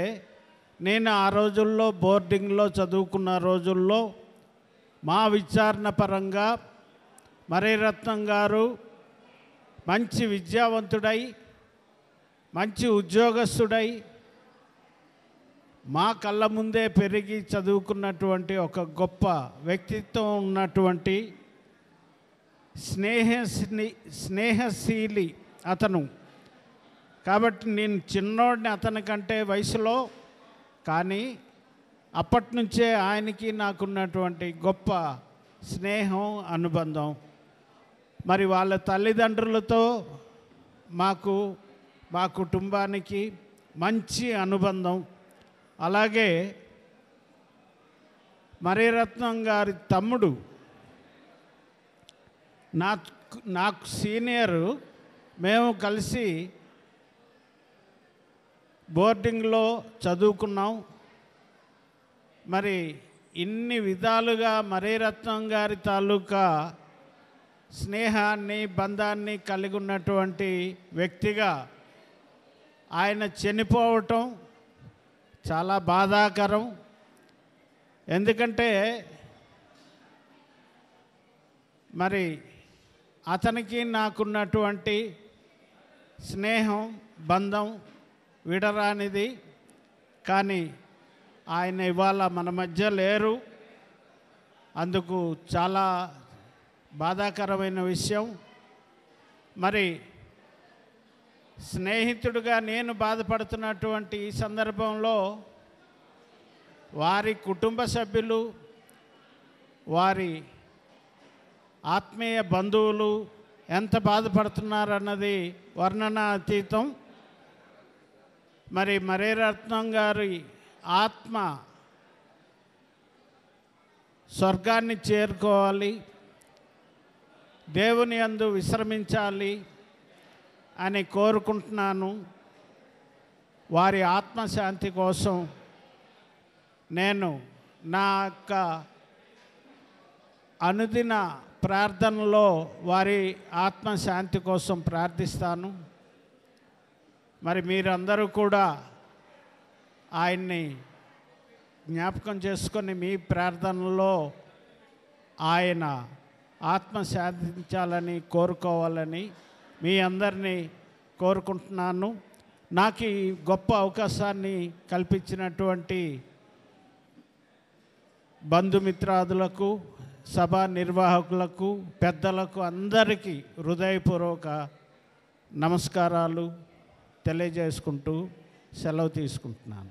Speaker 19: నేను ఆ రోజుల్లో బోర్డింగ్లో చదువుకున్న రోజుల్లో మా విచారణ పరంగా మరిరత్నం గారు మంచి విద్యావంతుడై, మంచి ఉద్యోగస్తుడై, మా కళ్ళ ముందే పెరిగి చదువుకున్నటువంటి ఒక గొప్ప వ్యక్తిత్వం ఉన్నటువంటి స్నేహశీలి అతను. కాబట్టి నేను చిన్నోడిని అతని కంటే వయసులో, కానీ అప్పటి నుంచే ఆయనకి నాకున్నటువంటి గొప్ప స్నేహం, అనుబంధం. మరి వాళ్ళ తల్లిదండ్రులతో మా కుటుంబానికి మంచి అనుబంధం. అలాగే మరిరత్నం గారి తమ్ముడు నాకు సీనియరు, మేము కలిసి బోర్డింగ్లో చదువుకున్నాం. మరి ఇన్ని విధాలుగా మరిరత్నం గారి తాలూకా స్నేహాన్ని, బంధాన్ని కలిగి ఉన్నటువంటి వ్యక్తిగా ఆయన చనిపోవటం చాలా బాధాకరం. ఎందుకంటే మరి అతనికి నాకున్నటువంటి స్నేహం బంధం విడరానిది. కానీ ఆయన ఇవాళ మన మధ్య లేరు. అందుకు చాలా బాధాకరమైన విషయం. మరి స్నేహితుడిగా నేను బాధపడుతున్నటువంటి ఈ సందర్భంలో వారి కుటుంబ సభ్యులు, వారి ఆత్మీయ బంధువులు ఎంత బాధపడుతున్నారన్నది వర్ణనాతీతం. మరి మరేరత్నం గారి ఆత్మ స్వర్గాన్ని చేరుకోవాలి, దేవుని యందు విశ్రమించాలి అని కోరుకుంటున్నాను. వారి ఆత్మశాంతి కోసం నేను నా యొక్క అనుదిన ప్రార్థనలో వారి ఆత్మశాంతి కోసం ప్రార్థిస్తాను. మరి మీరందరూ కూడా ఆయన్ని జ్ఞాపకం చేసుకొని మీ ప్రార్థనలో ఆయన ఆత్మ శాంతించాలని కోరుకోవాలని మీ అందరినీ కోరుకుంటున్నాను. నాకు ఈ గొప్ప అవకాశాన్ని కల్పించినటువంటి బంధుమిత్రాదులకు, సభా నిర్వాహకులకు, పెద్దలకు అందరికీ హృదయపూర్వక నమస్కారాలు తెలియజేసుకుంటూ సెలవు తీసుకుంటున్నాను.